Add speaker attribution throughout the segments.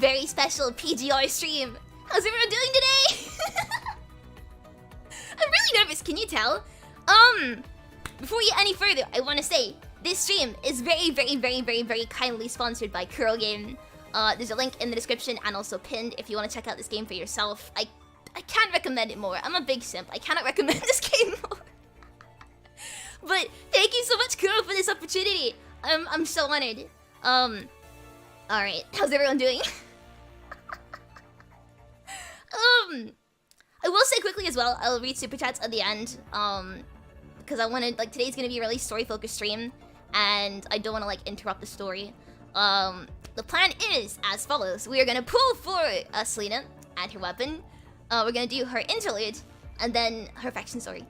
Speaker 1: very special PGR stream. How's everyone doing today? I'm really nervous, can you tell? Before we get any further, I want to say this stream is very kindly sponsored by Kuro Game. There's a link in the description and also pinned if you want to check out this game for yourself. I can't recommend it more. I'm a big simp. I cannot recommend this game more. But thank you so much, Kuro, for this opportunity. I'm so honored. Alright, how's everyone doing? I will say quickly as well, I'll read super chats at the end. Because I wanted, like, today's gonna be a really story-focused stream, and I don't want to, like, interrupt the story. The plan is as follows. We are gonna pull for Selena and her weapon. We're gonna do her interlude, and then her faction story.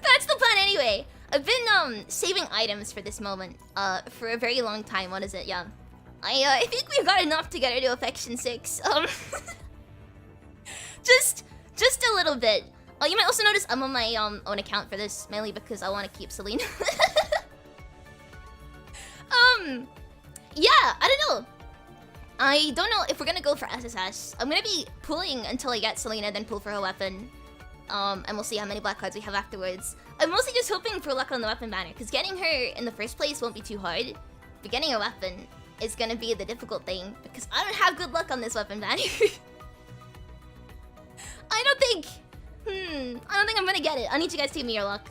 Speaker 1: That's the plan anyway. I've been saving items for this moment for a very long time. What is it? Yeah, I think we've got enough to get her to affection 6. just a little bit. You might also notice I'm on my own account for this, mainly because I want to keep Selena. Yeah, I don't know. I don't know if we're gonna go for SSS. I'm gonna be pulling until I get Selena, then pull for her weapon. And we'll see how many black cards we have afterwards. I'm mostly just hoping for luck on the weapon banner, because getting her in the first place won't be too hard. But getting a weapon is gonna be the difficult thing, because I don't have good luck on this weapon banner. I don't think I'm gonna get it. I need you guys to give me your luck.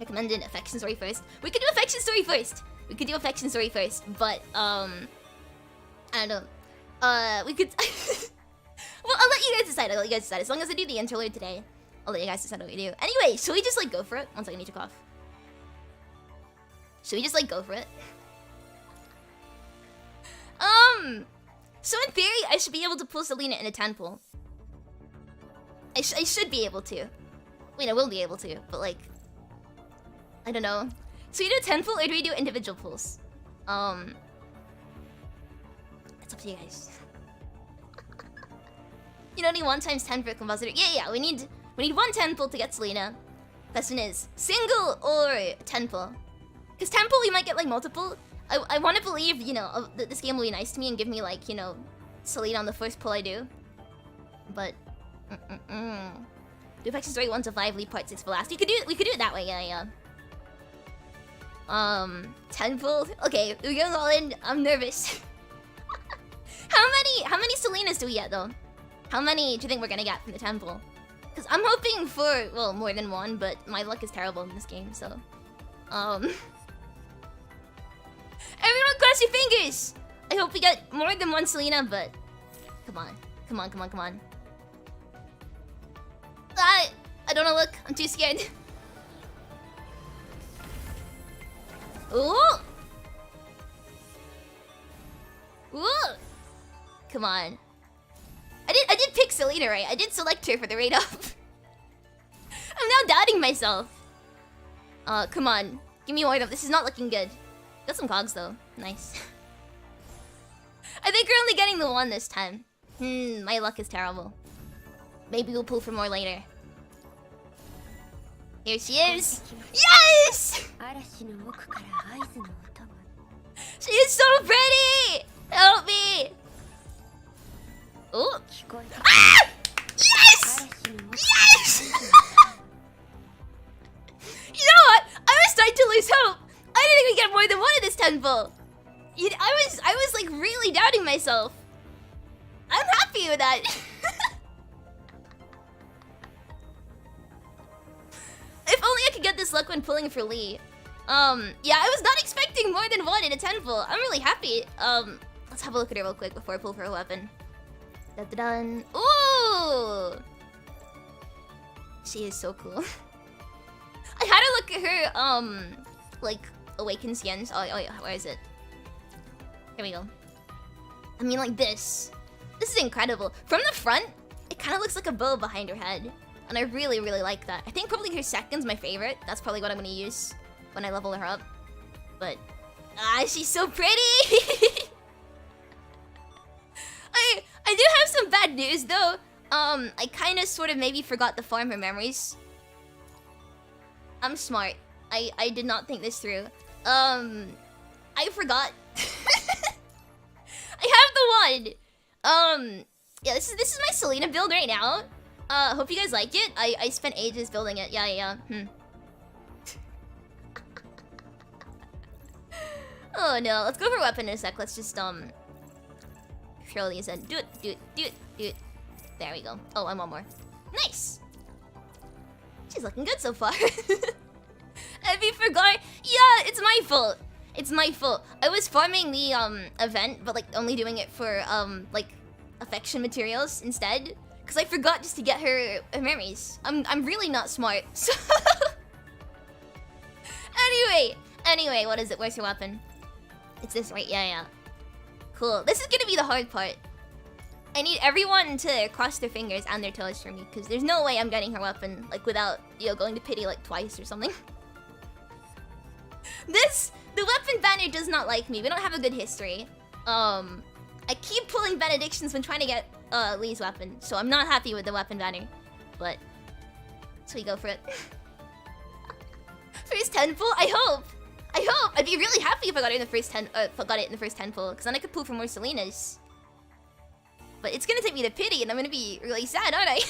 Speaker 1: Recommended affection story first. We could do affection story first. But I don't know. We could. Well, I'll let you guys decide. As long as I do the interlude today, I'll let you guys decide what we do. Anyway, should we just like go for it? One second, I need to cough. Should we just like go for it? So in theory, I should be able to pull Selena in a 10 pull. I should be able to. Wait, I will be able to, but like, I don't know. So we do a 10 pull or do we do individual pulls? It's up to you guys. You know, only 1 times 10 for a compositor. Yeah, we need 1 10 pull to get Selena. Question is, single or 10 pull? Because 10 pull we might get like multiple. I want to believe, you know, that this game will be nice to me and give me like, you know, Selena on the first pull I do. But do affection story 1 to 5, leave part 6 for last. We could do it that way, yeah. 10 pull. Okay, we're going all in. I'm nervous. How many Selenas do we get though? How many do you think we're gonna get from the 10 pull? Because I'm hoping for, well, more than 1, but my luck is terrible in this game, so everyone cross your fingers! I hope we get more than 1 Selena, but come on. I don't know, look, I'm too scared. Ooh! Come on. I did pick Selena, right? I did select her for the raid up. I'm now doubting myself. Come on. Give me more of. This is not looking good. Got some cogs though. Nice. I think we're only getting the 1 this time. My luck is terrible. Maybe we'll pull for more later. Here she is. Yes! She is so pretty! Help me! Oh! Ah! Yes! Yes! You know what? I was starting to lose hope. I didn't think we'd get more than 1 of this 10 pull. I was like really doubting myself. I'm happy with that. If only I could get this luck when pulling for Lee. Yeah, I was not expecting more than 1 in a 10 pull. I'm really happy. Let's have a look at her real quick before I pull for a weapon. Dun. Ooh! She is so cool. I had to look at her, like, awakened skins. Oh yeah, where is it? Here we go. I mean, like this. This is incredible. From the front, it kind of looks like a bow behind her head. And I really like that. I think probably her second's my favorite. That's probably what I'm gonna use when I level her up. But, she's so pretty! I do have some bad news though. I kind of sort of maybe forgot to farm her memories. I'm smart. I did not think this through. I forgot. I have the one. Yeah, this is my Selena build right now. Hope you guys like it. I spent ages building it. Yeah. Oh no, let's go for weapon in a sec. Let's just throw these in. Do it. There we go. Oh, and one more. Nice. She's looking good so far. Ebi forgot. Yeah, it's my fault. It's my fault. I was farming the event, but like only doing it for like affection materials instead, because I forgot just to get her memories. I'm really not smart. So anyway, what is it? Where's your weapon? It's this, right? Yeah. Cool. This is gonna be the hard part. I need everyone to cross their fingers and their toes for me, because there's no way I'm getting her weapon like without, you know, going to pity like twice or something. The weapon banner does not like me. We don't have a good history. I keep pulling benedictions when trying to get Lee's weapon, so I'm not happy with the weapon banner. But so we go for it. First 10 pull? I hope. I'd be really happy if I got it in the first 10 pull, because then I could pull for more Selenas. But it's gonna take me to pity, and I'm gonna be really sad, aren't I?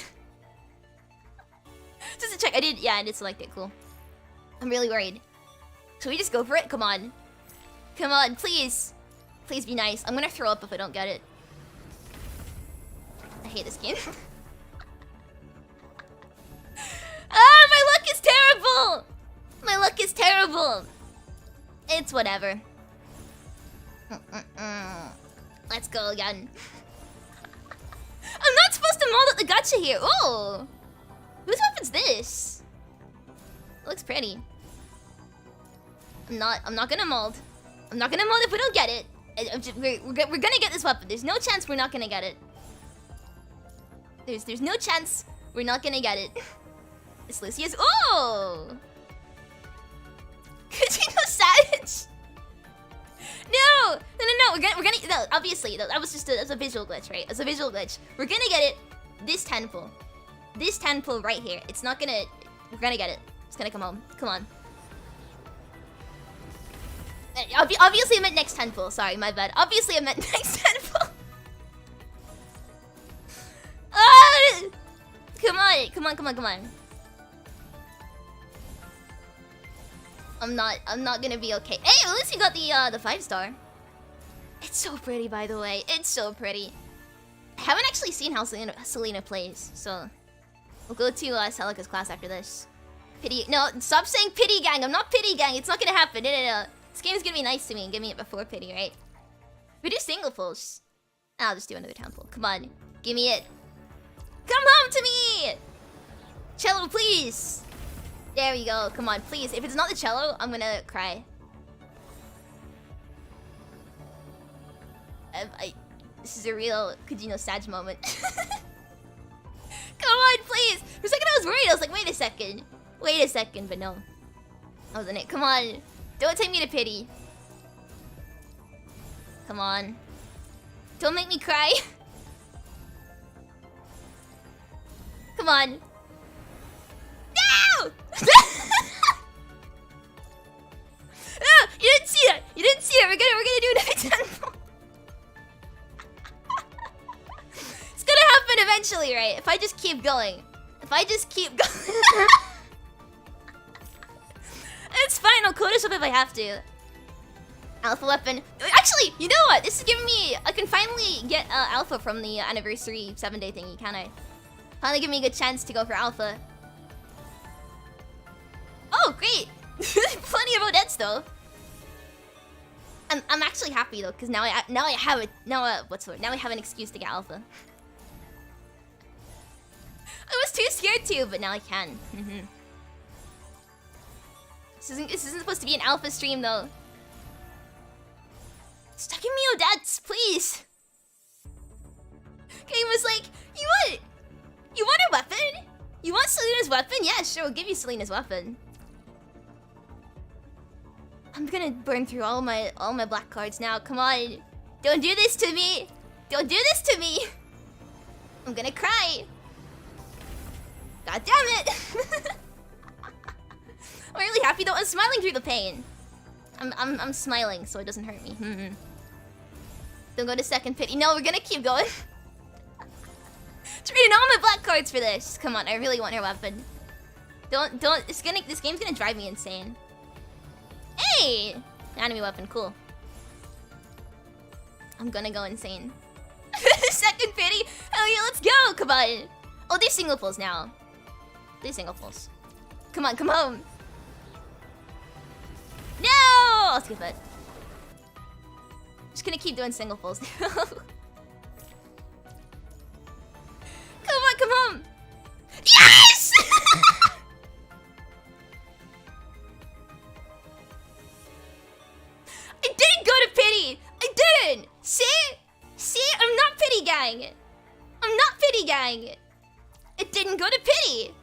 Speaker 1: Just to check, I did select it. Cool. I'm really worried. Should we just go for it? Come on, please be nice. I'm gonna throw up if I don't get it. I hate this game. Ah, my luck is terrible. It's whatever. Let's go again. I'm not supposed to mold up the gacha here. Oh, whose weapon's this? It looks pretty. I'm not gonna mold. I'm not gonna mold if we don't get it. We're gonna get this weapon. There's no chance we're not gonna get it. There's no chance we're not gonna get it. It's Lucius. Oh! Kujino Savage! No! We're gonna no, obviously, that was just a visual glitch, right? It's a visual glitch. We're gonna get it this 10 pull. This 10 pull right here. It's not gonna... We're gonna get it. It's gonna come home. Come on. Obviously I meant next 10 pull. Sorry, my bad. Obviously I meant next 10 pull. Ah! Come on. I'm not gonna be okay. Hey, at least you got the 5-star. It's so pretty, by the way. It's so pretty. I haven't actually seen how Selena plays, so we'll go to Celica's class after this. Pity. No, stop saying pity gang. I'm not pity gang. It's not gonna happen. No. This game's gonna be nice to me and give me it before pity, right? We do single pulls. I'll just do another 10 pull. Come on, give me it. Come home to me! Cello, please! There we go. Come on, please. If it's not the cello, I'm gonna cry. This is a real Kujino Sag moment. Come on, please! For a second I was worried. I was like, wait a second, but no. That wasn't it. Come on. Don't take me to pity. Come on. Don't make me cry. Come on. No! No! You didn't see that! We're gonna do another 10 pull. It's gonna happen eventually, right? If I just keep going. It's fine, I'll code up if I have to. Alpha weapon. Actually, you know what? This is giving me... I can finally get alpha from the anniversary 7-day thingy, can I? Finally give me a good chance to go for alpha. Oh, great! Plenty of Odettes though. I'm actually happy though, because now I have it. Now I have an excuse to get alpha. I was too scared to, but now I can. This isn't supposed to be an alpha stream though. Stop giving me Odettes, please. Game was like, you want a weapon? You want Selena's weapon? Yeah, sure, we'll give you Selena's weapon. I'm gonna burn through all my black cards now. Come on. Don't do this to me. I'm gonna cry. God damn it. I'm really happy though. I'm smiling through the pain. I'm smiling so it doesn't hurt me. Don't go to second pity. No, we're gonna keep going. Trading all my black cards for this. Come on, I really want her weapon. Don't. This game's gonna drive me insane. Hey, enemy weapon, cool. I'm gonna go insane. Second pity. Hell yeah, let's go. Come on. Oh, they're single pulls now. They're single pulls. Come on, come home. No, I'll skip it. Just gonna keep doing single pulls. Come on, come home. Yes! I didn't go to pity. I didn't. See? See? I'm not pity gang. I'm not pity gang. It didn't go to pity.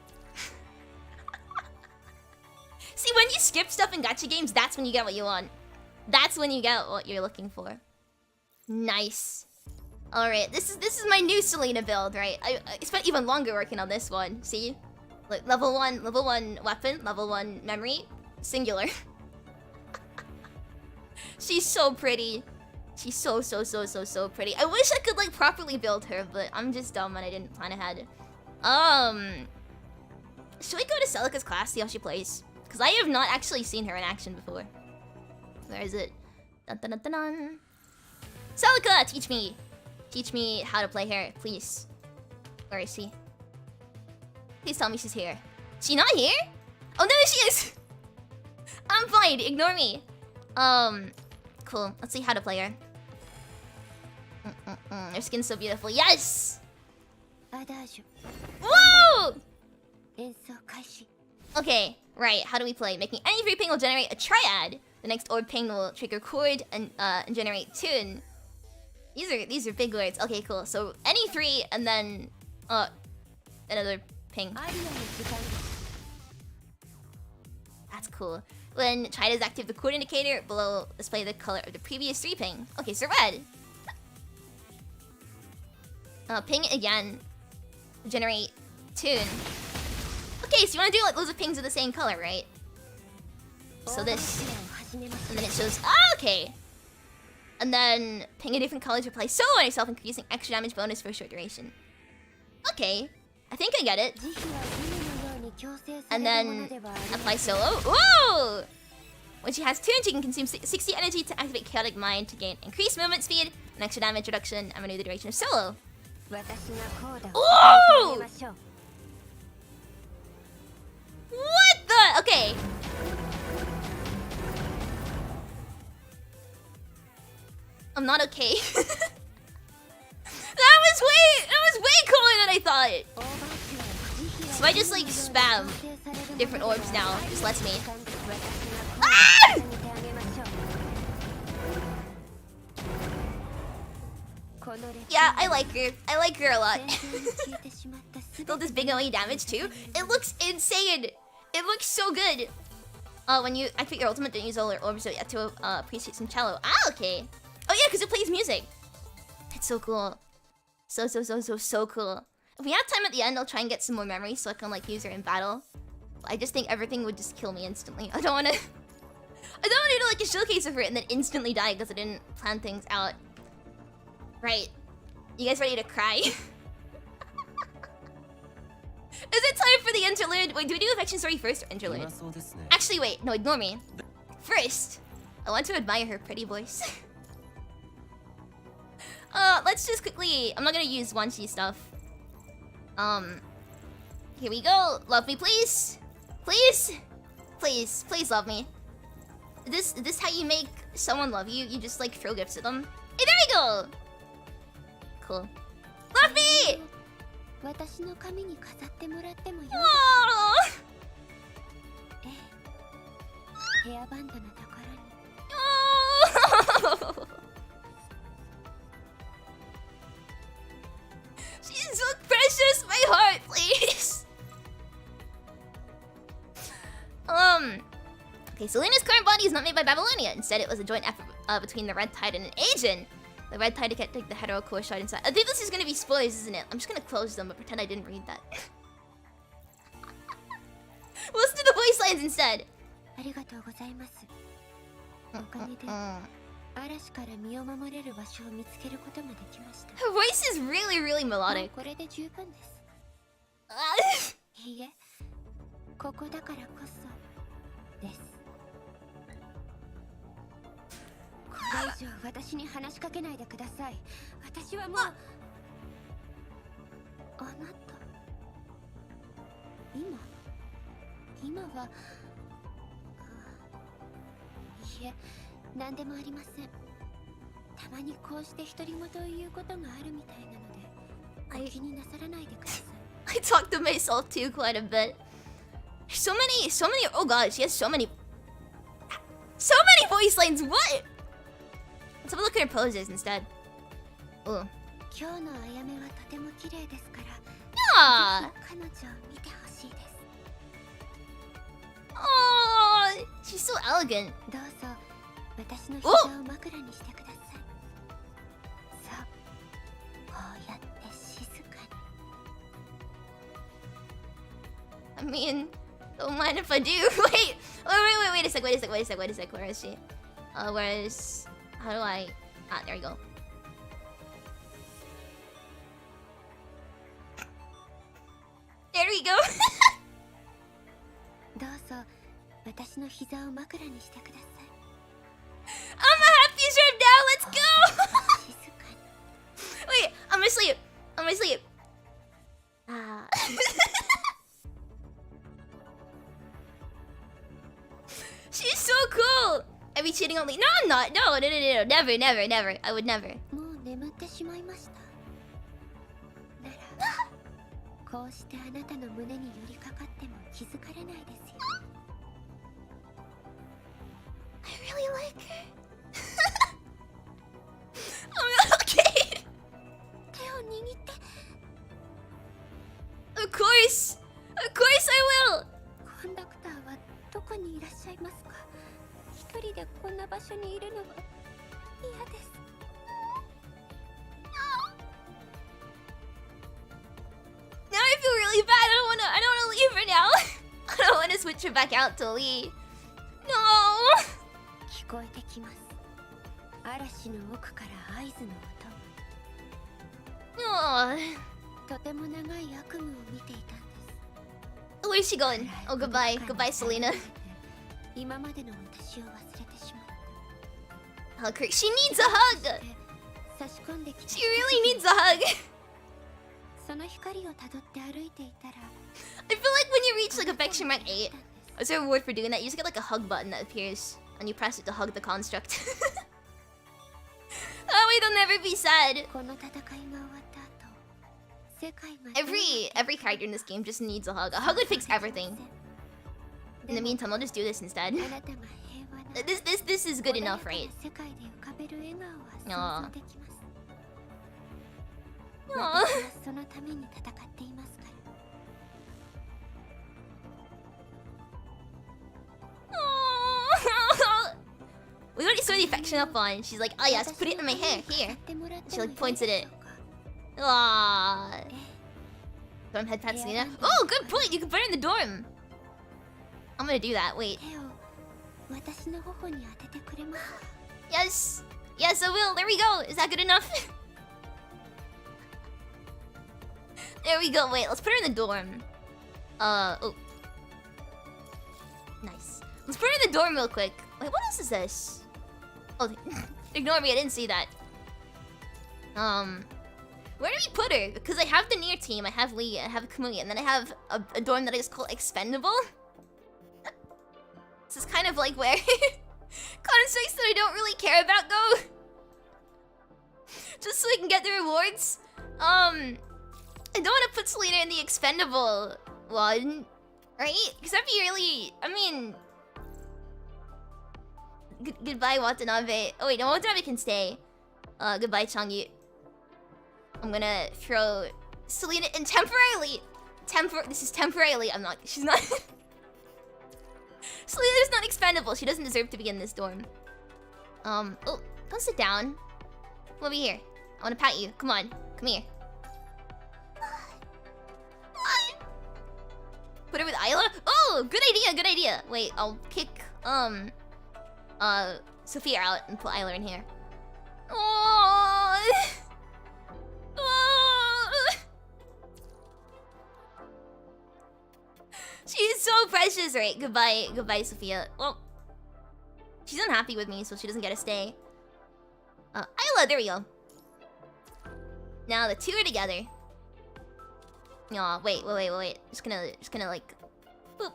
Speaker 1: See, when you skip stuff in gacha games, that's when you get what you want. That's when you get what you're looking for. Nice. All right, this is my new Selena build, right? I spent even longer working on this one. See, like level one weapon, level 1 memory, singular. She's so pretty. She's so pretty. I wish I could like properly build her, but I'm just dumb and I didn't plan ahead. Should we go to Celica's class, see how she plays? Because I have not actually seen her in action before. Where is it? Dun dun dun dun dun. Celica, teach me. Teach me how to play her, please. Where is she? Please tell me she's here. She not here? Oh no, she is! I'm fine, ignore me. Cool. Let's see how to play her. Her skin's so beautiful. Yes! Woo! Okay, right. How do we play? Making any 3 ping will generate a triad. The next orb ping will trigger chord and generate tune. These are big words. Okay, cool. So any 3 and then another ping. That's cool. When triad is active, the chord indicator below display the color of the previous 3 ping. Okay, so red. Ping again. Generate tune. Okay, so you want to do like loads of pings of the same color, right? So this, and then it shows. Ah, okay. And then ping a different color to apply solo on yourself, increasing extra damage bonus for a short duration. Okay, I think I get it. And then apply solo. Whoa! When she has tune, she can consume 60 energy to activate Chaotic Mind to gain increased movement speed, and extra damage reduction, and renew the duration of solo. Ooh! What the? Okay. I'm not okay. That was way cooler than I thought. So I just like spam different orbs now. Just lets me. Ah! Yeah, I like her. I like her a lot. Build this big OE damage too. It looks insane. It looks so good. When you activate your ultimate, don't use all your orbs, so you have to appreciate some cello. Ah, okay. Oh yeah, because it plays music. It's so cool. So cool. If we have time at the end, I'll try and get some more memories so I can like use her in battle. But I just think everything would just kill me instantly. I don't want to. I don't want to do like a showcase of her and then instantly die because I didn't plan things out. Right. You guys ready to cry? Is it time for the interlude? Wait, do we do affection story first or interlude? Actually, wait. No, ignore me. First, I want to admire her pretty voice. Let's just quickly... I'm not gonna use Wanshi stuff. Here we go. Love me, please. Please. Please. Please love me. Is this how you make someone love you? You just, like, throw gifts at them? Hey, there we go! Cool. Love me! Aww. Oh. She's so precious, my heart, please. Okay, Selena's current body is not made by Babylonia. Instead, it was a joint effort between the Red Tide and an agent. The Red Tide can't take the hetero core shard inside. I think this is gonna be spoilers, isn't it? I'm just gonna close them, but pretend I didn't read that. We'll listen to the voice lines instead. Her voice is really, really melodic. I talk to myself too quite a bit. So many. Oh god, she has so many voice lines. What? Let's have a look at her poses instead. Ooh. Yeah. Oh, she's so elegant. Oh. I mean, don't mind if I do. Wait a sec. Where is she? How do I? Ah, there you go. There we go. I'm a happy shrimp now. Let's go. Wait, I'm gonna sleep. Ah. She's so cool. I be cheating on me. No, I'm not. No. Never. I would never. I really like her. I'm okay. Of course I will. Now I feel really bad. I don't wanna leave her now. I don't wanna switch her back out to Lee. No. Oh. Where's she going? Oh, goodbye, Selena. Oh, great. She needs a hug. She really needs a hug. I feel like when you reach like affection rank 8, is there a reward for doing that? You just get like a hug button that appears, and you press it to hug the construct. That way they'll never be sad. Every character in this game just needs a hug. A hug would fix everything. In the meantime, I'll just do this instead. This is good enough, right? Aww. Aww. We already saw the affection up on. She's like, oh yes, put it in my hair, here. She like points at it. Aww. Dorm head pat Selena. Oh, good point. You can put her in the dorm. I'm gonna do that. Wait. Yes, I will. There we go. Is that good enough? There we go. Wait, let's put her in the dorm. Oh. Nice. Let's put her in the dorm real quick. Wait, what else is this? Oh, ignore me. I didn't see that. Where do we put her? Because I have the near team, I have Lee, I have Kamui, and then I have a dorm that is called Expendable. This is kind of like where constructs that I don't really care about go. Just so I can get the rewards. I don't want to put Selena in the Expendable one, right? Because that'd be really, I mean... Goodbye, Watanabe. Oh wait, no, Watanabe can stay. Goodbye, Changyu. I'm gonna throw Selena in temporarily. This is temporarily. She's not. Selena's not expendable. She doesn't deserve to be in this dorm. Oh, don't sit down. Come over here. I wanna pat you. Come on. Come here. Put her with Isla? Oh, good idea. Wait, I'll pick, Sophia out and put Isla in here. Oh. Oh. She's so precious, right? Goodbye, goodbye, Sophia. Well, she's unhappy with me, so she doesn't get to stay. Isla, there we go. Now the two are together. Aw, wait. Just gonna like, boop.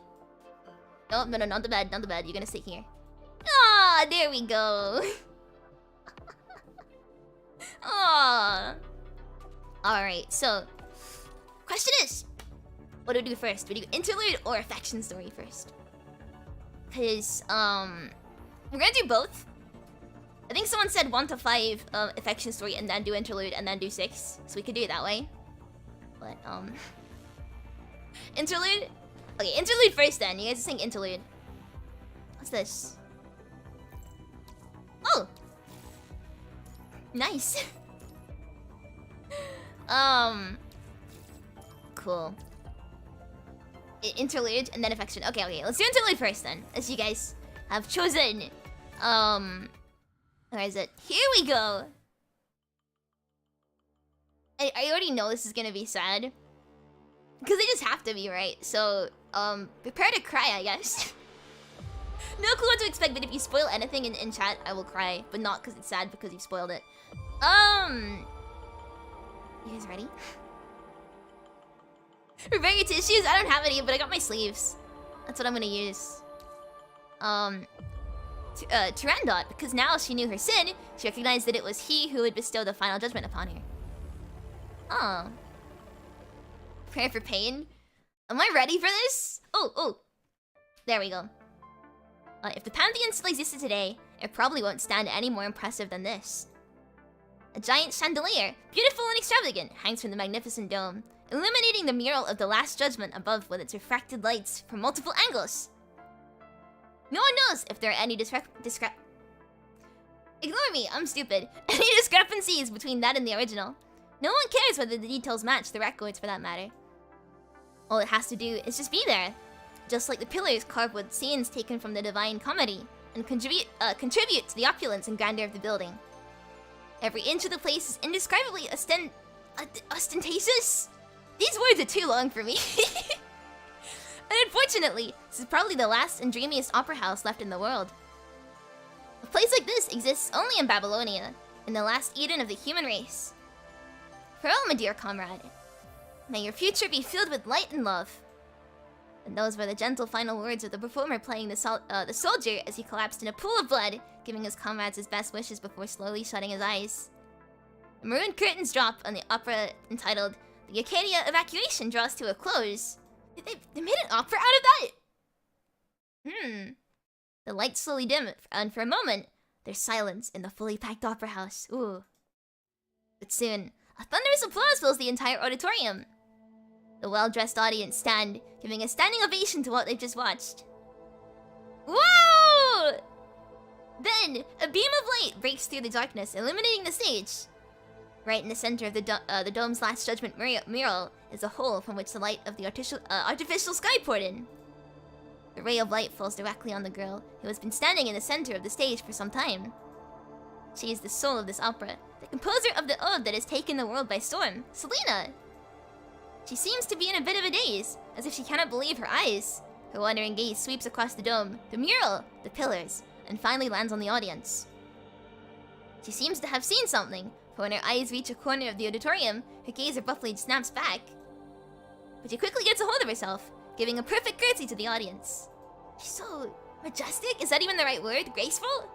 Speaker 1: Oh, no, not the bed, You're gonna sit here. Ah, there we go. Aw. Alright, so question is, what do we do first? Do we do interlude or affection story first? Cause we're gonna do both. I think someone said 1 to 5 affection story and then do interlude and then do 6. So we could do it that way. But interlude? Okay, interlude first then. You guys are saying interlude. What's this? Oh! Nice. Cool. Interlude and then affection. Okay, let's do interlude first then. As you guys have chosen. Where is it? Here we go! I already know this is gonna be sad. Because they just have to be, right? So, prepare to cry, I guess. No clue what to expect, but if you spoil anything in chat, I will cry. But not because it's sad, because you spoiled it. You guys ready? Prepare your tissues? I don't have any, but I got my sleeves. That's what I'm gonna use. Turandot, because now she knew her sin, she recognized that it was he who would bestow the final judgment upon her. Oh. Prepare for pain? Am I ready for this? Oh. There we go. If the Pantheon still existed today, it probably won't stand any more impressive than this. A giant chandelier, beautiful and extravagant, hangs from the magnificent dome, illuminating the mural of the Last Judgment above with its refracted lights from multiple angles. No one knows if there are any Ignore me, I'm stupid. Any discrepancies between that and the original. No one cares whether the details match the records for that matter. All it has to do is just be there. Just like the pillars carved with scenes taken from the Divine Comedy, and contribute to the opulence and grandeur of the building. Every inch of the place is indescribably ostentatious? These words are too long for me. And unfortunately, this is probably the last and dreamiest opera house left in the world. A place like this exists only in Babylonia, in the last Eden of the human race. Farewell, my dear comrade. May your future be filled with light and love. And those were the gentle final words of the performer playing the soldier as he collapsed in a pool of blood, giving his comrades his best wishes before slowly shutting his eyes. The maroon curtains drop on the opera entitled The Acadia Evacuation draws to a close. They made an opera out of that? The lights slowly dim, and for a moment, there's silence in the fully packed opera house. Ooh. But soon, a thunderous applause fills the entire auditorium. The well-dressed audience stand, giving a standing ovation to what they've just watched. Whoa! Then, a beam of light breaks through the darkness, illuminating the stage. Right in the center of the dome's Last Judgment mural is a hole from which the light of the artificial sky poured in. The ray of light falls directly on the girl, who has been standing in the center of the stage for some time. She is the soul of this opera, the composer of the ode that has taken the world by storm, Selena. She seems to be in a bit of a daze, as if she cannot believe her eyes. Her wandering gaze sweeps across the dome, the mural, the pillars, and finally lands on the audience. She seems to have seen something, for when her eyes reach a corner of the auditorium, her gaze abruptly snaps back. But she quickly gets a hold of herself, giving a perfect curtsy to the audience. She's so majestic? Is that even the right word? Graceful?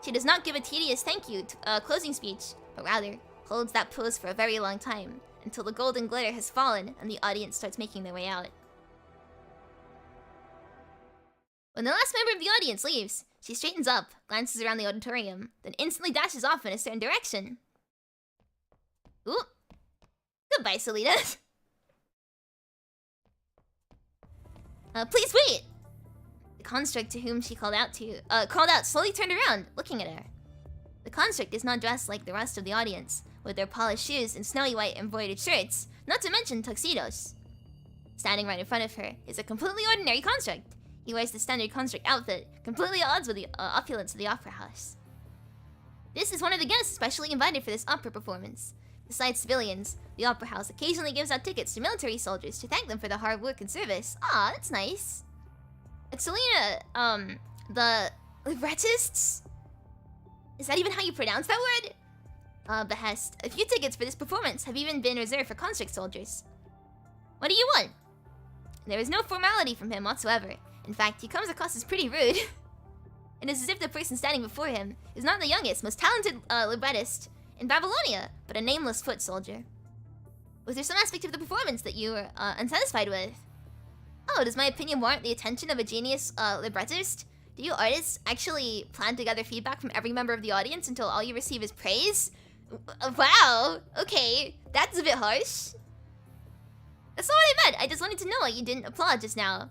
Speaker 1: She does not give a tedious thank you closing speech, but rather holds that pose for a very long time, until the golden glitter has fallen and the audience starts making their way out. When the last member of the audience leaves, she straightens up, glances around the auditorium, then instantly dashes off in a certain direction. Ooh. Goodbye, Selena. Please wait! The construct to whom she called out slowly turned around, looking at her. The construct is not dressed like the rest of the audience, with their polished shoes and snowy white embroidered shirts, not to mention tuxedos. Standing right in front of her is a completely ordinary construct. He wears the standard construct outfit, completely at odds with the opulence of the opera house. This is one of the guests specially invited for this opera performance. Besides civilians, the opera house occasionally gives out tickets to military soldiers to thank them for their hard work and service. Aw, that's nice. It's Selena, the librettists? Is that even how you pronounce that word? Behest. A few tickets for this performance have even been reserved for construct soldiers. What do you want? There is no formality from him whatsoever. In fact, he comes across as pretty rude. It is as if the person standing before him is not the youngest, most talented librettist in Babylonia, but a nameless foot soldier. Was there some aspect of the performance that you were unsatisfied with? Oh, does my opinion warrant the attention of a genius librettist? Do you artists actually plan to gather feedback from every member of the audience until all you receive is praise? Wow, okay, that's a bit harsh. That's not what I meant. I just wanted to know why you didn't applaud just now.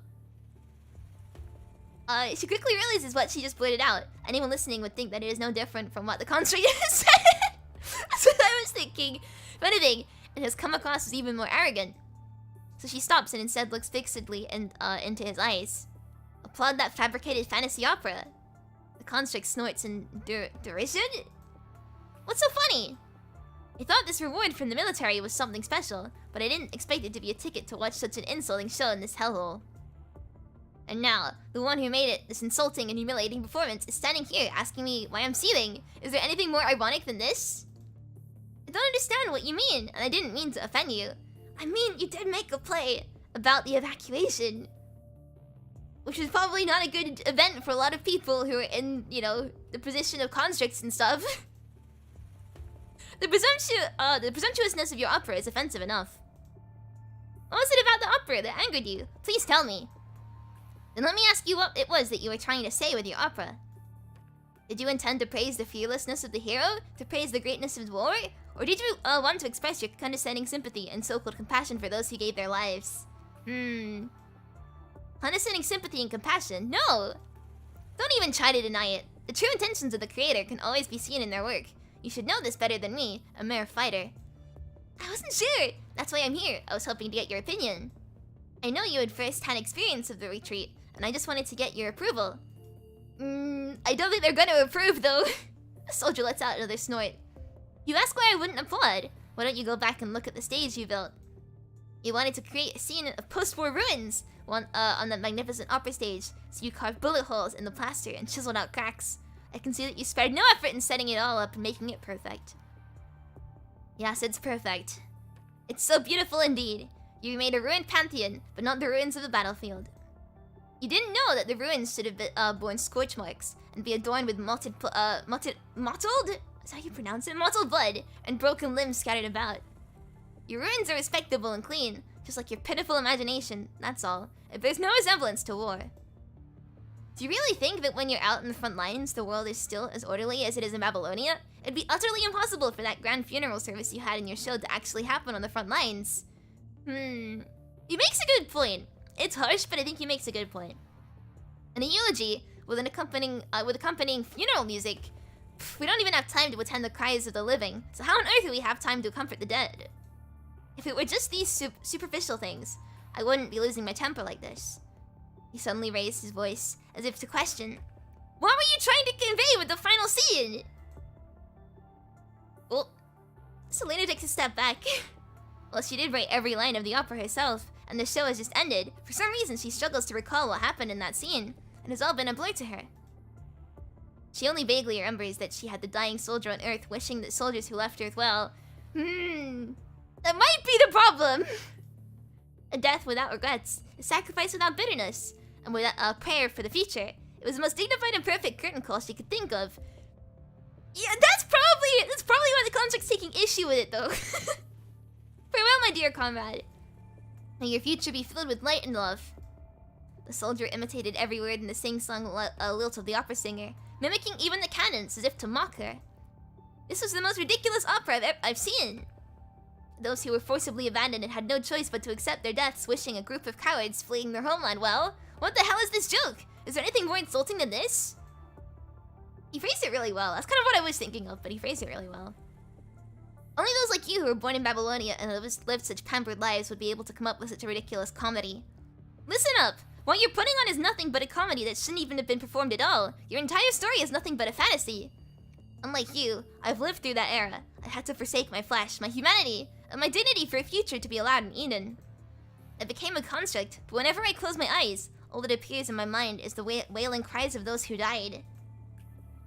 Speaker 1: She quickly realizes what she just blurted out. Anyone listening would think that it is no different from what the construct said. That's what I was thinking. If anything, it has come across as even more arrogant. So she stops and instead looks fixedly into his eyes. Applaud that fabricated fantasy opera. The construct snorts in derision? What's so funny? I thought this reward from the military was something special, but I didn't expect it to be a ticket to watch such an insulting show in this hellhole. And now, the one who made it this insulting and humiliating performance is standing here asking me why I'm seething. Is there anything more ironic than this? I don't understand what you mean, and I didn't mean to offend you. I mean, you did make a play about the evacuation, which is probably not a good event for a lot of people who are in, you know, the position of constructs and stuff. The presumptuousness of your opera is offensive enough. What was it about the opera that angered you? Please tell me. Then let me ask you what it was that you were trying to say with your opera. Did you intend to praise the fearlessness of the hero? To praise the greatness of war? Or did you want to express your condescending sympathy and so-called compassion for those who gave their lives? Condescending sympathy and compassion? No! Don't even try to deny it. The true intentions of the creator can always be seen in their work. You should know this better than me, a mere fighter. I wasn't sure! That's why I'm here. I was hoping to get your opinion. I know you had first-hand experience of the retreat, and I just wanted to get your approval. I don't think they're gonna approve, though. The soldier lets out another snort. You ask why I wouldn't applaud. Why don't you go back and look at the stage you built? You wanted to create a scene of post-war ruins on the magnificent opera stage, so you carved bullet holes in the plaster and chiseled out cracks. I can see that you spared no effort in setting it all up and making it perfect. Yes, it's perfect. It's so beautiful indeed. You made a ruined pantheon, but not the ruins of the battlefield. You didn't know that the ruins should have borne scorch marks and be adorned with mottled? Is that how you pronounce it? Mottled blood and broken limbs scattered about. Your ruins are respectable and clean, just like your pitiful imagination, that's all. It bears no resemblance to war. Do you really think that when you're out in the front lines, the world is still as orderly as it is in Babylonia? It'd be utterly impossible for that grand funeral service you had in your show to actually happen on the front lines. He makes a good point. It's harsh, but I think he makes a good point. In a eulogy, with accompanying funeral music, we don't even have time to attend the cries of the living, so how on earth do we have time to comfort the dead? If it were just these superficial things, I wouldn't be losing my temper like this. He suddenly raised his voice, as if to question, what were you trying to convey with the final scene? Well, Selena takes a step back. Well, she did write every line of the opera herself, and the show has just ended. For some reason, she struggles to recall what happened in that scene. It has all been a blur to her. She only vaguely remembers that she had the dying soldier on Earth wishing that soldiers who left Earth well. That might be the problem! A death without regrets, a sacrifice without bitterness, and without a prayer for the future. It was the most dignified and perfect curtain call she could think of. Yeah, that's probably why the construct's taking issue with it, though. Farewell, my dear comrade. May your future be filled with light and love. The soldier imitated every word in the sing-song lilt of the opera singer, mimicking even the cadence as if to mock her. This was the most ridiculous opera I've seen. Those who were forcibly abandoned and had no choice but to accept their deaths, wishing a group of cowards fleeing their homeland well. What the hell is this joke? Is there anything more insulting than this? He phrased it really well. That's kind of what I was thinking of, but he phrased it really well. Only those like you who were born in Babylonia and lived such pampered lives would be able to come up with such a ridiculous comedy. Listen up! What you're putting on is nothing but a comedy that shouldn't even have been performed at all. Your entire story is nothing but a fantasy. Unlike you, I've lived through that era. I had to forsake my flesh, my humanity, and my dignity for a future to be allowed in Eden. I became a construct, but whenever I close my eyes, all that appears in my mind is the wailing cries of those who died.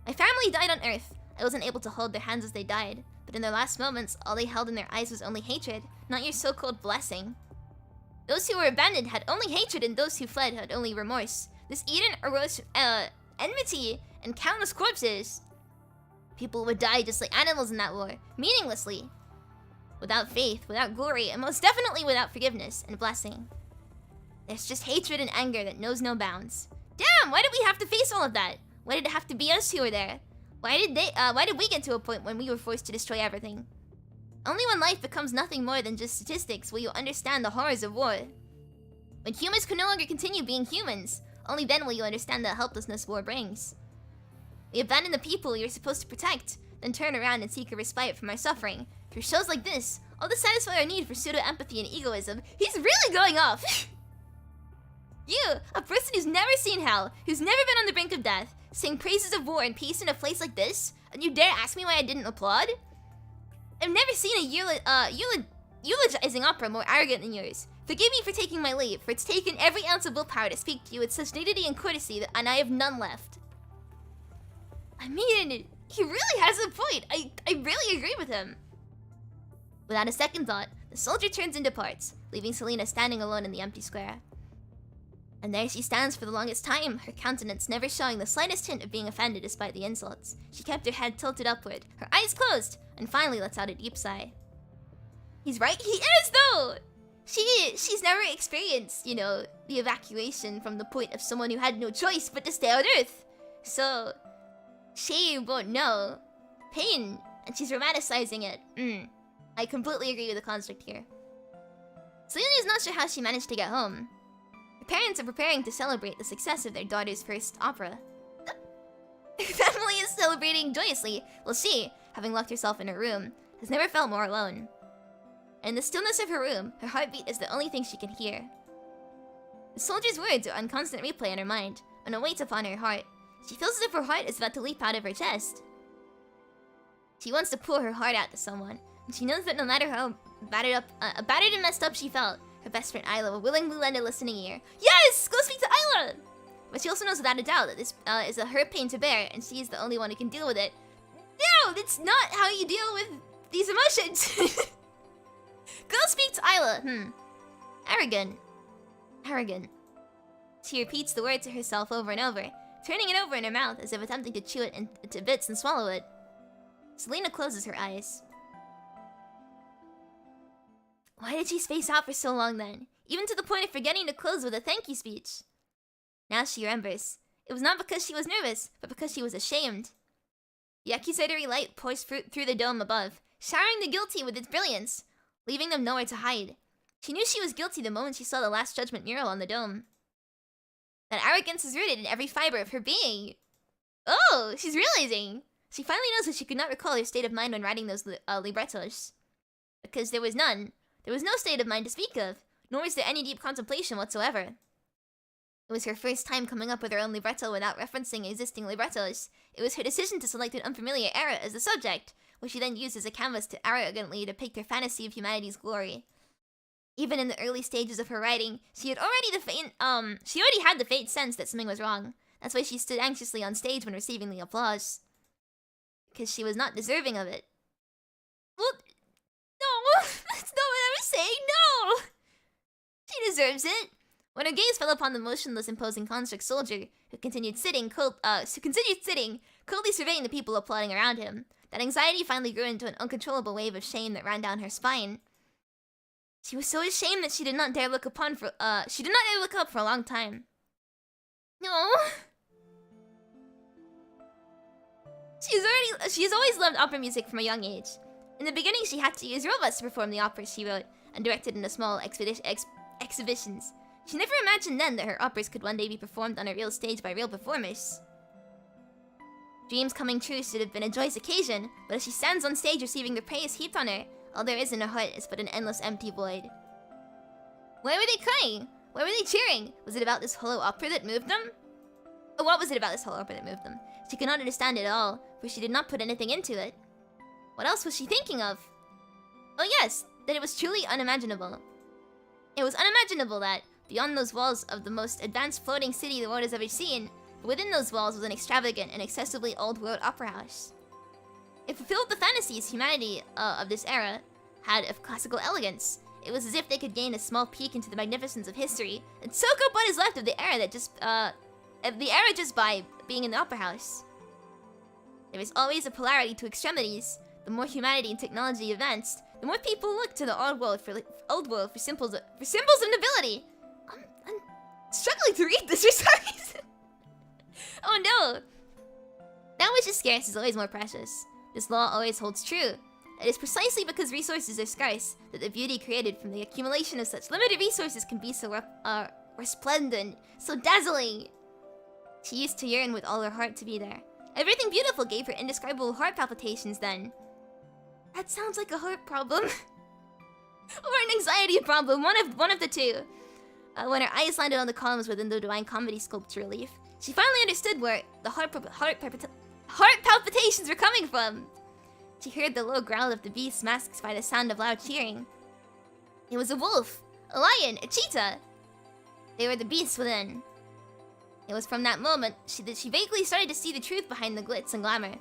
Speaker 1: My family died on Earth. I wasn't able to hold their hands as they died, but in their last moments, all they held in their eyes was only hatred, not your so-called blessing. Those who were abandoned had only hatred, and those who fled had only remorse. This Eden arose from enmity and countless corpses. People would die just like animals in that war, meaninglessly. Without faith, without glory, and most definitely without forgiveness and blessing. There's just hatred and anger that knows no bounds. Damn, why did we have to face all of that? Why did it have to be us who were there? Why did we get to a point when we were forced to destroy everything? Only when life becomes nothing more than just statistics will you understand the horrors of war. When humans can no longer continue being humans, only then will you understand the helplessness war brings. We abandon the people you're supposed to protect, then turn around and seek a respite from our suffering. Through shows like this, all to satisfy our need for pseudo-empathy and egoism. He's really going off! You, a person who's never seen hell, who's never been on the brink of death, sing praises of war and peace in a place like this, and you dare ask me why I didn't applaud? I've never seen a eulogizing opera more arrogant than yours. Forgive me for taking my leave, for it's taken every ounce of willpower to speak to you with such dignity and courtesy, and I have none left. I mean, he really has a point. I really agree with him. Without a second thought, the soldier turns into parts, leaving Selena standing alone in the empty square. And there she stands for the longest time, her countenance never showing the slightest hint of being offended despite the insults. She kept her head tilted upward, her eyes closed, and finally lets out a deep sigh. He's right, he is though! She's never experienced, you know, the evacuation from the point of someone who had no choice but to stay on Earth. So, she won't know pain, and she's romanticizing it. I completely agree with the construct here. Selena is not sure how she managed to get home. Her parents are preparing to celebrate the success of their daughter's first opera. Her family is celebrating joyously, while she, having locked herself in her room, has never felt more alone. In the stillness of her room, her heartbeat is the only thing she can hear. The soldier's words are on constant replay in her mind, and it weighs upon her heart. She feels as if her heart is about to leap out of her chest. She wants to pour her heart out to someone, and she knows that no matter how battered and messed up she felt, her best friend Isla will willingly lend a listening ear. Yes! Go speak to Isla! But she also knows without a doubt that this is a her pain to bear, and she is the only one who can deal with it. No! That's not how you deal with these emotions! Go speak to Isla! Arrogant. Arrogant. She repeats the word to herself over and over, turning it over in her mouth as if attempting to chew it into bits and swallow it. Selena closes her eyes. Why did she space out for so long then? Even to the point of forgetting to close with a thank you speech. Now she remembers. It was not because she was nervous, but because she was ashamed. The accusatory light pours through the dome above, showering the guilty with its brilliance, leaving them nowhere to hide. She knew she was guilty the moment she saw the Last Judgment mural on the dome. That arrogance is rooted in every fiber of her being. Oh, she's realizing. She finally knows that she could not recall her state of mind when writing those librettos. Because there was none. There was no state of mind to speak of, nor was there any deep contemplation whatsoever. It was her first time coming up with her own libretto without referencing existing librettos. It was her decision to select an unfamiliar era as the subject, which she then used as a canvas to arrogantly depict her fantasy of humanity's glory. Even in the early stages of her writing, she already had the faint sense that something was wrong. That's why she stood anxiously on stage when receiving the applause. Because she was not deserving of it. Well, no, that's not what I was saying, no! She deserves it. When her gaze fell upon the motionless, imposing construct soldier, who continued sitting, coldly surveying the people applauding around him, that anxiety finally grew into an uncontrollable wave of shame that ran down her spine. She was so ashamed that she did not dare look up for a long time. No. She has always loved opera music from a young age. In the beginning, she had to use robots to perform the operas she wrote and directed in the small exhibitions. She never imagined then that her operas could one day be performed on a real stage by real performers. Dreams coming true should have been a joyous occasion, but as she stands on stage receiving the praise heaped on her, all there is in her heart is but an endless empty void. Why were they crying? Why were they cheering? Was it about this hollow opera that moved them? Oh, what was it about this hollow opera that moved them? She could not understand it at all, for she did not put anything into it. What else was she thinking of? Oh yes, that it was truly unimaginable. It was unimaginable that, beyond those walls of the most advanced floating city the world has ever seen, within those walls was an extravagant and excessively old-world opera house. It fulfilled the fantasies humanity of this era had of classical elegance. It was as if they could gain a small peek into the magnificence of history and soak up what is left of the era just by being in the opera house. There is always a polarity to extremities. The more humanity and technology advanced, the more people look to the old world for symbols of nobility. I'm struggling to read this for some reason. Oh no! That which is scarce is always more precious. This law always holds true. It is precisely because resources are scarce that the beauty created from the accumulation of such limited resources can be so resplendent, so dazzling. She used to yearn with all her heart to be there. Everything beautiful gave her indescribable heart palpitations then. That sounds like a heart problem. Or an anxiety problem, one of the two. When her eyes landed on the columns within the Divine Comedy sculpture relief, she finally understood where the heart palpitations were coming from. She heard the low growl of the beast masked by the sound of loud cheering. It was a wolf, a lion, a cheetah. They were the beasts within. It was from that moment that she vaguely started to see the truth behind the glitz and glamour.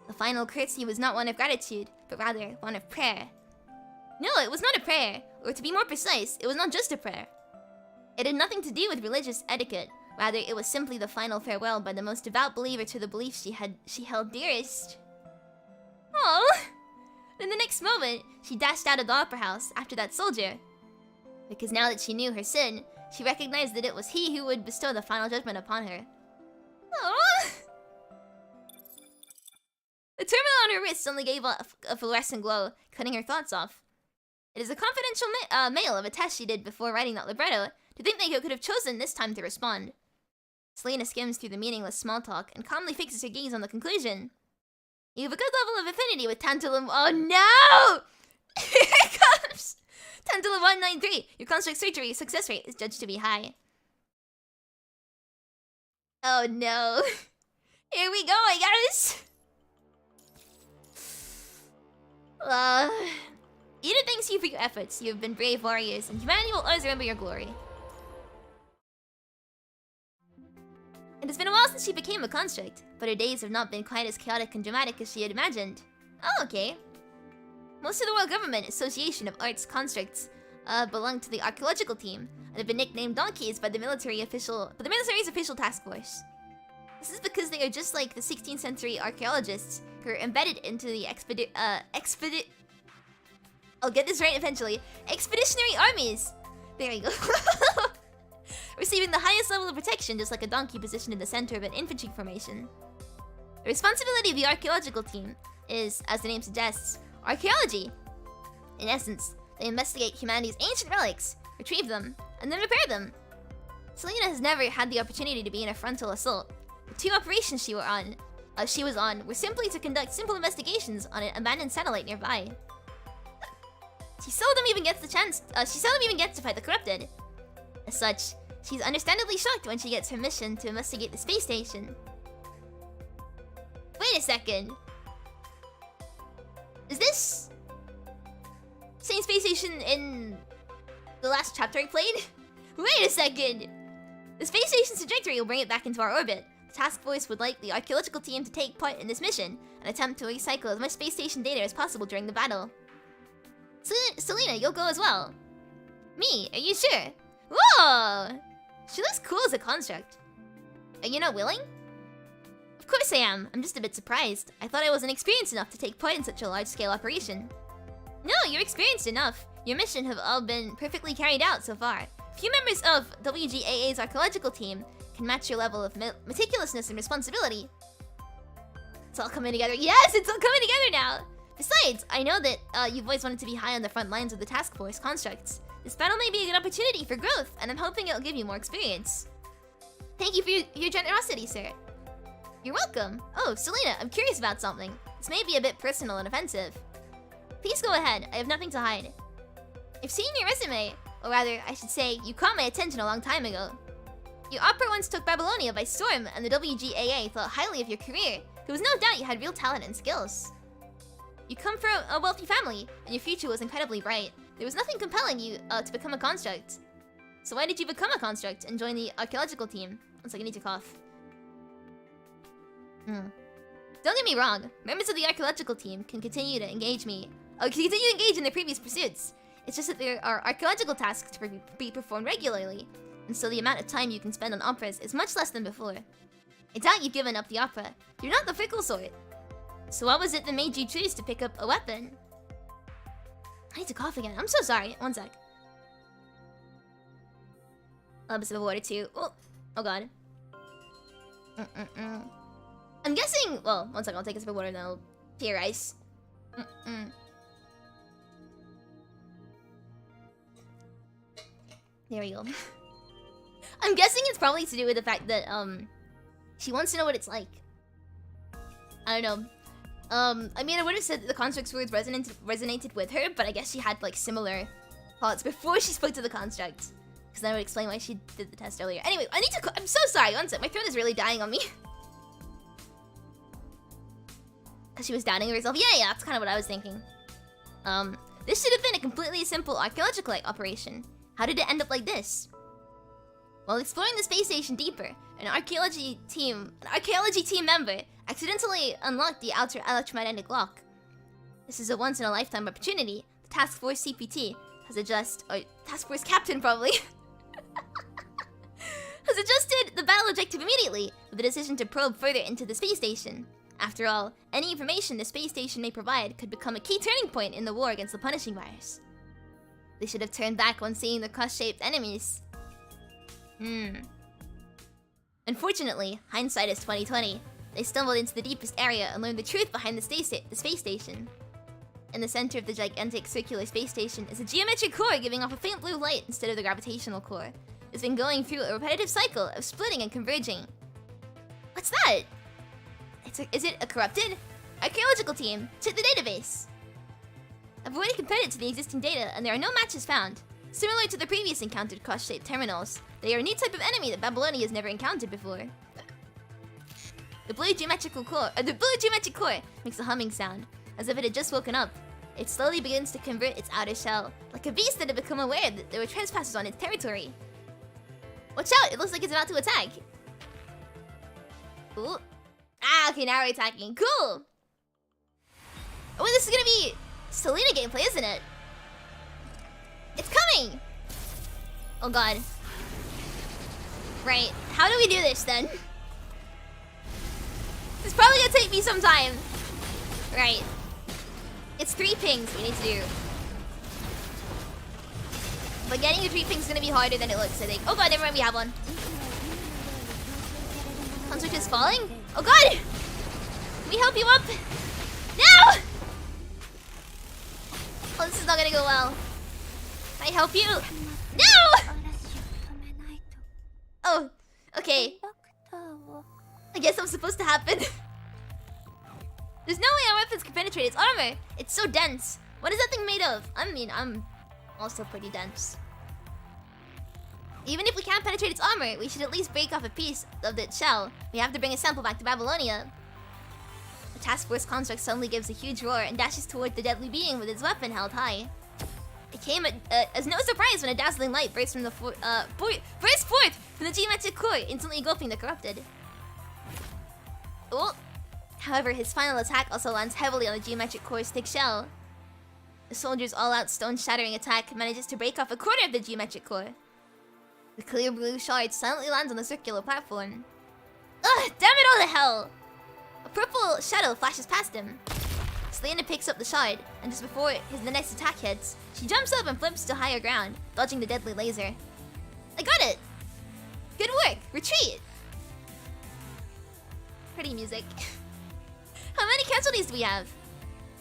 Speaker 1: The final curtsy was not one of gratitude, but rather one of prayer. No, it was not a prayer, or to be more precise, it was not just a prayer. It had nothing to do with religious etiquette. Rather, it was simply the final farewell by the most devout believer to the belief she held dearest. Oh! In the next moment, she dashed out of the opera house after that soldier. Because now that she knew her sin, she recognized that it was he who would bestow the final judgment upon her. Oh! The terminal on her wrist only gave off a fluorescent glow, cutting her thoughts off. It is a confidential mail of a test she did before writing that libretto. To think they could have chosen this time to respond. Selena skims through the meaningless small talk and calmly fixes her gaze on the conclusion. You have a good level of affinity with Tantalum. Oh no! Here it comes! Tantalum 193. Your construct surgery success rate is judged to be high. Oh no. Here we go, I guess. Eden thanks you for your efforts. You have been brave warriors, and humanity will always remember your glory. It has been a while since she became a construct, but her days have not been quite as chaotic and dramatic as she had imagined. Oh, okay. Most of the World Government Association of Arts Constructs belong to the archaeological team, and have been nicknamed donkeys by the military's official task force. This is because they are just like the 16th century archaeologists who are embedded into the I'll get this right eventually. Expeditionary armies! There you go. Receiving the highest level of protection, just like a donkey positioned in the center of an infantry formation. The responsibility of the archaeological team is, as the name suggests, archaeology. In essence, they investigate humanity's ancient relics, retrieve them, and then repair them. Selena has never had the opportunity to be in a frontal assault. The two operations she was on were simply to conduct simple investigations on an abandoned satellite nearby. She seldom even gets to fight the corrupted. As such, she's understandably shocked when she gets her mission to investigate the space station. Wait a second. Is this same space station in the last chapter I played? Wait a second. The space station's trajectory will bring it back into our orbit. The task force would like the archaeological team to take part in this mission and attempt to recycle as much space station data as possible during the battle. Selena, you'll go as well. Me? Are you sure? Whoa! She looks cool as a construct. Are you not willing? Of course I am. I'm just a bit surprised. I thought I wasn't experienced enough to take part in such a large-scale operation. No, you're experienced enough. Your mission have all been perfectly carried out so far. Few members of WGAA's archaeological team can match your level of meticulousness and responsibility. It's all coming together. Yes, it's all coming together now! Besides, I know that you've always wanted to be high on the front lines of the task force constructs. This battle may be a good opportunity for growth, and I'm hoping it'll give you more experience. Thank you for your generosity, sir. You're welcome. Oh, Selena, I'm curious about something. This may be a bit personal and offensive. Please go ahead. I have nothing to hide. I've seen your resume. Or rather, I should say, you caught my attention a long time ago. Your opera once took Babylonia by storm, and the WGAA thought highly of your career. There was no doubt you had real talent and skills. You come from a wealthy family, and your future was incredibly bright. There was nothing compelling you to become a construct. So why did you become a construct and join the archaeological team? Looks like I need to cough. Don't get me wrong, members of the archaeological team can continue to engage in their previous pursuits. It's just that there are archaeological tasks to be performed regularly, and so the amount of time you can spend on operas is much less than before. I doubt you've given up the opera. You're not the fickle sort. So what was it that made you choose to pick up a weapon? I need to cough again. I'm so sorry. One sec. A bit of water too. Oh god. I'm guessing. Well, one second. I'll take a sip of water and then I'll tear ice. There we go. I'm guessing it's probably to do with the fact that she wants to know what it's like. I don't know. I mean, I would have said that the construct's words resonated with her, but I guess she had like similar thoughts before she spoke to the construct. Because that would explain why she did the test earlier. Anyway, I need to. I'm so sorry. One sec. My throat is really dying on me. Because she was doubting herself. Yeah, that's kind of what I was thinking. This should have been a completely simple archaeological operation. How did it end up like this? While exploring the space station deeper, an archaeology team member accidentally unlocked the outer electromagnetic lock. This is a once-in-a-lifetime opportunity. The Task Force CPT Task Force Captain probably, has adjusted the battle objective immediately with the decision to probe further into the space station. After all, any information the space station may provide could become a key turning point in the war against the punishing virus. They should have turned back when seeing the cross-shaped enemies. Unfortunately, hindsight is 20/20. They stumbled into the deepest area and learned the truth behind the space station. In the center of the gigantic circular space station is a geometric core giving off a faint blue light instead of the gravitational core. It's been going through a repetitive cycle of splitting and converging. What's that? Is it a corrupted? Archaeological team, check the database. I've already compared it to the existing data, and there are no matches found. Similar to the previous encountered cross-shaped terminals, they are a new type of enemy that Babylonia has never encountered before. The blue geometric core makes a humming sound, as if it had just woken up. It slowly begins to convert its outer shell, like a beast that had become aware that there were trespassers on its territory. Watch out! It looks like it's about to attack. Ooh. Ah, okay, now we're attacking. Cool! Oh, this is gonna be Selena gameplay, isn't it? It's coming! Oh god. Right, how do we do this then? It's probably gonna take me some time. Right. It's 3 pings we need to do. But getting the 3 pings is gonna be harder than it looks, I think. Oh god, never mind, we have one. Construct is falling? Oh god! Can we help you up? No! Oh, this is not gonna go well. Can I help you? No! Oh, okay. I guess I'm supposed to happen. There's no way our weapons can penetrate its armor. It's so dense. What is that thing made of? I mean, I'm also pretty dense. Even if we can't penetrate its armor, we should at least break off a piece of its shell. We have to bring a sample back to Babylonia. The task force construct suddenly gives a huge roar and dashes toward the deadly being with its weapon held high. It came as no surprise when a dazzling light burst forth from the geometric core, instantly engulfing the corrupted. Oh. However, his final attack also lands heavily on the geometric core's thick shell. The soldier's all-out stone-shattering attack manages to break off a quarter of the geometric core. The clear blue shard silently lands on the circular platform. Ugh, damn it all to hell! A purple shadow flashes past him. Selena picks up the shard, and just before the next attack hits, she jumps up and flips to higher ground, dodging the deadly laser. I got it! Good work! Retreat! Pretty music. How many casualties do we have?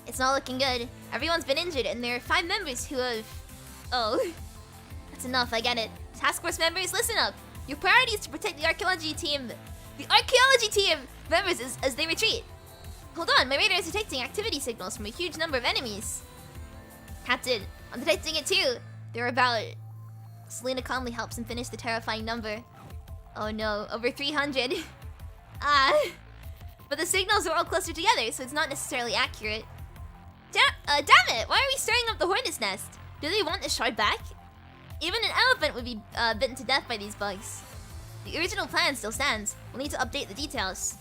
Speaker 1: It's not looking good. Everyone's been injured, and there are 5 members who have... Oh. That's enough, I get it. Task Force members, listen up. Your priority is to protect the archaeology team members as they retreat. Hold on, my radar is detecting activity signals from a huge number of enemies. Captain, I'm detecting it too. There are about Selena calmly helps him finish the terrifying number. Oh no, over 300. Ah. But the signals are all clustered together, so it's not necessarily accurate. Damn it! Why are we stirring up the hornet's nest? Do they want the shard back? Even an elephant would be bitten to death by these bugs. The original plan still stands. We'll need to update the details.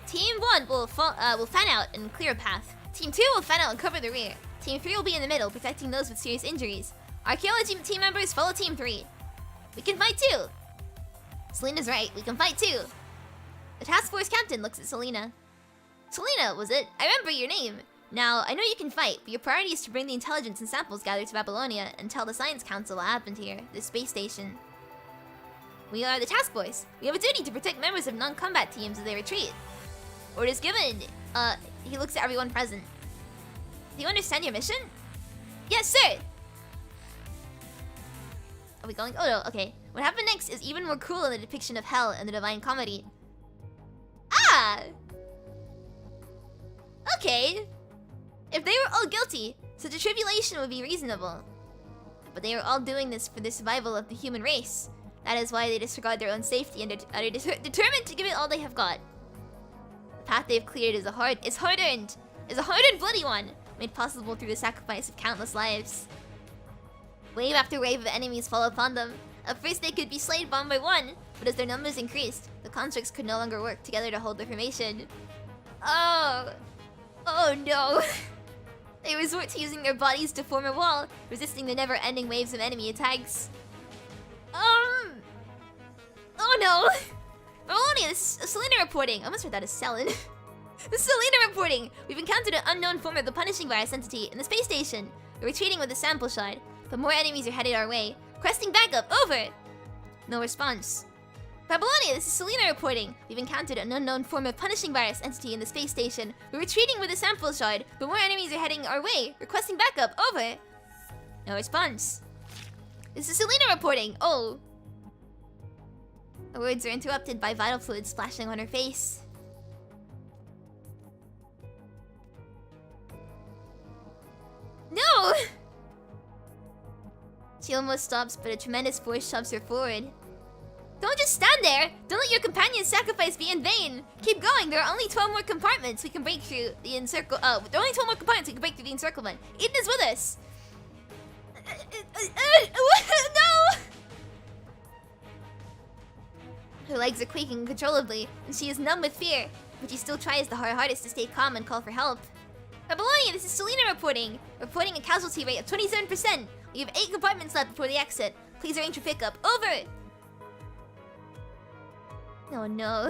Speaker 1: Team 1 will fan out and clear a path. Team 2 will fan out and cover the rear. Team 3 will be in the middle, protecting those with serious injuries. Archaeology team members follow Team 3. We can fight too! Selena's right, we can fight too! The task force captain looks at Selena. Selena, was it? I remember your name. Now, I know you can fight, but your priority is to bring the intelligence and samples gathered to Babylonia and tell the Science Council what happened here, this space station. We are the task force. We have a duty to protect members of non-combat teams as they retreat. Orders given. He looks at everyone present. Do you understand your mission? Yes, sir! Are we going? Oh no, okay. What happened next is even more cruel than the depiction of hell in the Divine Comedy. Ah! Okay. If they were all guilty, such a tribulation would be reasonable. But they are all doing this for the survival of the human race. That is why they disregard their own safety and are determined to give it all they have got. The path they've cleared is hard-earned, bloody one, made possible through the sacrifice of countless lives. Wave after wave of enemies fall upon them. At first they could be slain one by one, but as their numbers increased, the constructs could no longer work together to hold their formation. Oh no. They resort to using their bodies to form a wall, resisting the never-ending waves of enemy attacks. Oh no! Babylonia, this is Selena reporting. I almost read that as Selena. This is Selena reporting. We've encountered an unknown form of the punishing virus entity in the space station. We're retreating with a sample shard, but more enemies are headed our way. Requesting backup, over! No response. Babylonia, this is Selena reporting. We've encountered an unknown form of punishing virus entity in the space station. We're retreating with a sample shard, but more enemies are heading our way. Requesting backup, over! No response. This is Selena reporting. Oh. Her words are interrupted by vital fluid splashing on her face. No! She almost stops, but a tremendous force shoves her forward. Don't just stand there! Don't let your companion's sacrifice be in vain! Keep going, there are only 12 more compartments we can break through the there are only 12 more compartments we can break through the encirclement. Eden is with us! No! Her legs are quaking uncontrollably, and she is numb with fear, but she still tries her hardest to stay calm and call for help. Babylonia, this is Selena reporting. Reporting a casualty rate of 27%. We have 8 compartments left before the exit. Please arrange for pickup. Over! Oh no.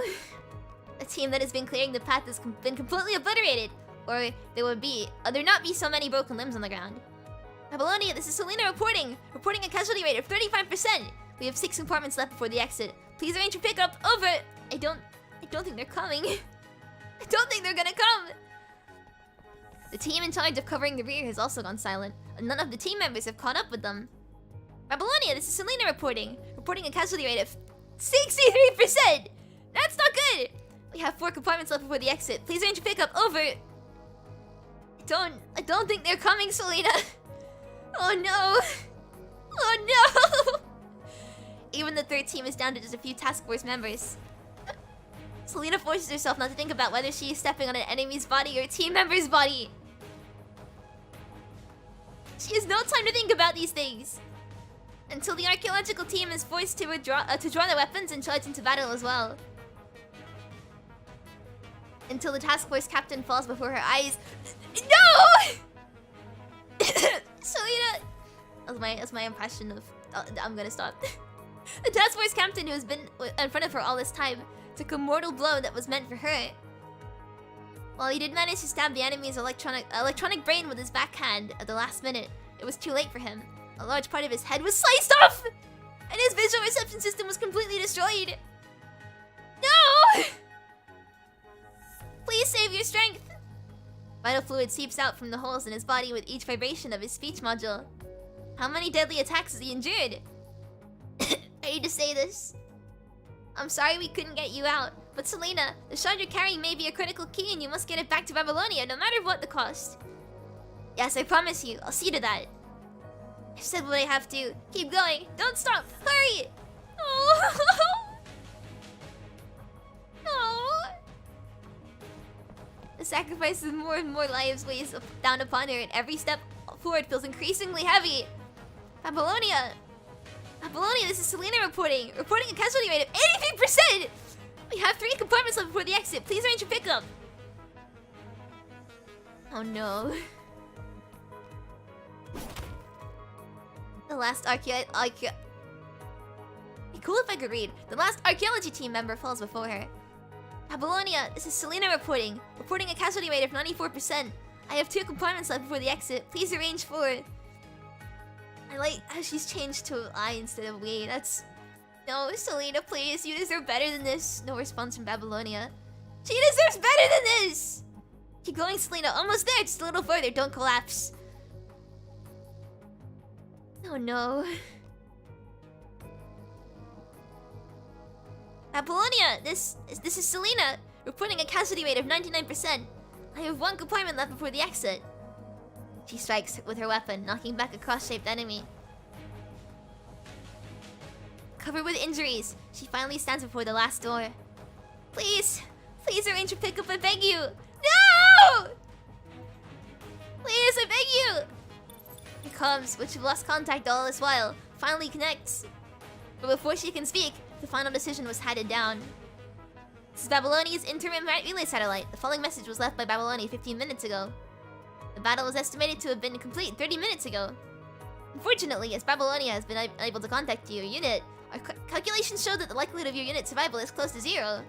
Speaker 1: A team that has been clearing the path has been completely obliterated. Or there not be so many broken limbs on the ground. Babylonia, this is Selena reporting. Reporting a casualty rate of 35%. We have 6 compartments left before the exit. Please arrange for pickup. Over! I don't think they're coming. I don't think they're gonna come. The team in charge of covering the rear has also gone silent, and none of the team members have caught up with them. Babylonia, this is Selena reporting. Reporting a casualty rate of 63%! That's not good! We have 4 compartments left before the exit. Please arrange for pickup. Over! I don't think they're coming, Selena. Oh no! Oh no! Even the 3rd team is down to just a few task force members. Selena forces herself not to think about whether she is stepping on an enemy's body or a team member's body. She has no time to think about these things. Until the archaeological team is forced to draw their weapons and charge into battle as well. Until the task force captain falls before her eyes. No! Selena! That's my impression of... I'm gonna stop. The task force captain, who has been in front of her all this time, took a mortal blow that was meant for her. While he did manage to stab the enemy's electronic brain with his backhand at the last minute, it was too late for him. A large part of his head was sliced off! And his visual reception system was completely destroyed! No! Please save your strength! Vital fluid seeps out from the holes in his body with each vibration of his speech module. How many deadly attacks has he endured? I hate to say this. I'm sorry we couldn't get you out, but Selena, the shard you're carrying may be a critical key and you must get it back to Babylonia no matter what the cost. Yes, I promise you, I'll see to that. I've said what I have to. Keep going. Don't stop. Hurry. Oh. Oh. The sacrifice of more and more lives weighs down upon her, and every step forward feels increasingly heavy. Babylonia! Babylonia, this is Selena reporting. Reporting a casualty rate of 83%! We have 3 compartments left before the exit. Please arrange your pickup. Oh no. The last It'd be cool if I could read. The last archaeology team member falls before her. Babylonia, this is Selena reporting. Reporting a casualty rate of 94%. I have 2 compartments left before the exit. Please arrange for it. I like how she's changed to I instead of we. That's... No, Selena, please. You deserve better than this. No response from Babylonia. She deserves better than this! Keep going, Selena. Almost there. Just a little further. Don't collapse. Oh no. Babylonia, this is Selena. Reporting a casualty rate of 99%. I have 1 compartment left before the exit. She strikes with her weapon, knocking back a cross-shaped enemy. Covered with injuries, she finally stands before the last door. Please, please arrange your pickup, I beg you. No! Please, I beg you. Here comes, which have lost contact all this while, finally connects. But before she can speak, the final decision was handed down. This is Babylonia's interim relay satellite. The following message was left by Babylonia 15 minutes ago. The battle was estimated to have been complete 30 minutes ago. Unfortunately, as Babylonia has been unable to contact your unit, our calculations show that the likelihood of your unit's survival is close to 0.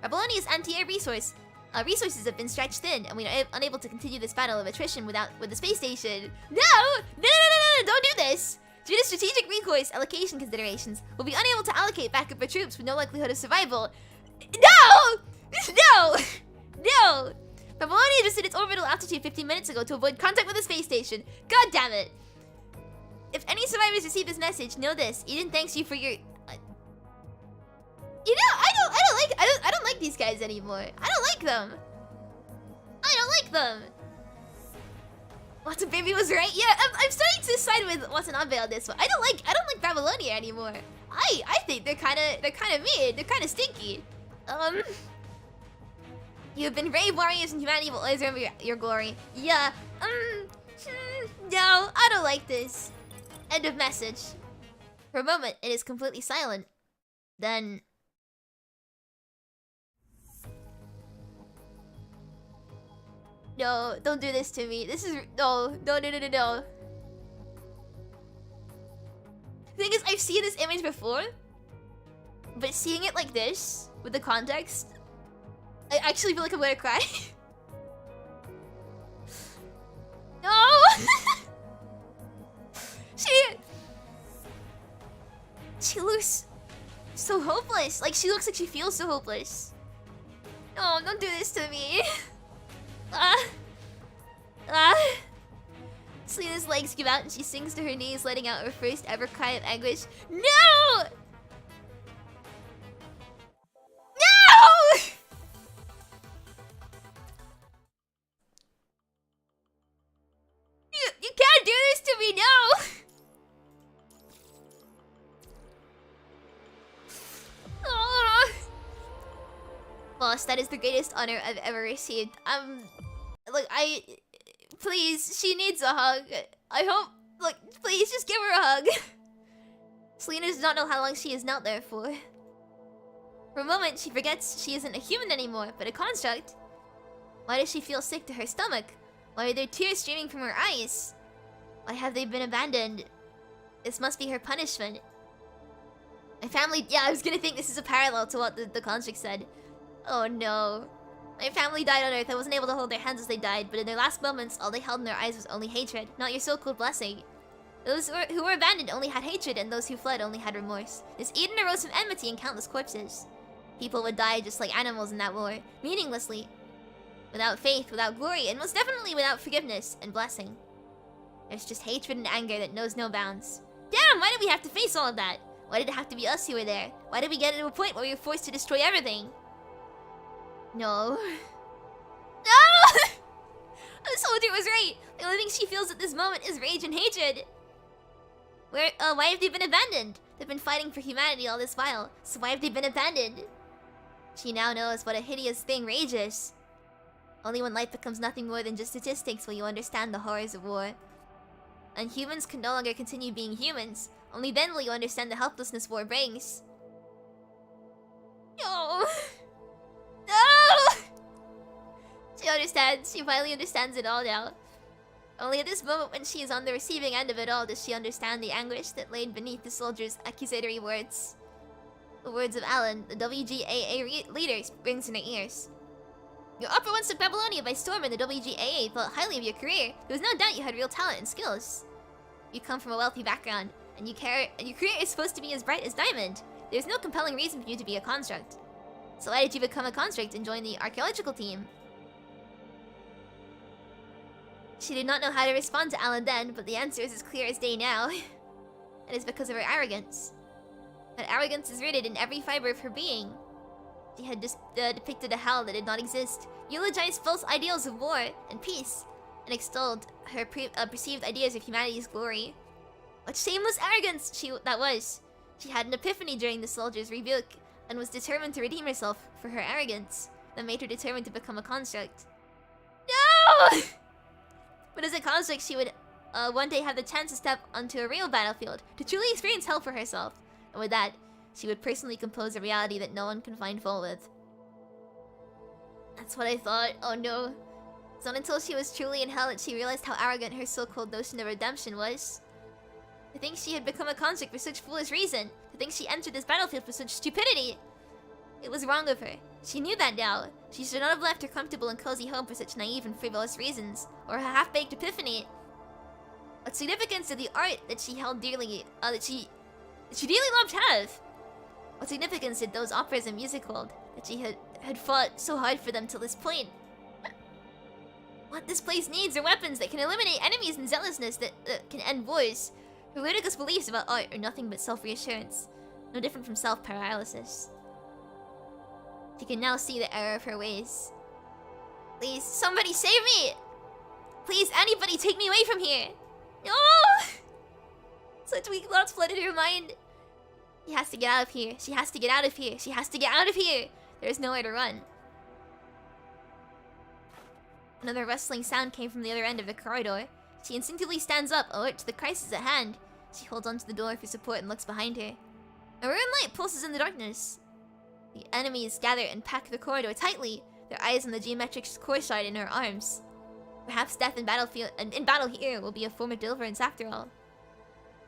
Speaker 1: Babylonia's anti-air resources have been stretched thin, and we are unable to continue this battle of attrition with the space station. No! No! Don't do this! Due to strategic recourse allocation considerations, we'll be unable to allocate backup for troops with no likelihood of survival. No! No! No! Babylonia adjusted its orbital altitude 15 minutes ago to avoid contact with the space station. God damn it! If any survivors receive this message, know this. Eden thanks you for your... You know, I don't like these guys anymore. I don't like them. I don't like them. Watson Baby was right. Yeah, I'm starting to side with Watanabe on this one. I don't like Babylonia anymore. I think they're kind of mean. They're kind of stinky. You have been brave warriors, and humanity will always remember your glory. Yeah. No, I don't like this. End of message. For a moment, it is completely silent. Then... No, don't do this to me. This is... No. The thing is, I've seen this image before. But seeing it like this, with the context, I actually feel like I'm gonna cry. No! She looks so hopeless. Like, she looks like she feels so hopeless. No, don't do this to me. Selena's legs give out and she sinks to her knees, letting out her first ever cry of anguish. No! No! You can't do this to me, no! Boss, that is the greatest honor I've ever received. Look, please, she needs a hug. I hope, look, please just give her a hug. Selena does not know how long she has knelt there for. For a moment, she forgets she isn't a human anymore, but a construct. Why does she feel sick to her stomach? Why are there tears streaming from her eyes? Why have they been abandoned? This must be her punishment. My family, yeah, I was gonna think this is a parallel to what the construct said. Oh no. My family died on Earth. I wasn't able to hold their hands as they died, but in their last moments, all they held in their eyes was only hatred, not your so-called blessing. Those who were abandoned only had hatred, and those who fled only had remorse. This Eden arose from enmity and countless corpses. People would die just like animals in that war, meaninglessly. Without faith, without glory, and most definitely without forgiveness and blessing. There's just hatred and anger that knows no bounds. Damn, why did we have to face all of that? Why did it have to be us who were there? Why did we get to a point where we were forced to destroy everything? No. No! The soldier was right. The only thing she feels at this moment is rage and hatred. Why have they been abandoned? They've been fighting for humanity all this while, so why have they been abandoned? She now knows what a hideous thing rage is. Only when life becomes nothing more than just statistics will you understand the horrors of war. And humans can no longer continue being humans. Only then will you understand the helplessness war brings. No! No! She understands. She finally understands it all now. Only at this moment when she is on the receiving end of it all does she understand the anguish that laid beneath the soldier's accusatory words. The words of Alan, the WGAA leader, rings in her ears. Your upper once took Babylonia by storm and the WGAA thought highly of your career. There was no doubt you had real talent and skills. You come from a wealthy background, and your career is supposed to be as bright as diamond. There's no compelling reason for you to be a construct. So why did you become a construct and join the archaeological team? She did not know how to respond to Alan then, but the answer is as clear as day now. It is because of her arrogance. That arrogance is rooted in every fiber of her being. She had just depicted a hell that did not exist, eulogized false ideals of war and peace, and extolled her perceived ideas of humanity's glory. What shameless arrogance that was! She had an epiphany during the soldier's rebuke, and was determined to redeem herself for her arrogance, that made her determined to become a construct. No! But as a construct, she would one day have the chance to step onto a real battlefield, to truly experience hell for herself, and with that, she would personally compose a reality that no one can find fault with. That's what I thought. Oh no. It's not until she was truly in hell that she realized how arrogant her so-called notion of redemption was. To think she had become a construct for such foolish reason. To think she entered this battlefield for such stupidity. It was wrong of her. She knew that now. She should not have left her comfortable and cozy home for such naive and frivolous reasons, or her half-baked epiphany. What significance did the art that she held dearly, that she dearly loved have? What significance did those operas and music hold, that she had fought so hard for them till this point? What this place needs are weapons that can eliminate enemies and zealousness that can end wars. Her ludicrous beliefs about art are nothing but self-reassurance, no different from self-paralysis. She can now see the error of her ways. Please, somebody save me! Please, anybody take me away from here! No! Such weak thoughts flooded her mind. She has to get out of here. She has to get out of here. She has to get out of here. There is nowhere to run. Another rustling sound came from the other end of the corridor. She instinctively stands up, alert to the crisis at hand. She holds onto the door for support and looks behind her. A rune light pulses in the darkness. The enemies gather and pack the corridor tightly, their eyes on the geometric core shard in her arms. Perhaps death in battle here will be a form of deliverance after all.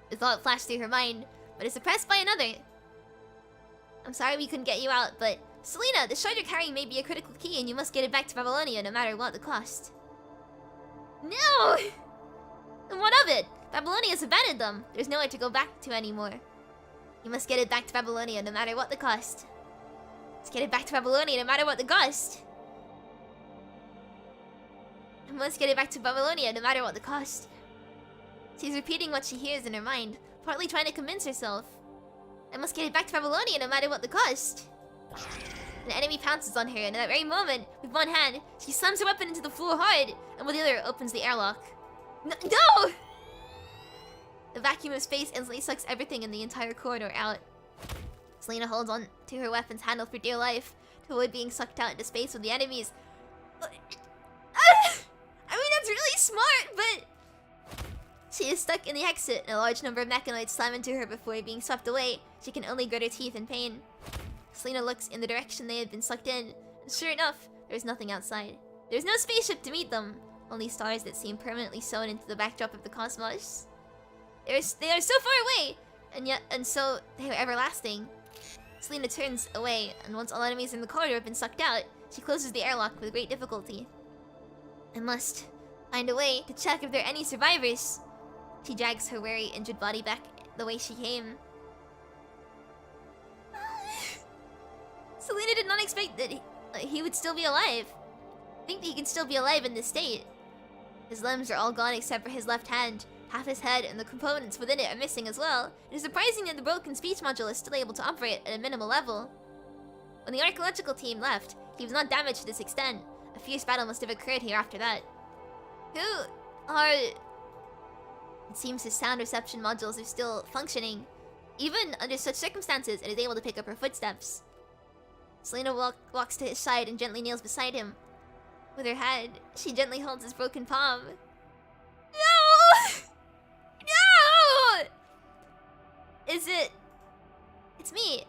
Speaker 1: The thought flashed through her mind, but is suppressed by another. I'm sorry we couldn't get you out, but Selena, the shard you're carrying may be a critical key and you must get it back to Babylonia no matter what the cost. No! And what of it? Babylonia has abandoned them. There's nowhere to go back to anymore. You must get it back to Babylonia no matter what the cost. Let's get it back to Babylonia no matter what the cost. I must get it back to Babylonia no matter what the cost. She's repeating what she hears in her mind, partly trying to convince herself. I must get it back to Babylonia no matter what the cost. An enemy pounces on her, and at that very moment, with one hand, she slams her weapon into the floor hard, and with the other, opens the airlock. No! The vacuum of space instantly sucks everything in the entire corridor out. Selena holds on to her weapon's handle for dear life, to avoid being sucked out into space with the enemies. I mean, that's really smart, but... She is stuck in the exit, and a large number of mechanoids slam into her before being swept away. She can only grit her teeth in pain. Selena looks in the direction they had been sucked in, and sure enough, there's nothing outside. There's no spaceship to meet them, only stars that seem permanently sewn into the backdrop of the cosmos. They are so far away, and so they are everlasting. Selena turns away, and once all enemies in the corridor have been sucked out, she closes the airlock with great difficulty. I must find a way to check if there are any survivors. She drags her weary, injured body back the way she came. Selena did not expect that he would still be alive. Think that he can still be alive in this state. His limbs are all gone except for his left hand. Half his head and the components within it are missing as well. It is surprising that the broken speech module is still able to operate at a minimal level. When the archaeological team left, he was not damaged to this extent. A fierce battle must have occurred here after that. Who are It seems his sound reception modules are still functioning, even under such circumstances, and is able to pick up her footsteps. Selena walks to his side and gently kneels beside him. With her hand, she gently holds his broken palm. No! No! Is it... It's me.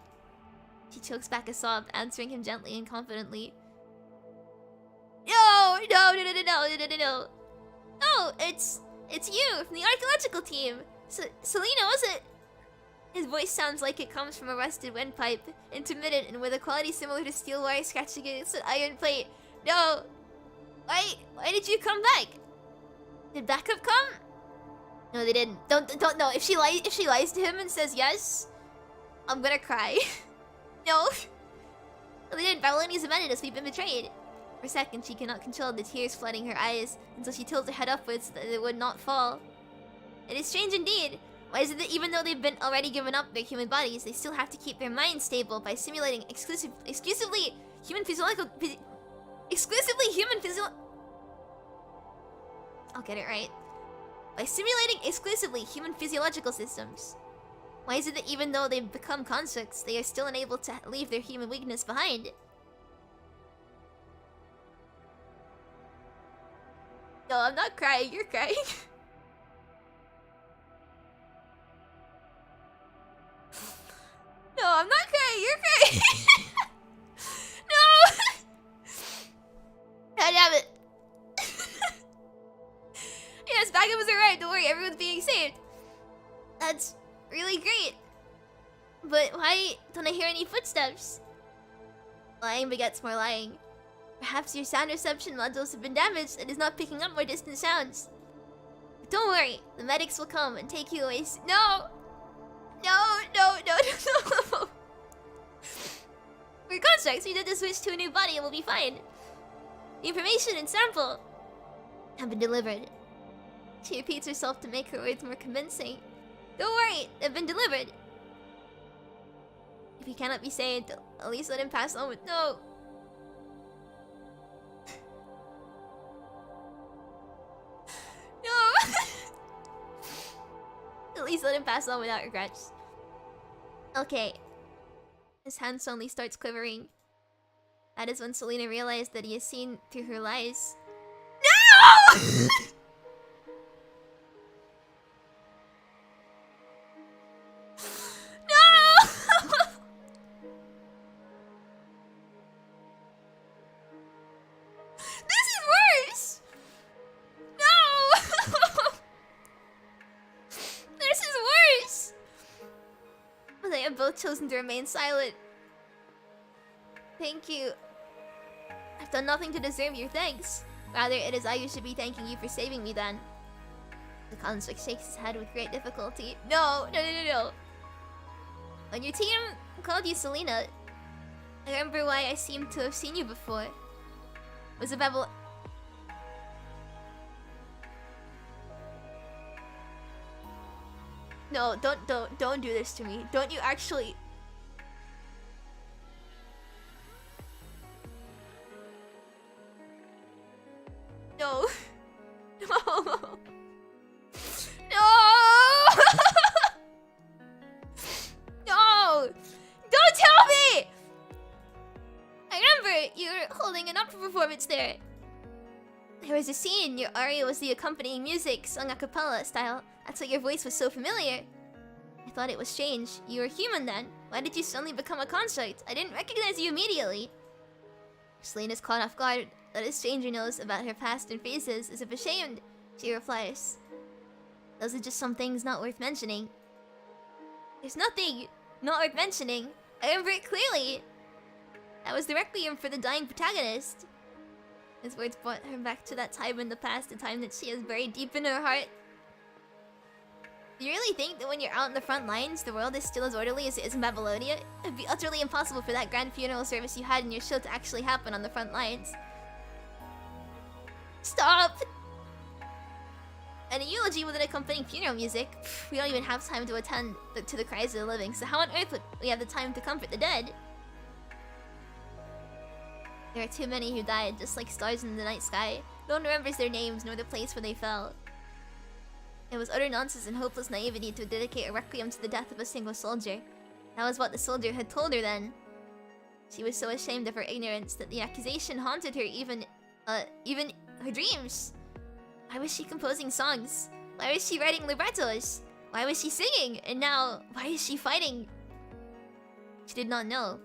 Speaker 1: She chokes back a sob, answering him gently and confidently. No! No, no, no, no, no, no, no, no. No, it's you from the archaeological team. Selena, was it? His voice sounds like it comes from a rusted windpipe, intermittent and with a quality similar to steel wire scratching against an iron plate. No! Why did you come back? Did backup come? No, they didn't. Don't no. If she lies to him and says yes, I'm gonna cry. No. No, they didn't. Babylonia's abandoned us. We've been betrayed. For a second, she cannot control the tears flooding her eyes until she tilts her head upwards so that it would not fall. It is strange indeed. Why is it that even though they've been already given up their human bodies, they still have to keep their minds stable by simulating exclusively human physiological... I'll get it right. By simulating exclusively human physiological systems. Why is it that even though they've become constructs, they are still unable to leave their human weakness behind? No, I'm not crying, you're crying. No, I'm not crying, you're crying. No! God damn it. Yes, backup was arrived. Don't worry, everyone's being saved. That's really great. But why don't I hear any footsteps? Lying begets more lying. Perhaps your sound reception modules have been damaged and is not picking up more distant sounds. But don't worry, the medics will come and take you away. No! No, no, no, no, no. We're constructs. We need to switch to a new body and we'll be fine. The information and sample have been delivered. She repeats herself to make her words more convincing. Don't worry, they've been delivered. If he cannot be saved, at least let him pass on with no. No. At least let him pass on without regrets. Okay. His hand suddenly starts quivering. That is when Selena realized that he has seen through her lies. No! Chosen to remain silent. Thank you. I've done nothing to deserve your thanks. Rather, it is I who should be thanking you for saving me then. The construct shakes his head with great difficulty. No, no, no, no, no. When your team called you Selena, I remember why I seem to have seen you before. Was it Babylon? No, don't do this to me. Don't you actually... No. No. No! No! Don't tell me! I remember you were holding an opera performance there. There was a scene, your aria was the accompanying music, sung a cappella style. That's why your voice was so familiar. I thought it was strange. You were human then. Why did you suddenly become a construct? I didn't recognize you immediately. Selena's caught off guard that a stranger knows about her past and phases, as if ashamed. She replies, those are just some things not worth mentioning. There's nothing not worth mentioning. I remember it clearly. That was the requiem for the dying protagonist. His words brought her back to that time in the past, a time that she has buried deep in her heart. Do you really think that when you're out in the front lines, the world is still as orderly as it is in Babylonia? It'd be utterly impossible for that grand funeral service you had in your show to actually happen on the front lines. Stop! And a eulogy with an accompanying funeral music? We don't even have time to attend to the cries of the living, so how on earth would we have the time to comfort the dead? There are too many who died, just like stars in the night sky. No one remembers their names nor the place where they fell. It was utter nonsense and hopeless naivety to dedicate a requiem to the death of a single soldier. That was what the soldier had told her then. She was so ashamed of her ignorance that the accusation haunted her even her dreams. Why was she composing songs? Why was she writing librettos? Why was she singing? And now, why is she fighting? She did not know.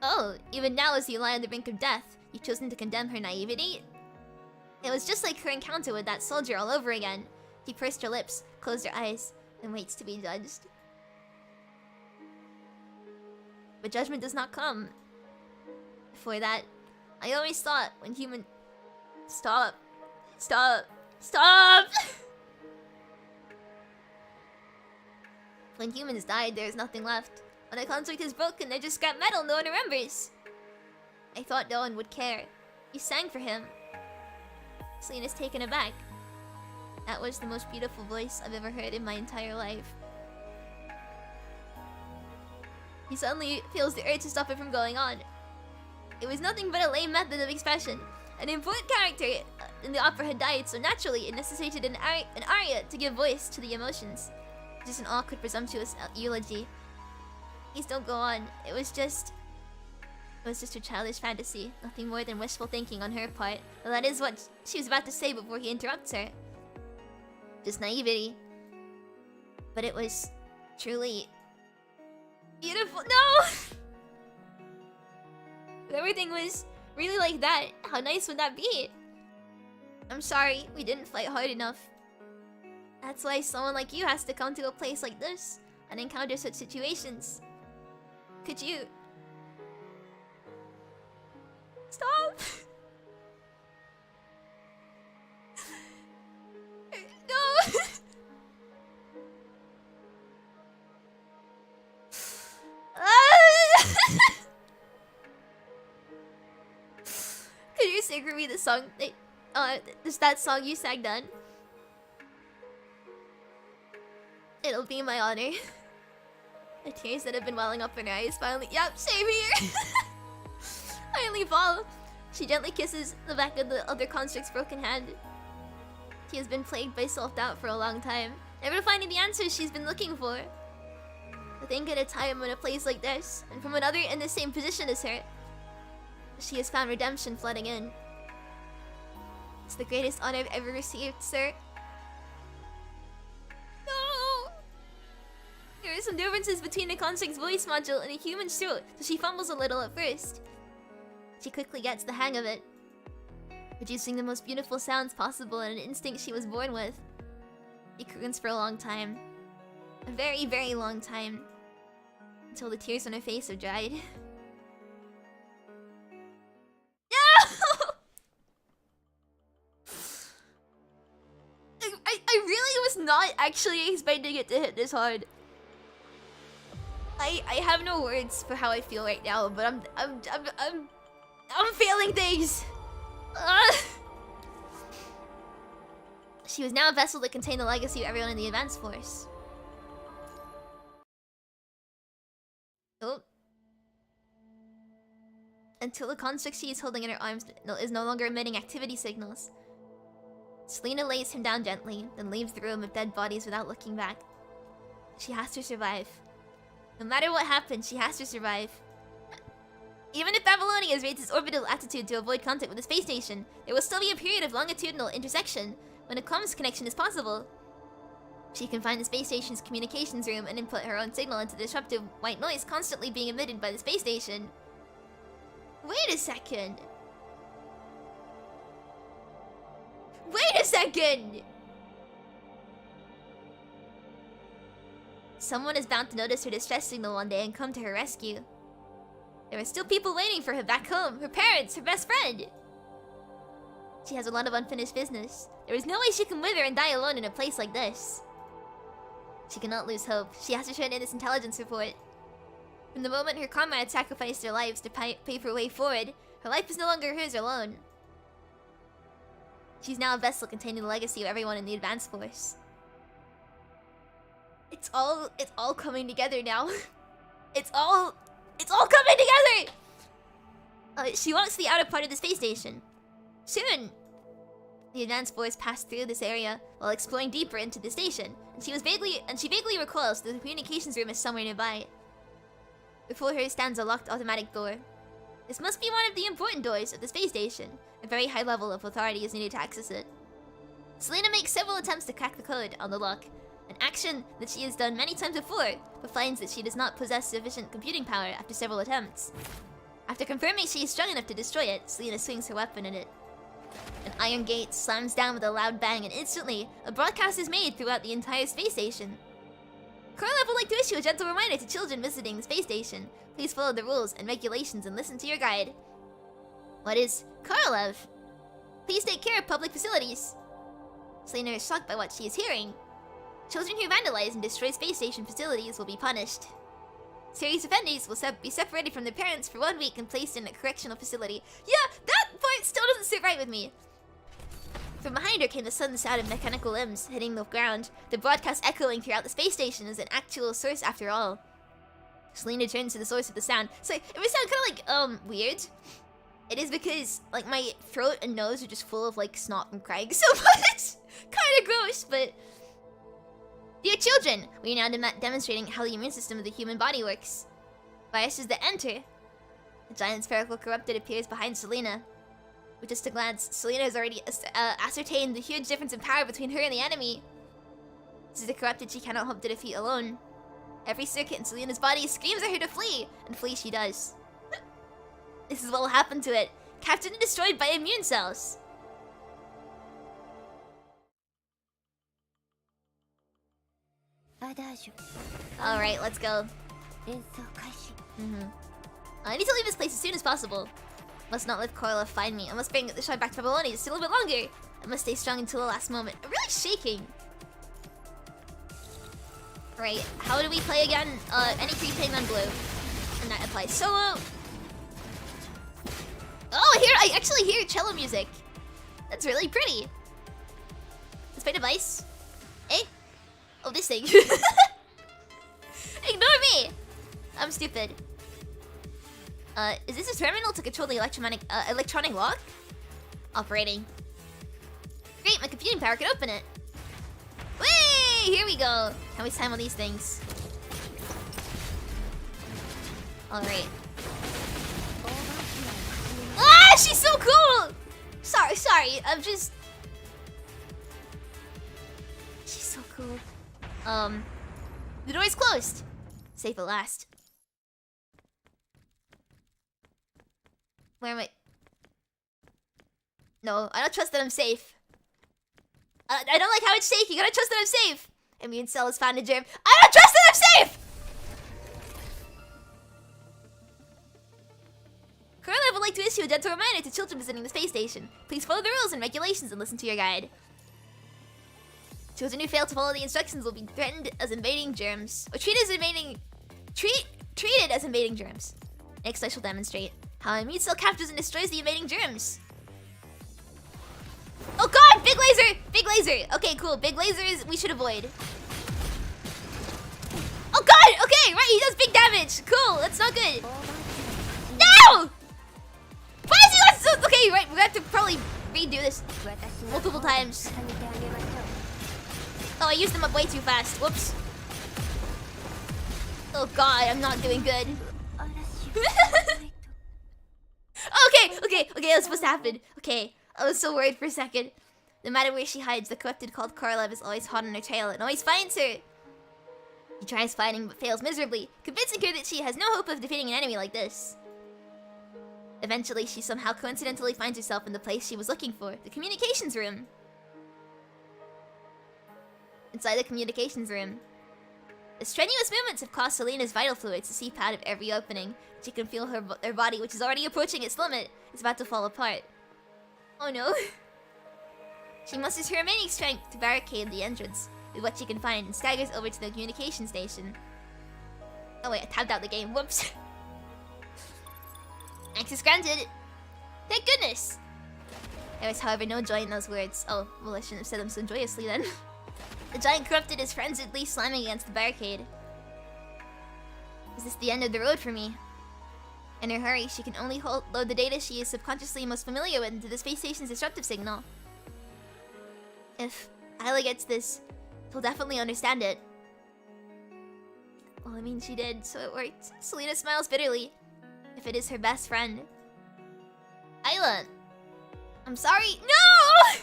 Speaker 1: Oh, even now as you lie on the brink of death, you've chosen to condemn her naivety? It was just like her encounter with that soldier all over again. She pursed her lips, closed her eyes, and waits to be judged. But judgment does not come. Before that, I always thought when human... Stop. Stop. Stop! When humans died, there is nothing left. When a construct is broken, they're just scrap metal no one remembers. I thought no one would care. You sang for him. Selena's taken aback. That was the most beautiful voice I've ever heard in my entire life. He suddenly feels the urge to stop it from going on. It was nothing but a lame method of expression. An important character in the opera had died, so naturally it necessitated an aria to give voice to the emotions. Just an awkward, presumptuous eulogy. Please don't go on. It was just a childish fantasy. Nothing more than wishful thinking on her part. Well, that is what she was about to say before he interrupts her. Just naivety. But it was truly beautiful. No! If everything was really like that, how nice would that be? I'm sorry, we didn't fight hard enough. That's why someone like you has to come to a place like this and encounter such situations. Could you... Stop! No! Could you sing for me the song just that song you sang then? It'll be my honor. The tears that have been welling up in her eyes finally— Yep, same here! Finally fall. She gently kisses the back of the other construct's broken hand. She has been plagued by self-doubt for a long time, never finding the answers she's been looking for. I think at a time in a place like this, and from another in the same position as her, she has found redemption flooding in. It's the greatest honor I've ever received, sir. No! There are some differences between a construct's voice module and a human's throat, so she fumbles a little at first. She quickly gets the hang of it, producing the most beautiful sounds possible and an instinct she was born with. She croons for a long time. A very, very long time. Until the tears on her face are dried. No! I really was not actually expecting it to hit this hard. I have no words for how I feel right now, but I'm feeling things. She was now a vessel that contained the legacy of everyone in the advance force. Oh. Until the construct she is holding in her arms is no longer emitting activity signals. Selena lays him down gently, then leaves the room of dead bodies without looking back. She has to survive. No matter what happens, she has to survive. Even if Babylonia has raised its orbital attitude to avoid contact with the space station, there will still be a period of longitudinal intersection when a comms connection is possible. She can find the space station's communications room and input her own signal into the disruptive white noise constantly being emitted by the space station. Wait a second. Wait a second! Someone is bound to notice her distress signal one day and come to her rescue. There are still people waiting for her back home. Her parents, her best friend. She has a lot of unfinished business. There is no way she can wither and die alone in a place like this. She cannot lose hope. She has to turn in this intelligence report. From the moment her comrades sacrificed their lives to pave her way forward, her life is no longer hers alone. She's now a vessel containing the legacy of everyone in the advance force. It's all coming together now. It's all coming together! She walks to the outer part of the space station. Soon, The advanced force passed through this area while exploring deeper into the station, and she vaguely recoils that the communications room is somewhere nearby. Before her stands a locked automatic door. This must be one of the important doors of the space station. A very high level of authority is needed to access it. Selena makes several attempts to crack the code on the lock, an action that she has done many times before, but finds that she does not possess sufficient computing power after several attempts. After confirming she is strong enough to destroy it, Selena swings her weapon at it. An iron gate slams down with a loud bang, and instantly, a broadcast is made throughout the entire space station. Korolev would like to issue a gentle reminder to children visiting the space station. Please follow the rules and regulations and listen to your guide. What is Korolev? Please take care of public facilities. Selena is shocked by what she is hearing. Children who vandalize and destroy space station facilities will be punished. Serious offenders will be separated from their parents for 1 week and placed in a correctional facility. Yeah, that part still doesn't sit right with me. From behind her came the sudden sound of mechanical limbs hitting the ground, the broadcast echoing throughout the space station as an actual source after all. Selena turns to the source of the sound. So it would sound kind of like, weird. It is because, like, my throat and nose are just full of, like, snot and craig so much. Kinda gross, but... Dear children, we are now demonstrating how the immune system of the human body works. Viruses that enter. A giant spherical corrupted appears behind Selena. With just a glance, Selena has already ascertained the huge difference in power between her and the enemy. This is a corrupted she cannot hope to defeat alone. Every circuit in Selena's body screams at her to flee, and flee she does. This is what will happen to it. Captured and destroyed by immune cells. Alright, let's go. I need to leave this place as soon as possible. Must not let Korolev find me. I must bring the shard back to Babyloni just a little bit longer. I must stay strong until the last moment. I'm really shaking. Right, how do we play again? Any pre-ping on blue. And that applies solo. Oh, I actually hear cello music. That's really pretty. Let's play device. Eh? Oh, this thing. Ignore me! I'm stupid. Is this a terminal to control the electronic lock? Operating. Great, my computing power can open it. Whee! Here we go. Can we time on these things? Alright. Ah, she's so cool! Sorry, I'm just... She's so cool. The door is closed. Safe at last. Where am I? No, I don't trust that I'm safe. I don't like how it's shaking. I don't trust that I'm safe. Immune cell has found a germ. I don't trust that I'm safe! Korolev would like to issue a gentle reminder to children visiting the space station. Please follow the rules and regulations and listen to your guide. Children who fail to follow the instructions will be threatened as invading germs. Or treated as invading germs. Next I shall demonstrate how an immune cell captures and destroys the invading germs. Oh god! Big laser! Big laser! Okay, cool. Big lasers we should avoid. Oh god! Okay, right, he does big damage. Cool, that's not good. No! Why is he not so... Okay, right, we're gonna have to probably redo this multiple times. Oh, I used them up way too fast. Whoops. Oh god, I'm not doing good. Okay, that's supposed to happen. Okay, I was so worried for a second. No matter where she hides, the corrupted called Korolev is always hot on her trail and always finds her. He tries fighting but fails miserably, convincing her that she has no hope of defeating an enemy like this. Eventually, she somehow coincidentally finds herself in the place she was looking for, the communications room. Inside the communications room, the strenuous movements have caused Selena's vital fluids to seep out of every opening. She can feel her body, which is already approaching its limit, is about to fall apart. Oh no. She musters her remaining strength to barricade the entrance with what she can find and staggers over to the communication station. Oh wait, I tabbed out the game. Whoops. Access granted. Thank goodness. There is, however, no joy in those words. Oh, well, I shouldn't have said them so joyously then. The giant corrupted is frenziedly slamming against the barricade. Is this the end of the road for me? In her hurry, she can only load the data she is subconsciously most familiar with into the space station's disruptive signal. If Isla gets this, she'll definitely understand it. Well, I mean, she did, so it worked. Selena smiles bitterly. If it is her best friend. Isla! I'm sorry. No!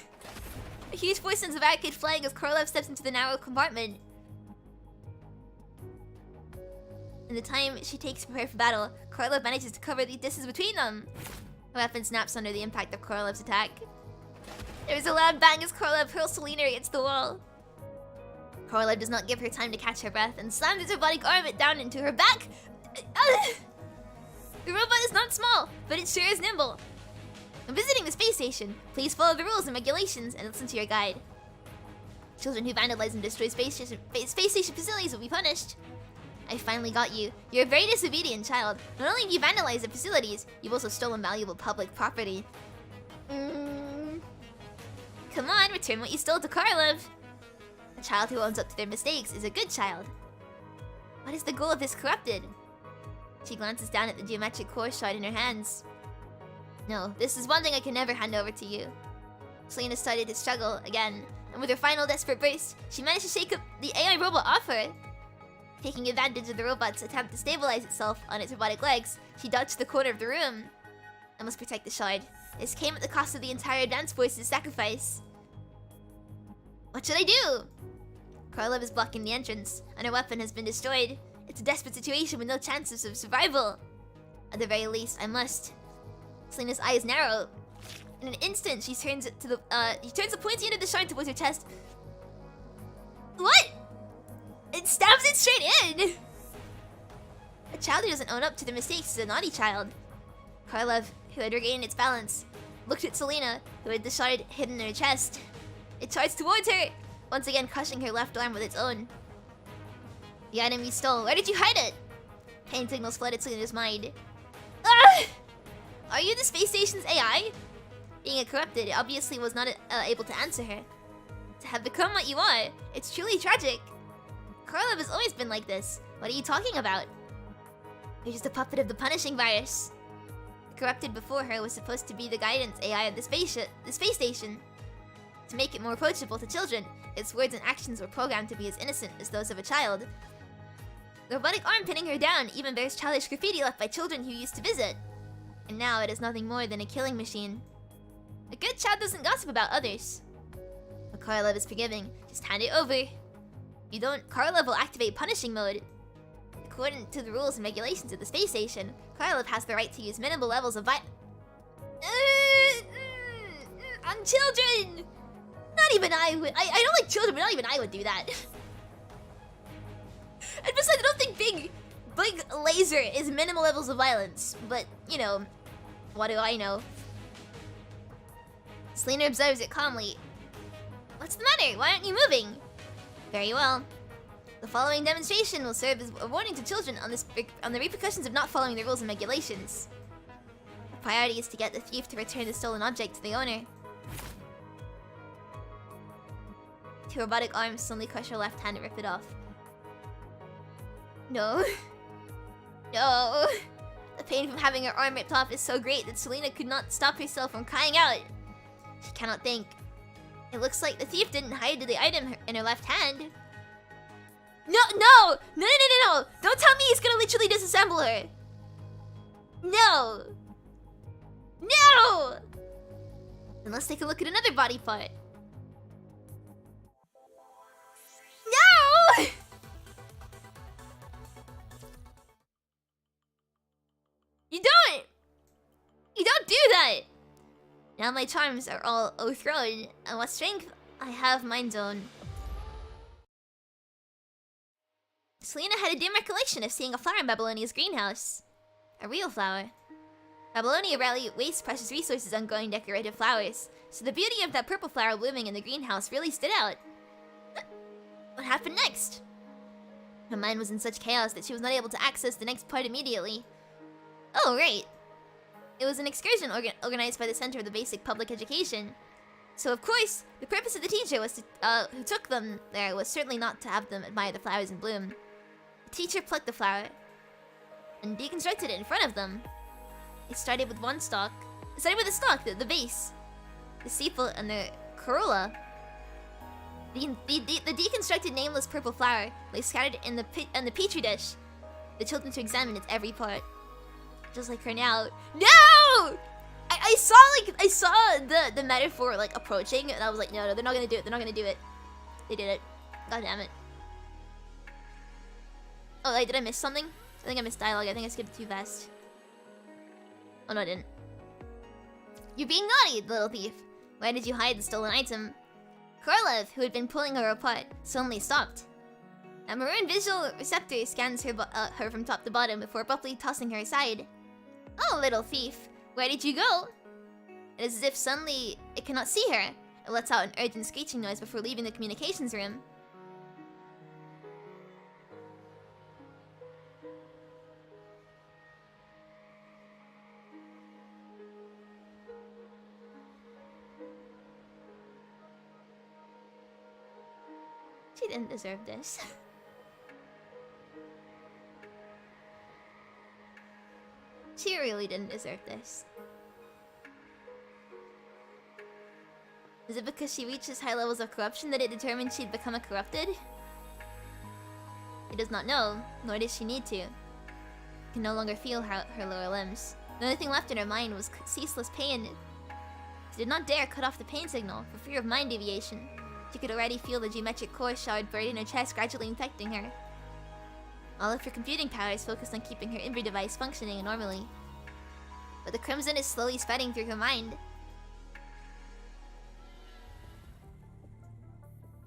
Speaker 1: A huge voice sends a barricade flying as Korolev steps into the narrow compartment. In the time she takes to prepare for battle, Korolev manages to cover the distance between them. Her weapon snaps under the impact of Korolev's attack. There is a loud bang as Korolev hurls Selena against the wall. Korolev does not give her time to catch her breath and slams his robotic arm down into her back. The robot is not small, but it sure is nimble. When visiting the space station, please follow the rules and regulations and listen to your guide. Children who vandalize and destroy space station facilities will be punished. I finally got you. You're a very disobedient child. Not only have you vandalized the facilities, you've also stolen valuable public property. Come on, return what you stole to Korolev. A child who owns up to their mistakes is a good child. What is the goal of this corrupted? She glances down at the geometric core shard in her hands. No, this is one thing I can never hand over to you. Selena started to struggle again, and with her final desperate burst, she managed to shake up the AI robot off her. Taking advantage of the robot's attempt to stabilize itself on its robotic legs, she dodged to the corner of the room. I must protect the shard. This came at the cost of the entire dance force's sacrifice. What should I do? Korolev is blocking the entrance, and her weapon has been destroyed. It's a desperate situation with no chances of survival. At the very least, I must. Selena's eyes narrow. In an instant, she turns the pointy end of the shard towards her chest. What? It stabs it straight in! A child who doesn't own up to their mistakes is a naughty child. Korolev, who had regained its balance, looked at Selena, who had the shard hidden in her chest. It charged towards her, once again crushing her left arm with its own. The item you stole, where did you hide it? Pain signals flooded Selena's mind. Ah! Are you the space station's AI? Being a corrupted, it obviously was not able to answer her. To have become what you are, it's truly tragic. Korolev has always been like this. What are you talking about? You're just a puppet of the punishing virus. The corrupted before her was supposed to be the guidance AI of the space station. To make it more approachable to children, its words and actions were programmed to be as innocent as those of a child. The robotic arm pinning her down even bears childish graffiti left by children who used to visit. And now it is nothing more than a killing machine. A good child doesn't gossip about others. But Korolev is forgiving. Just hand it over. If you don't, Korolev will activate punishing mode. According to the rules and regulations of the space station, Korolev has the right to use minimal levels of violence on children! Not even I would. I don't like children, but not even I would do that. And besides, I don't think big laser is minimal levels of violence. But, you know, what do I know? Selena observes it calmly. What's the matter? Why aren't you moving? Very well. The following demonstration will serve as a warning to children on the repercussions of not following the rules and regulations. The priority is to get the thief to return the stolen object to the owner. Two robotic arms suddenly crush her left hand and rip it off. No. No. The pain from having her arm ripped off is so great that Selena could not stop herself from crying out. She cannot think. It looks like the thief didn't hide the item in her left hand. No, no! No, no, no, no, no! Don't tell me he's gonna literally disassemble her! No! No! Then let's take a look at another body part. No! You don't! You don't do that! Now my charms are all overthrown, and what strength I have mine's own. Selena had a dim recollection of seeing a flower in Babylonia's greenhouse. A real flower. Babylonia rarely wastes precious resources on growing decorative flowers, so the beauty of that purple flower blooming in the greenhouse really stood out. What happened next? Her mind was in such chaos that she was not able to access the next part immediately. Oh, right. It was an excursion organized by the Center of the Basic Public Education. So of course, the purpose of the teacher was to, who took them there was certainly not to have them admire the flowers in bloom. The teacher plucked the flower and deconstructed it in front of them. It started with one stalk. It started with the stalk, the base, the sepal, and the corolla. The deconstructed nameless purple flower lay scattered in the petri dish. The children to examine its every part. Just like her now. No! I saw the metaphor like approaching, and I was like, no, they're not gonna do it. They're not gonna do it. They did it. God damn it. Oh, did I miss something? I think I missed dialogue. I think I skipped too fast. Oh no, I didn't. You're being naughty, little thief. Why did you hide the stolen item? Korolev, who had been pulling her apart, suddenly stopped. A maroon visual receptor scans her from top to bottom before abruptly tossing her aside. Oh, little thief, where did you go? It is as if suddenly it cannot see her. It lets out an urgent screeching noise before leaving the communications room. She didn't deserve this. She really didn't deserve this. Is it because she reaches high levels of corruption that it determined she'd become a corrupted? He does not know, nor does she need to. He can no longer feel her lower limbs. The only thing left in her mind was ceaseless pain. She did not dare cut off the pain signal for fear of mind deviation. She could already feel the geometric core shard buried in her chest gradually infecting her. All of her computing powers focused on keeping her Inbri device functioning normally. But the crimson is slowly spreading through her mind.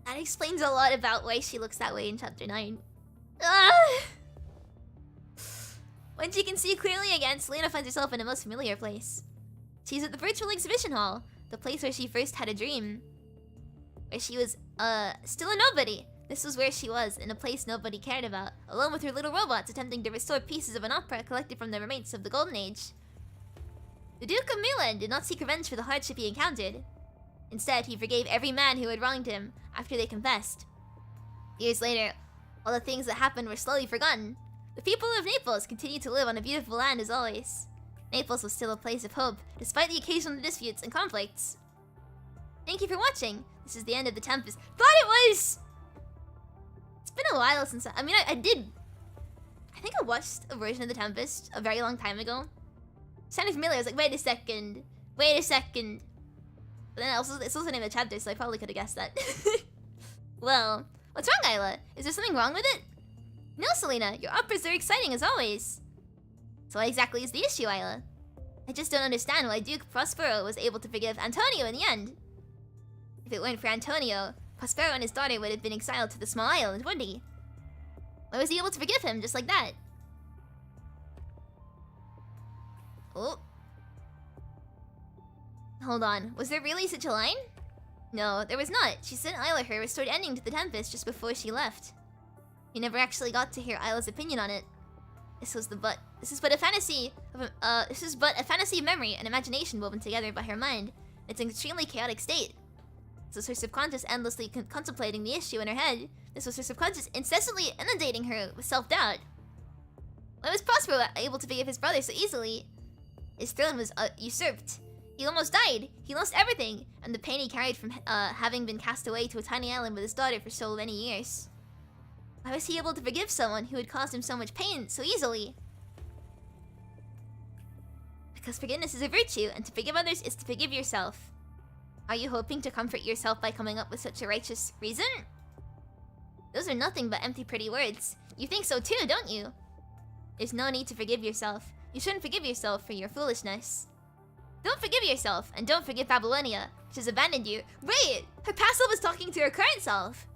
Speaker 1: That explains a lot about why she looks that way in Chapter 9. When she can see clearly again, Selena finds herself in a most familiar place. She's at the virtual exhibition hall, the place where she first had a dream. Where she was, still a nobody. This was where she was, in a place nobody cared about, alone with her little robots attempting to restore pieces of an opera collected from the remains of the Golden Age. The Duke of Milan did not seek revenge for the hardship he encountered. Instead, he forgave every man who had wronged him after they confessed. Years later, all the things that happened were slowly forgotten. The people of Naples continued to live on a beautiful land as always. Naples was still a place of hope, despite the occasional disputes and conflicts. Thank you for watching. This is the end of the Tempest. Thought it was... It's been a while since I mean, I think I watched a version of the Tempest a very long time ago. Sounded familiar. I was like, wait a second. But then it's also named the chapter, so I probably could have guessed that. Well, what's wrong, Isla? Is there something wrong with it? No, Selena. Your operas are exciting as always. So what exactly is the issue, Isla? I just don't understand why Duke Prospero was able to forgive Antonio in the end. If it weren't for Antonio, Prospero and his daughter would have been exiled to the small island, wouldn't he? Why was he able to forgive him just like that? Oh. Hold on, was there really such a line? No, there was not. She sent Isla her restored ending to the Tempest just before she left. We never actually got to hear Isla's opinion on it. This is but a fantasy of memory and imagination woven together by her mind. It's an extremely chaotic state. This was her subconscious endlessly contemplating the issue in her head. This was her subconscious incessantly inundating her with self-doubt. Why was Prospero able to forgive his brother so easily? His throne was usurped. He almost died. He lost everything, and the pain he carried from having been cast away to a tiny island with his daughter for so many years. Why was he able to forgive someone who had caused him so much pain so easily? Because forgiveness is a virtue, and to forgive others is to forgive yourself. Are you hoping to comfort yourself by coming up with such a righteous reason? Those are nothing but empty pretty words. You think so too, don't you? There's no need to forgive yourself. You shouldn't forgive yourself for your foolishness. Don't forgive yourself, and don't forgive Babylonia, which has abandoned you. Wait! Her past self is talking to her current self!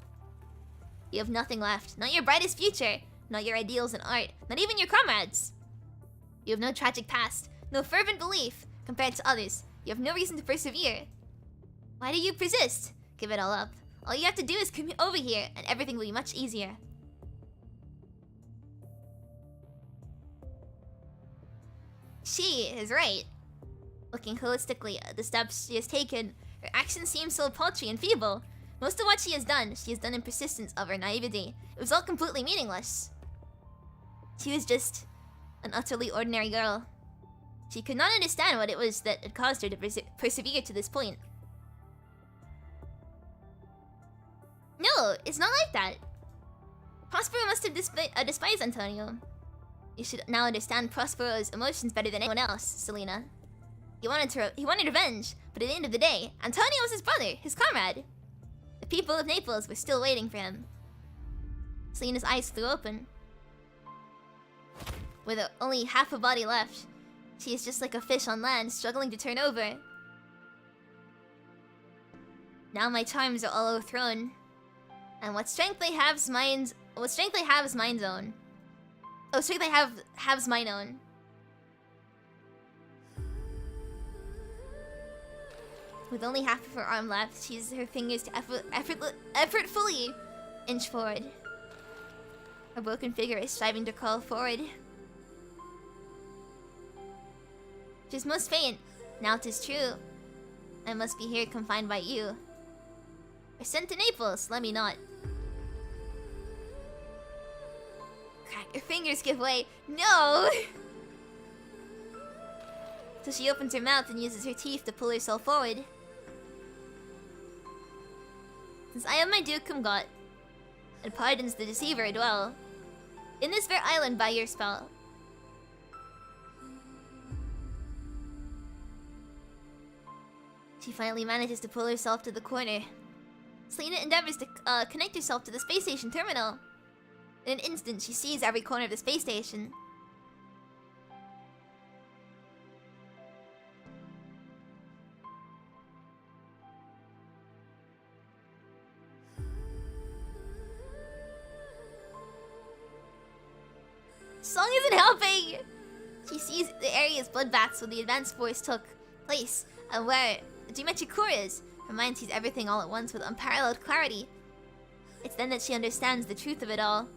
Speaker 1: You have nothing left. Not your brightest future. Not your ideals in art. Not even your comrades. You have no tragic past. No fervent belief. Compared to others, you have no reason to persevere. Why do you persist? Give it all up. All you have to do is come over here, and everything will be much easier. She is right. Looking holistically at the steps she has taken, her actions seem so paltry and feeble. Most of what she has done in persistence of her naivety. It was all completely meaningless. She was just an utterly ordinary girl. She could not understand what it was that had caused her to persevere to this point. No, it's not like that. Prospero must have despised Antonio. You should now understand Prospero's emotions better than anyone else, Selena. He wanted revenge, but at the end of the day, Antonio was his brother, his comrade. The people of Naples were still waiting for him. Selena's eyes flew open. With only half a body left, she is just like a fish on land, struggling to turn over. Now my charms are all overthrown, and what strength they have is mine own. Oh, strength they have is mine own. With only half of her arm left, she uses her fingers to effortfully inch forward. Her broken figure is striving to crawl forward. She's most faint. Now 'tis true. I must be here confined by you. Or sent to Naples, let me not. Crack, her fingers give way. No! So she opens her mouth and uses her teeth to pull herself forward. Since I am my due comgot, and pardons the deceiver dwell, in this fair island by your spell. She finally manages to pull herself to the corner. Selena endeavors to connect herself to the space station terminal. In an instant, she sees every corner of the space station. Song isn't helping! She sees the area's bloodbaths where the advanced force took place, and where the geometric core is. Her mind sees everything all at once with unparalleled clarity. It's then that she understands the truth of it all.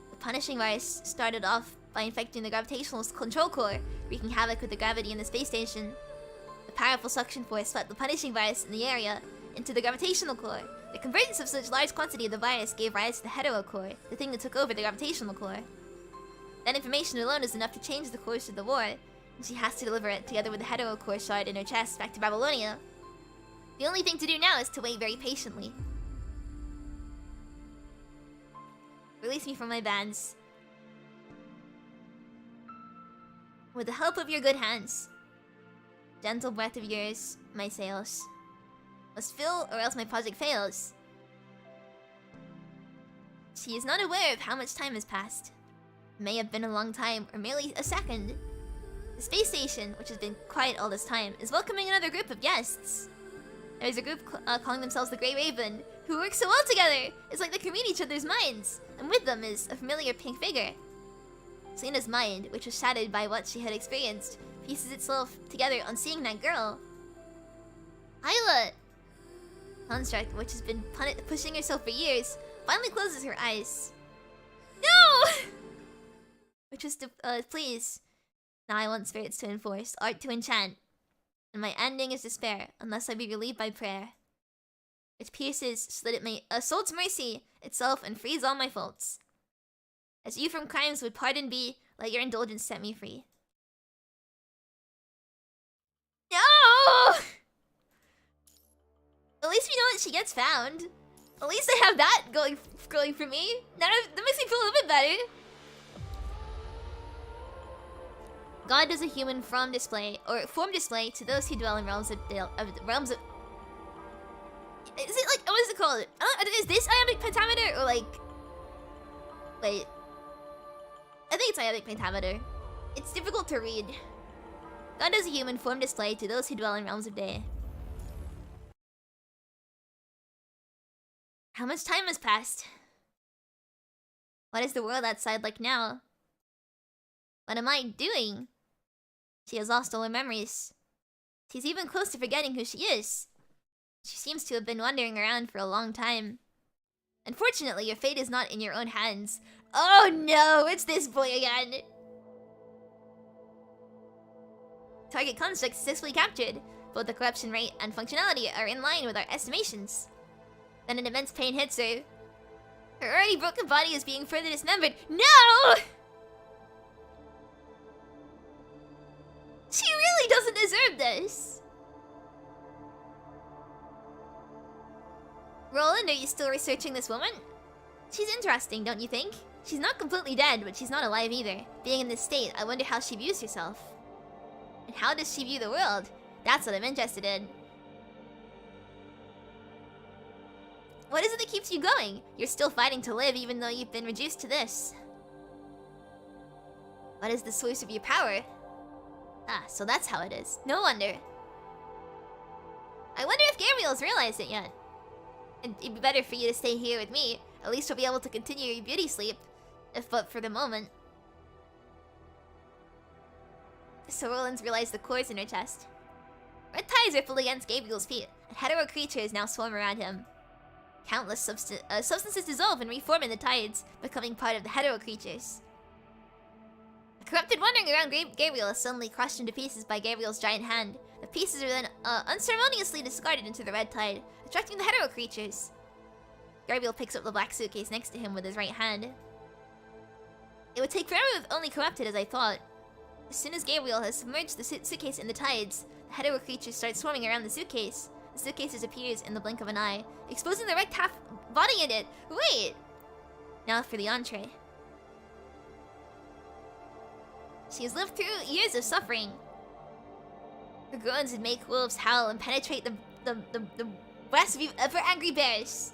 Speaker 1: The punishing virus started off by infecting the gravitational control core, wreaking havoc with the gravity in the space station. The powerful suction force swept the punishing virus in the area into the gravitational core. The convergence of such large quantity of the virus gave rise to the hetero core, the thing that took over the gravitational core. That information alone is enough to change the course of the war, and she has to deliver it together with the hetero core shard in her chest back to Babylonia. The only thing to do now is to wait very patiently. Release me from my bands. With the help of your good hands, gentle breath of yours, my sails must fill or else my project fails. She is not aware of how much time has passed. It may have been a long time, or merely a second. The space station, which has been quiet all this time, is welcoming another group of guests. There's a group calling themselves the Grey Raven, who work so well together! It's like they can read each other's minds, and with them is a familiar pink figure. Selena's mind, which was shattered by what she had experienced, pieces itself together on seeing that girl. Isla! Construct, which has been pushing herself for years, finally closes her eyes. No! Which was to please. Now I want spirits to enforce, art to enchant. And my ending is despair, unless I be relieved by prayer. Which pierces so that it may assault mercy itself and frees all my faults. As you from crimes would pardon be, let your indulgence set me free. No! At least we know that she gets found. At least I have that going for me. That makes me feel a little bit better. God does a human form display to those who dwell in realms of. Is it like, what is it called? Is this iambic pentameter or like? Wait, I think it's iambic pentameter. It's difficult to read. God does a human form display to those who dwell in realms of day. How much time has passed? What is the world outside like now? What am I doing? She has lost all her memories. She's even close to forgetting who she is. She seems to have been wandering around for a long time. Unfortunately, your fate is not in your own hands. Oh no, it's this boy again! Target construct successfully captured. Both the corruption rate and functionality are in line with our estimations. Then an immense pain hits her. Her already broken body is being further dismembered. No! She really doesn't deserve this. Roll a wonder you're still researching this woman? She's interesting, don't you think? She's not completely dead, but she's not alive either. Being in this state, I wonder how she views herself. And how does she view the world? That's what I'm interested in. What is it that keeps you going? You're still fighting to live even though you've been reduced to this. What is the source of your power? Ah, so that's how it is. No wonder. I wonder if Gabriel's realized it yet. It'd be better for you to stay here with me. At least you'll be able to continue your beauty sleep. If but for the moment. So Roland's realized the cords in her chest. Red tides rippled against Gabriel's feet, and hetero creatures now swarm around him. Countless substances dissolve and reform in the tides, becoming part of the hetero creatures. A corrupted wandering around Gabriel is suddenly crushed into pieces by Gabriel's giant hand. The pieces are then unceremoniously discarded into the red tide, attracting the hetero creatures. Gabriel picks up the black suitcase next to him with his right hand. It would take forever if only corrupted as I thought. As soon as Gabriel has submerged the suitcase in the tides, the hetero creatures start swarming around the suitcase. The suitcase disappears in the blink of an eye, exposing the wrecked half body in it. Wait! Now for the entree. She has lived through years of suffering. Her groans would make wolves howl and penetrate the breast of ever angry bears.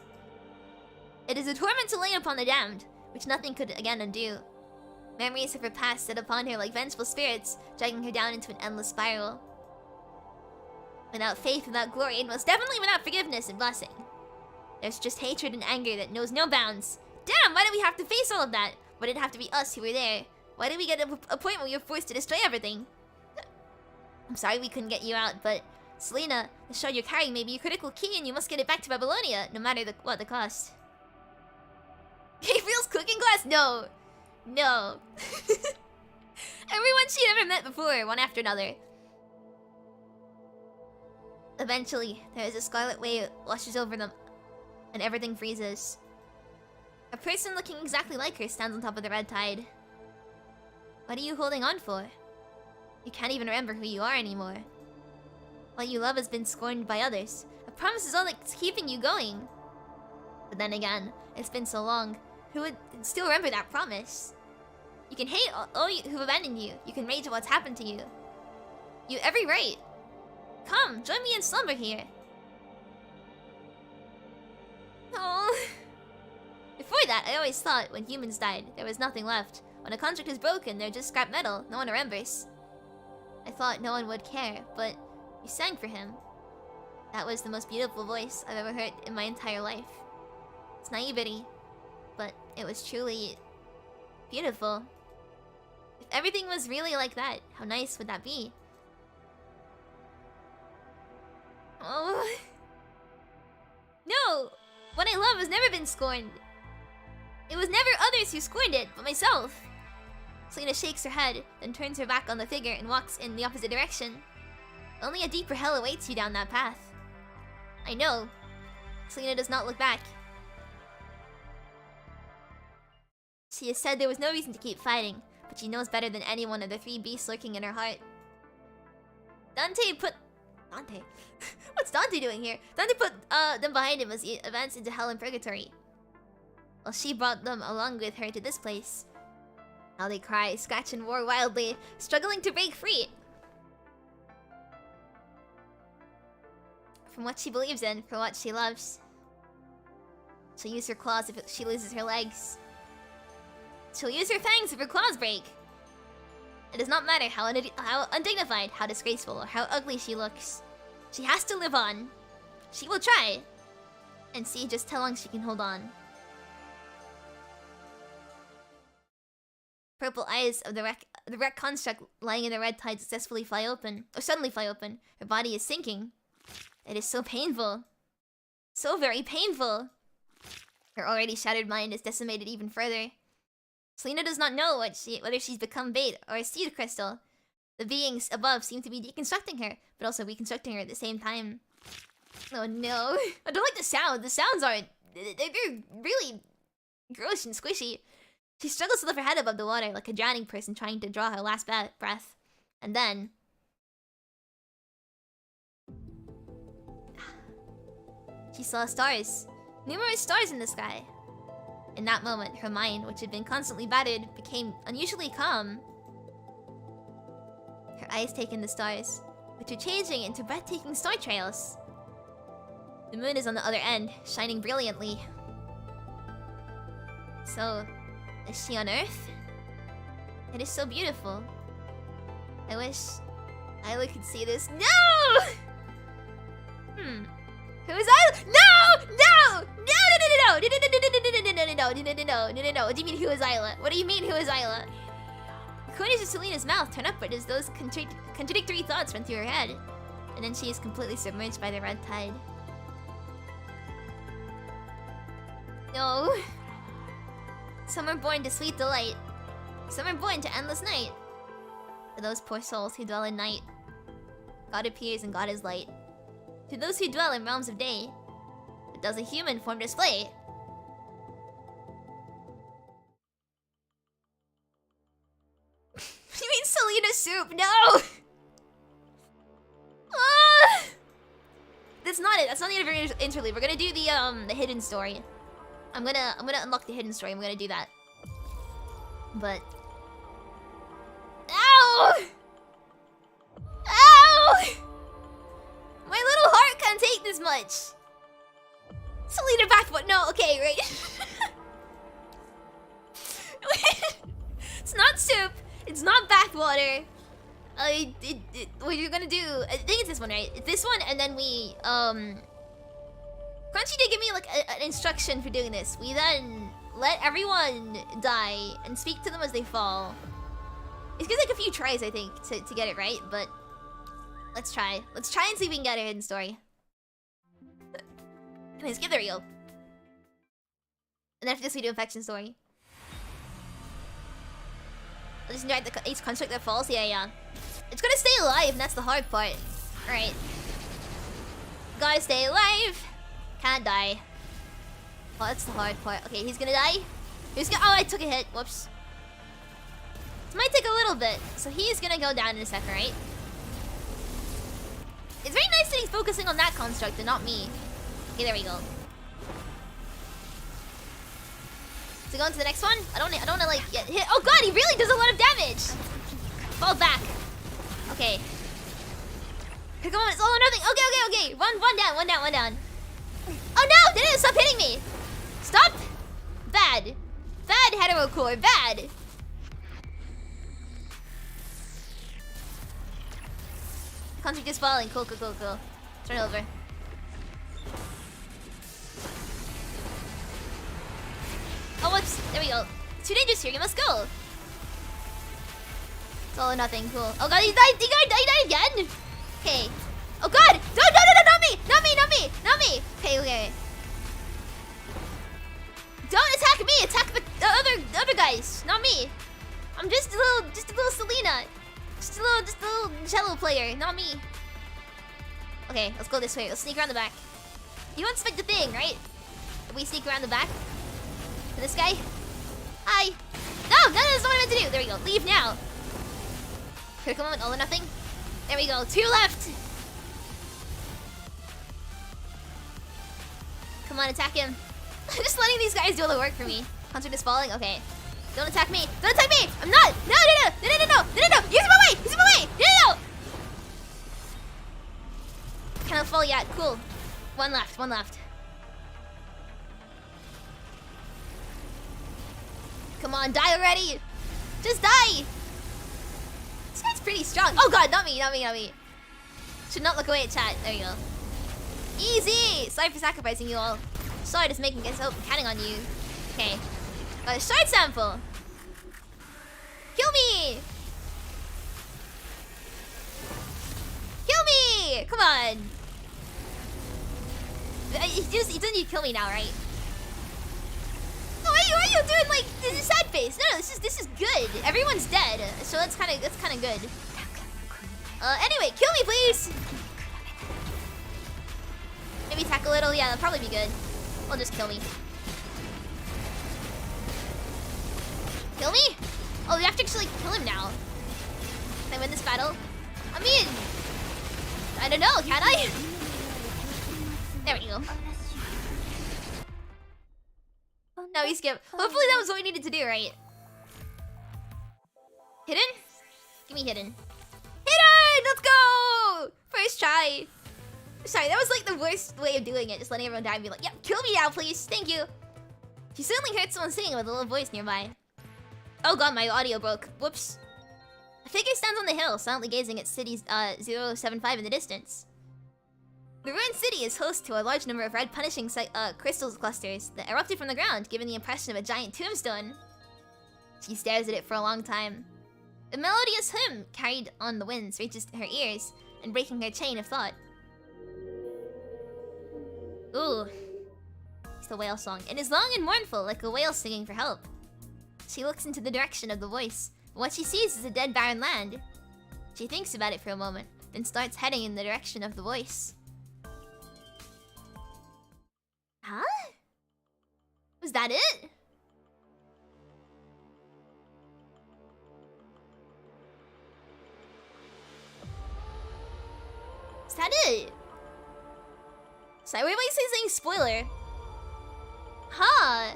Speaker 1: It is a torment to lay upon the damned, which nothing could again undo. Memories of her past set upon her like vengeful spirits, dragging her down into an endless spiral. Without faith, without glory, and most definitely without forgiveness and blessing. There's just hatred and anger that knows no bounds. Damn, why did we have to face all of that? Why did it have to be us who were there? Why did we get a point where we were forced to destroy everything? I'm sorry we couldn't get you out, but Selena, the shard you're carrying may be a critical key and you must get it back to Babylonia, no matter what the cost. Gabriel's cooking class? No. No. Everyone she'd ever met before, one after another. Eventually, there is a scarlet wave washes over them, and everything freezes. A person looking exactly like her stands on top of the red tide. What are you holding on for? You can't even remember who you are anymore. What you love has been scorned by others. A promise is all that's keeping you going. But then again, it's been so long. Who would still remember that promise? You can hate all who abandoned you. You can rage at what's happened to you. You have every right. Come, join me in slumber here. Oh. Before that, I always thought when humans died, there was nothing left. When a construct is broken, they're just scrap metal. No one remembers. I thought no one would care, but you sang for him. That was the most beautiful voice I've ever heard in my entire life. It's naivety, but it was truly beautiful. If everything was really like that, how nice would that be? Oh. No! What I love has never been scorned. It was never others who scorned it, but myself. Selena shakes her head, then turns her back on the figure and walks in the opposite direction. Only a deeper hell awaits you down that path. I know. Selena does not look back. She has said there was no reason to keep fighting, but she knows better than anyone of the three beasts lurking in her heart. Dante? What's Dante doing here? Dante put them behind him as he advanced into hell and purgatory. Well, she brought them along with her to this place. Now they cry, scratch, and roar wildly, struggling to break free. From what she believes in, for what she loves. She'll use her claws if she loses her legs. She'll use her fangs if her claws break. It does not matter how undignified, how disgraceful, or how ugly she looks. She has to live on. She will try. And see just how long she can hold on. Purple eyes of the wreck construct lying in the red tide suddenly fly open. Her body is sinking. It is so painful. So very painful. Her already shattered mind is decimated even further. Selena does not know whether she's become bait or a seed crystal. The beings above seem to be deconstructing her, but also reconstructing her at the same time. Oh no. I don't like the sound. The sounds aren't... They're really gross and squishy. She struggles to lift her head above the water like a drowning person trying to draw her last breath. And then... she saw stars. Numerous stars in the sky. In that moment, her mind, which had been constantly battered, became unusually calm. Her eyes take in the stars, which are changing into breathtaking star trails. The moon is on the other end, shining brilliantly. So, is she on Earth? It is so beautiful. I wish Isla could see this. No! Who is Isla? No! No! No! No! What do you mean, who is Isla? What do you mean, who is Isla? The corners of Selena's mouth turn upward as those contradictory thoughts run through her head. And then she is completely submerged by the red tide. No. Some are born to sweet delight. Some are born to endless night. For those poor souls who dwell in night, God appears and God is light. To those who dwell in realms of day, it does a human form display. You mean Selena soup? No! That's not it. That's not the interlude. We're gonna do the hidden story. I'm gonna unlock the hidden story. I'm gonna do that. But ow! Ow! My little heart can't take this much. Selena backfoot. No, okay, right. It's not soup. It's not backwater. What you're gonna do? I think it's this one, right? It's this one, and then we Crunchy did give me like an instruction for doing this. We then let everyone die and speak to them as they fall. It's gonna take a few tries, I think, to get it right, but let's try. Let's try and see if we can get a hidden story. Let's get there we go. And after this we do infection story. I'll just invite each construct that falls. Yeah. It's gonna stay alive, and that's the hard part. Alright. Gotta stay alive. Can't die. Oh, that's the hard part. Okay, he's gonna die. Oh, I took a hit. Whoops. This might take a little bit. So he's gonna go down in a second, right? It's very nice that he's focusing on that construct and not me. Okay, there we go. So go into the next one. I don't wanna like get hit. Oh god, he really does a lot of damage. Fall back. Okay. Come on, it's all or nothing. Okay. One down. Oh no! They didn't stop hitting me! Stop! Bad. Bad heterocore, bad! Construct is falling. Cool. Turn over. Oh, whoops. There we go. It's too dangerous here. You must go. It's all or nothing. Cool. Oh god, he died again? Okay. Oh god! No, not me! Not me! Okay. Don't attack me! Attack the other guys, not me. I'm just a little Selena. Just a little cello player, not me. Okay, let's go this way. Let's sneak around the back. You don't expect the thing, right? If we sneak around the back. To this guy. Hi. No, that's not what I meant to do. There we go. Leave now. Critical moment, all or nothing. There we go. 2 left. Come on, attack him. I'm just letting these guys do all the work for me. Construct is falling. Okay. Don't attack me. I'm not. No. He's in my way. No. Cannot fall yet. Cool. One left. Come on, die already. Just die. This guy's pretty strong. Oh god, not me. Should not look away at chat. There you go. Easy! Sorry for sacrificing you all. Sorry, just making guess. Oh, I'm counting on you. Okay. Got a shard sample. Kill me! Come on! He doesn't need to kill me now, right? Oh, why are you doing like this sad face? No, this is good. Everyone's dead, so that's kind of good. Anyway, kill me, please. Maybe attack a little. Yeah, that'll probably be good. Well, just kill me. Kill me? Oh, we have to actually kill him now. Can I win this battle? I mean, I don't know. Can I? There we go. we skip. Hopefully that was what we needed to do, right? Hidden? Give me hidden. Hidden! Let's go! First try. Sorry, that was like the worst way of doing it. Just letting everyone die and be like, yep, kill me now, please. Thank you. She certainly heard someone singing with a little voice nearby. Oh god, my audio broke. Whoops. A figure stands on the hill, silently gazing at city's 075 in the distance. The ruined city is host to a large number of red punishing crystal clusters that erupted from the ground, giving the impression of a giant tombstone. She stares at it for a long time. A melodious hymn carried on the winds reaches her ears and breaking her chain of thought. Ooh. It's the whale song. It is long and mournful, like a whale singing for help. She looks into the direction of the voice. What she sees is a dead barren land. She thinks about it for a moment, then starts heading in the direction of the voice. Huh? Was that it? Is that it? Sorry, why am I saying spoiler? Huh?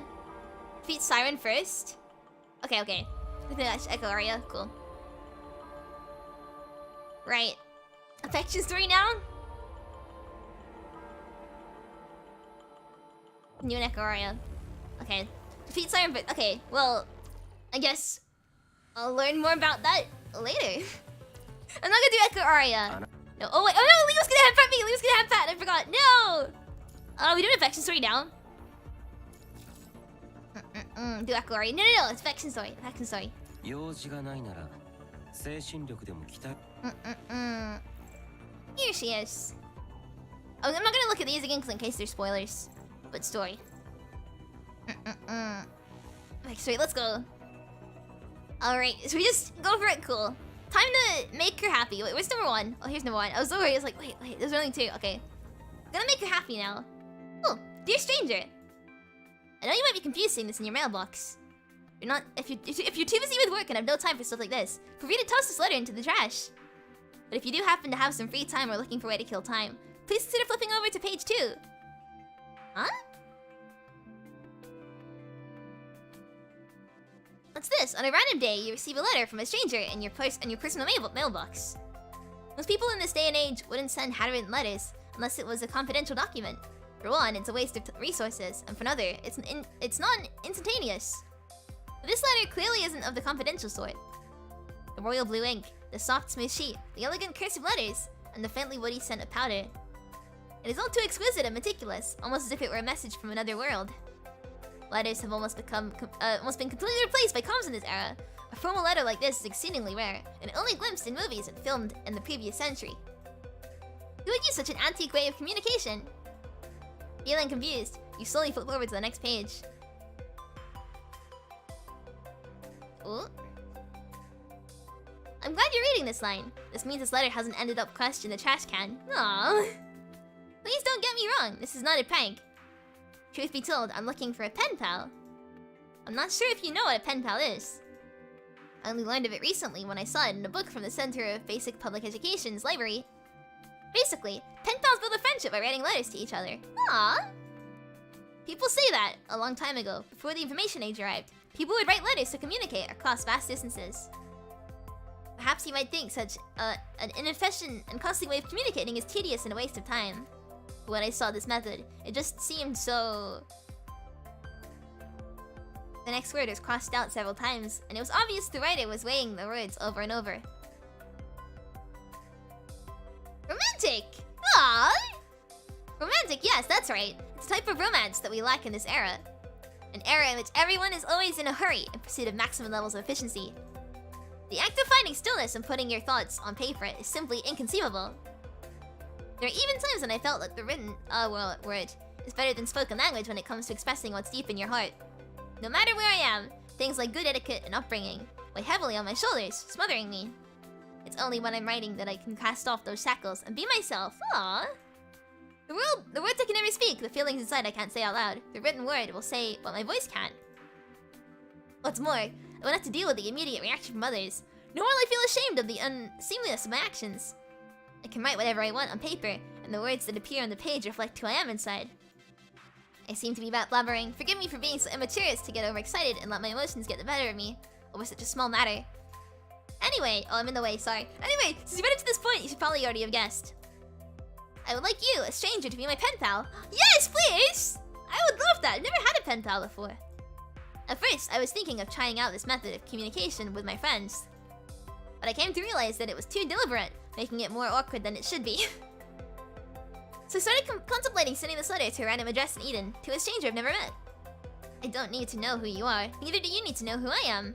Speaker 1: Defeat Siren first? Okay. I think that's Echo Aria. Cool. Right. Affection story now? New Echo Aria. Okay. Defeat Siren first. Okay, well, I guess I'll learn more about that later. I'm not gonna do Echo Aria. No, oh wait, oh no, Leo's gonna headbutt me! Leo's gonna headbutt, I forgot, no! Oh, we doing affection story now? Do Echo Aria. No, it's affection story, Here she is. Oh, I'm not gonna look at these again in case they're spoilers. But story. Okay, sweet, let's go. Alright, so we just go for it, cool. Time to make her happy. Wait, where's number one? Oh, here's number one. I was so worried, I was like, wait, there's only two. Okay. I'm gonna make her happy now. Oh, dear stranger. I know you might be confused seeing this in your mailbox. You're not, if you're too busy with work and have no time for stuff like this, feel free to toss this letter into the trash. But if you do happen to have some free time or looking for a way to kill time, please consider flipping over to page 2. Huh? What's this? On a random day, you receive a letter from a stranger in your personal mailbox. Most people in this day and age wouldn't send handwritten letters unless it was a confidential document. For one, it's a waste of resources, and for another, it's not instantaneous. But this letter clearly isn't of the confidential sort. The royal blue ink, the soft smooth sheet, the elegant cursive letters, and the faintly woody scent of powder. It is all too exquisite and meticulous, almost as if it were a message from another world. Letters have almost been completely replaced by comms in this era. A formal letter like this is exceedingly rare, and only glimpsed in movies and filmed in the previous century. Who would use such an antique way of communication? Feeling confused, you slowly flip over to the next page. Ooh. I'm glad you're reading this line. This means this letter hasn't ended up crushed in the trash can. Aww. Please don't get me wrong, this is not a prank. Truth be told, I'm looking for a pen pal. I'm not sure if you know what a pen pal is. I only learned of it recently when I saw it in a book from the Center of Basic Public Education's library. Basically, pen pals build a friendship by writing letters to each other. Aww. People say that, a long time ago, before the information age arrived, people would write letters to communicate across vast distances. Perhaps you might think such an inefficient and costly way of communicating is tedious and a waste of time. But when I saw this method, it just seemed so... The next word was crossed out several times, and it was obvious the writer was weighing the words over and over. Romantic! Aww! Romantic, yes, that's right. It's a type of romance that we lack in this era. An era in which everyone is always in a hurry in pursuit of maximum levels of efficiency. The act of finding stillness and putting your thoughts on paper is simply inconceivable. There are even times when I felt like the written word is better than spoken language when it comes to expressing what's deep in your heart. No matter where I am, things like good etiquette and upbringing weigh heavily on my shoulders, smothering me. It's only when I'm writing that I can cast off those shackles and be myself. Aww. The words I can never speak, the feelings inside I can't say out loud. The written word will say what my voice can't. What's more, I won't have to deal with the immediate reaction from others, nor will I feel ashamed of the unseemliness of my actions. I can write whatever I want on paper, and the words that appear on the page reflect who I am inside. I seem to be blabbering. Forgive me for being so immature as to get overexcited and let my emotions get the better of me over such a small matter. Anyway, I'm in the way, sorry. Anyway, since you made it to this point, you should probably already have guessed. I would like you, a stranger, to be my pen pal. Yes, please! I would love that. I've never had a pen pal before. At first, I was thinking of trying out this method of communication with my friends. But I came to realize that it was too deliberate, making it more awkward than it should be. So I started contemplating sending this letter to a random address in Eden, to a stranger I've never met. I don't need to know who you are, neither do you need to know who I am.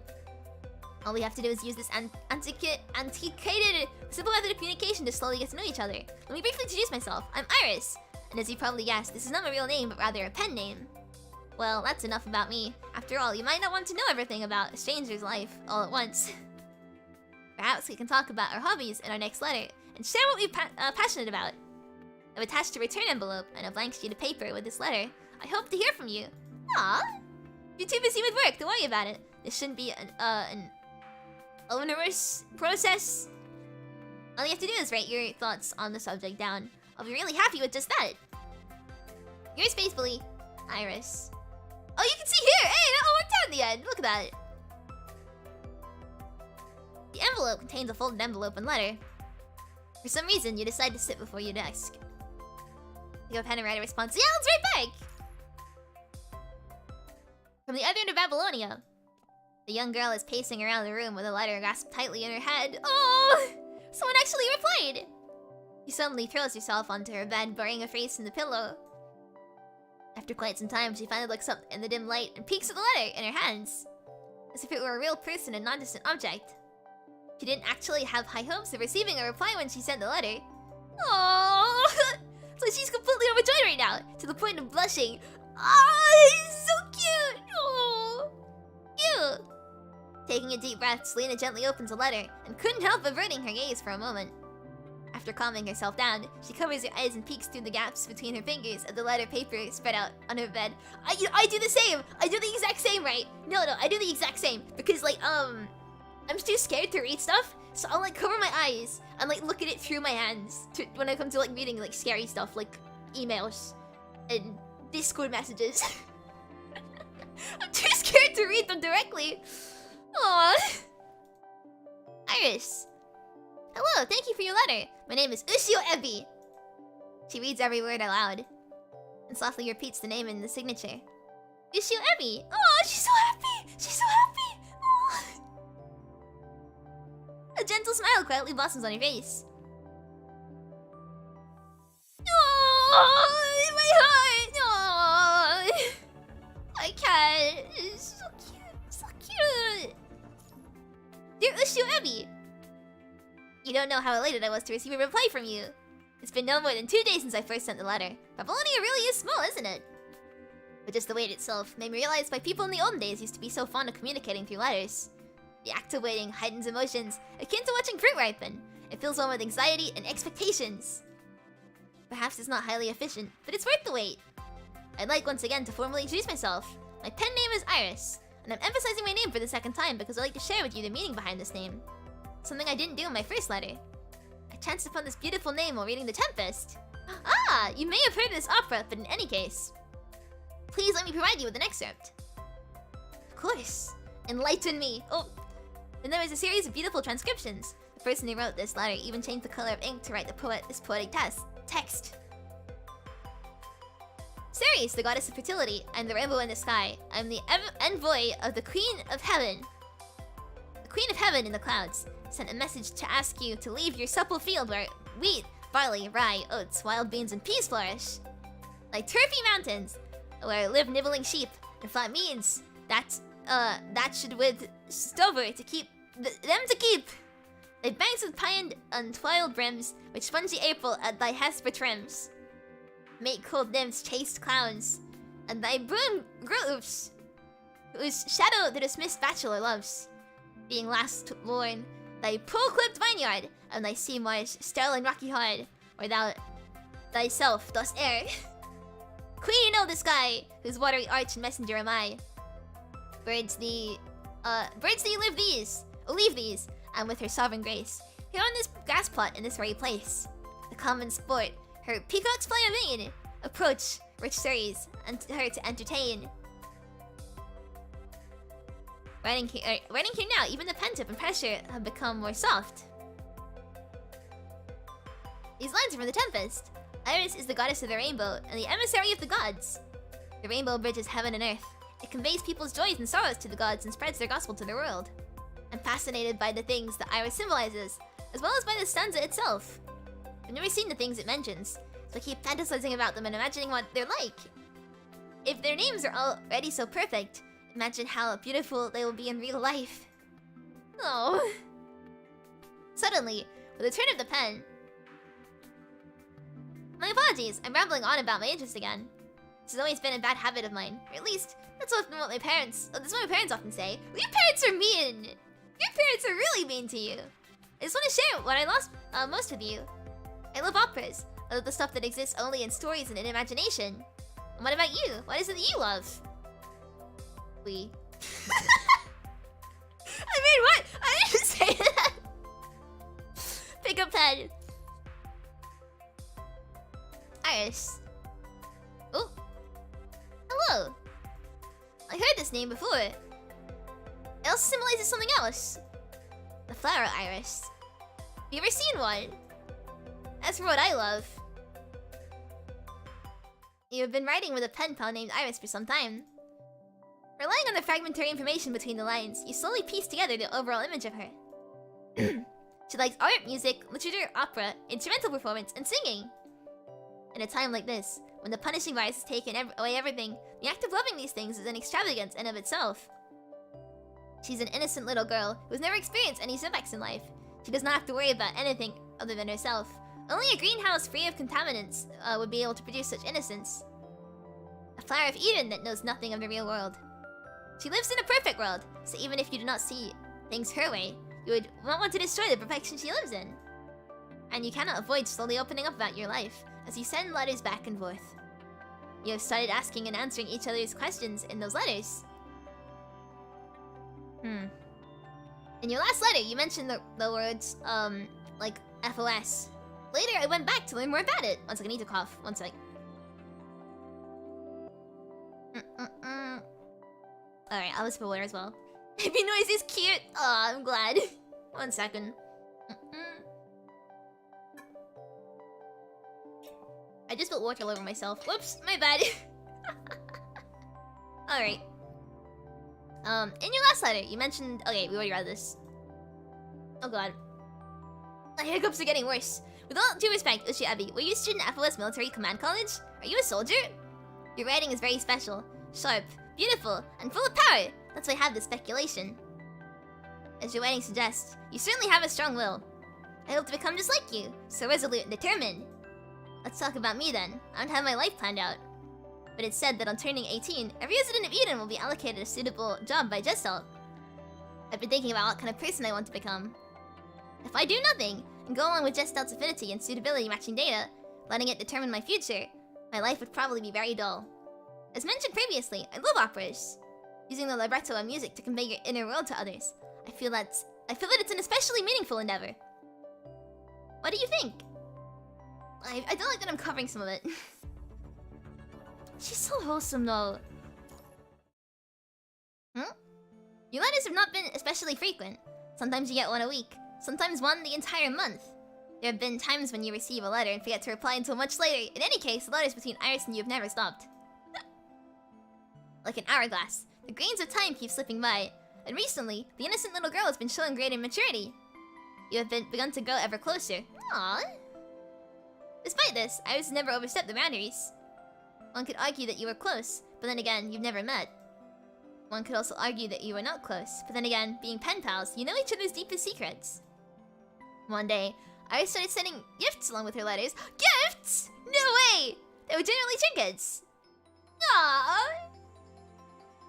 Speaker 1: All we have to do is use this antiquated, simple method of communication to slowly get to know each other. Let me briefly introduce myself. I'm Iris, and as you probably guessed, this is not my real name, but rather a pen name. Well, that's enough about me. After all, you might not want to know everything about a stranger's life all at once. Perhaps we can talk about our hobbies in our next letter, and share what we're passionate about. I've attached a return envelope and a blank sheet of paper with this letter. I hope to hear from you. Aww. You're too busy with work, don't worry about it. This shouldn't be an onerous process. All you have to do is write your thoughts on the subject down. I'll be really happy with just that. Yours faithfully, Iris. Oh, you can see here! Hey, that all worked out in the end! Look at that. The envelope contains a folded envelope and letter. For some reason, you decide to sit before your desk. Pick up a pen and write a response. Yeah, let's write back! From the other end of Babylonia. The young girl is pacing around the room with a letter grasped tightly in her head. Oh! Someone actually replied! She suddenly throws herself onto her bed, burying her face in the pillow. After quite some time, she finally looks up in the dim light and peeks at the letter in her hands. As if it were a real person and not just an object. She didn't actually have high hopes of receiving a reply when she sent the letter. Oh! So she's completely overjoyed right now, to the point of blushing. Oh, it's so cute! Oh, cute! Taking a deep breath, Selena gently opens the letter, and couldn't help averting her gaze for a moment. After calming herself down, she covers her eyes and peeks through the gaps between her fingers at the letter paper spread out on her bed. I do the same! I do the exact same, right? No, I do the exact same. Because, like, I'm too scared to read stuff, so I'll, like, cover my eyes and, like, look at it through my hands when I come to, like, reading, like, scary stuff, like emails and Discord messages. I'm too scared to read them directly. Aww. Iris. Hello, thank you for your letter. My name is Ushio Ebi. She reads every word aloud and softly repeats the name in the signature. Ushio Ebi. Oh, she's so happy. She's so happy. Aww. A gentle smile quietly blossoms on her face. Oh, my heart. Oh, I can't. It's so cute. So cute. Dear Ushio Ebi. You don't know how elated I was to receive a reply from you. It's been no more than 2 days since I first sent the letter. Babylonia really is small, isn't it? But just the weight itself made me realize why people in the olden days used to be so fond of communicating through letters. The act of waiting heightens emotions, akin to watching fruit ripen. It fills one with anxiety and expectations. Perhaps it's not highly efficient, but it's worth the wait. I'd like once again to formally introduce myself. My pen name is Iris, and I'm emphasizing my name for the second time because I'd like to share with you the meaning behind this name. Something I didn't do in my first letter. I chanced upon this beautiful name while reading The Tempest. Ah, you may have heard of this opera, but in any case, please let me provide you with an excerpt. Of course. Enlighten me. Oh, and there was a series of beautiful transcriptions. The person who wrote this letter even changed the color of ink to write this poetic text. Ceres, the goddess of fertility, I'm the rainbow in the sky. I'm the envoy of the Queen of Heaven. The Queen of Heaven in the clouds sent a message to ask you to leave your supple field where wheat, barley, rye, oats, wild beans, and peas flourish. Like turfy mountains, where live nibbling sheep and flat meads that should with stover to keep them to keep. Thy banks with pine and twild brims, which spongy April at thy hesper trims. Make cold nymphs chaste clowns, and thy broom groves, whose shadow the dismissed bachelor loves. Being last born, thy pool-clipped vineyard, and thy sea marsh, sterile and rocky hard, where thou thyself dost err. Queen of the sky, whose watery arch and messenger am I. Birds thee leave these, and with her sovereign grace, here on this grass plot in this very place, the common sport, her peacocks fly amain, approach, rich stories and her to entertain. Writing here now, even the pen tip and pressure have become more soft. These lines are from the Tempest. Iris is the goddess of the rainbow and the emissary of the gods. The rainbow bridges heaven and earth. It conveys people's joys and sorrows to the gods and spreads their gospel to the world. I'm fascinated by the things that Iris symbolizes, as well as by the stanza itself. I've never seen the things it mentions, so I keep fantasizing about them and imagining what they're like. If their names are already so perfect, imagine how beautiful they will be in real life. Oh. Suddenly, with a turn of the pen... My apologies, I'm rambling on about my interest again. This has always been a bad habit of mine, or at least, that's what my parents often say. Well, your parents are mean! Your parents are really mean to you! I just want to share what I lost most with you. I love operas. I love the stuff that exists only in stories and in imagination. And what about you? What is it that you love? We. I mean, what? I didn't say that! Pick a pen. Iris. Oh. Hello. I heard this name before. It also symbolizes something else. The flower iris. Have you ever seen one? As for what I love... You have been writing with a pen pal named Iris for some time. Relying on the fragmentary information between the lines, you slowly piece together the overall image of her. She likes art, music, literature, opera, instrumental performance, and singing. In a time like this, when the punishing virus has taken away everything, the act of loving these things is an extravagance in of itself. She's an innocent little girl who has never experienced any setbacks in life. She does not have to worry about anything other than herself. Only a greenhouse free of contaminants would be able to produce such innocence. A flower of Eden that knows nothing of the real world. She lives in a perfect world, so even if you do not see things her way, you would not want to destroy the perfection she lives in. And you cannot avoid slowly opening up about your life, as you send letters back and forth. You have started asking and answering each other's questions in those letters. In your last letter, you mentioned the words, like, FOS. Later, I went back to learn more about it. One second, I need to cough. One sec. Alright, I'll whisper water as well. Hippie noise is cute! Aw, I'm glad. One second. I just spilled water all over myself. Whoops, my bad. Alright. In your last letter, you mentioned... Okay, we already read this. Oh god. My hiccups are getting worse. With all due respect, Ushio Ebi, were you a student at FOS Military Command College? Are you a soldier? Your writing is very special, sharp, beautiful, and full of power. That's why I have this speculation. As your writing suggests, you certainly have a strong will. I hope to become just like you, so resolute and determined. Let's talk about me then. I don't have my life planned out. But it's said that on turning 18, every resident of Eden will be allocated a suitable job by Gestalt. I've been thinking about what kind of person I want to become. If I do nothing, and go along with Gestalt's affinity and suitability matching data, letting it determine my future, my life would probably be very dull. As mentioned previously, I love operas. Using the libretto and music to convey your inner world to others. I feel that it's an especially meaningful endeavor. What do you think? I don't like that I'm covering some of it. She's so wholesome though. Your letters have not been especially frequent. Sometimes you get one a week, sometimes one the entire month. There have been times when you receive a letter and forget to reply until much later. In any case, the letters between Iris and you have never stopped. Like an hourglass, the grains of time keep slipping by, and recently, the innocent little girl has been showing greater maturity. You have begun to grow ever closer. Aww. Despite this, Iris has never overstepped the boundaries. One could argue that you were close, but then again, you've never met. One could also argue that you were not close, but then again, being pen pals, you know each other's deepest secrets. One day, Iris started sending gifts along with her letters. Gifts?! No way! They were generally trinkets. Aww.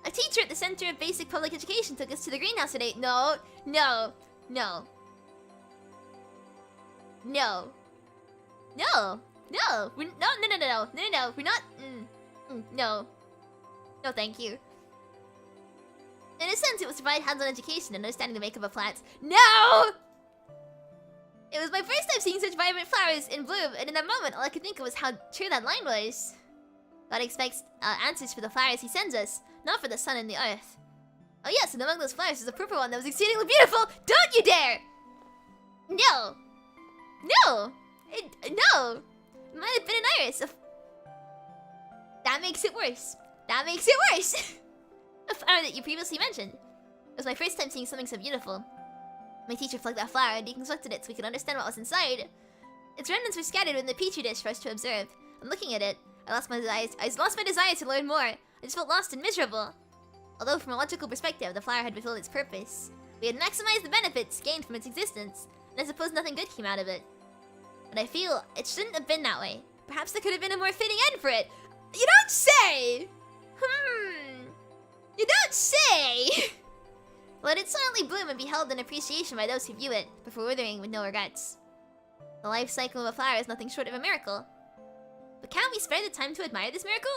Speaker 1: A teacher at the Center of Basic Public Education took us to the greenhouse today. No. No. No. No. No. No. No. No. We're not. No. No, thank you. In a sense, it was to provide hands-on education and understanding the makeup of plants. No! It was my first time seeing such vibrant flowers in bloom, and in that moment, all I could think of was how true that line was. God expects answers for the flowers he sends us, not for the sun and the earth. Oh yes, and among those flowers was a purple one that was exceedingly beautiful! Don't you dare! No! No! No! It might have been an iris. That makes it worse. That makes it worse! A flower that you previously mentioned. It was my first time seeing something so beautiful. My teacher plucked that flower and deconstructed it so we could understand what was inside. Its remnants were scattered in the petri dish for us to observe. And looking at it, I lost my desire to learn more. I just felt lost and miserable. Although from a logical perspective, the flower had fulfilled its purpose. We had maximized the benefits gained from its existence, and I suppose nothing good came out of it. But I feel it shouldn't have been that way. Perhaps there could have been a more fitting end for it. You don't say! You don't say! Let it silently bloom and be held in appreciation by those who view it, before withering with no regrets. The life cycle of a flower is nothing short of a miracle. But can't we spare the time to admire this miracle?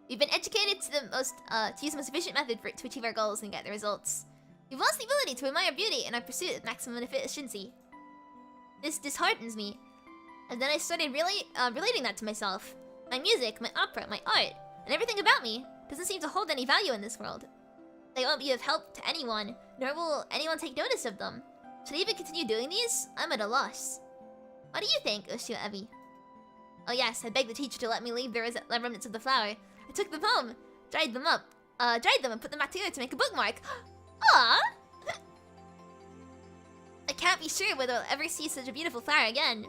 Speaker 1: We've been educated to use the most efficient method to achieve our goals and get the results. We've lost the ability to admire beauty in our pursuit of maximum efficiency. This disheartens me. And then I started relating that to myself. My music, my opera, my art, and everything about me doesn't seem to hold any value in this world. They won't be of help to anyone, nor will anyone take notice of them. Should I even continue doing these? I'm at a loss. What do you think, Ushio Ebi? Oh yes, I begged the teacher to let me leave the remnants of the flower. I took them home, dried them and put them back together to make a bookmark. Aww! I can't be sure whether I'll ever see such a beautiful flower again.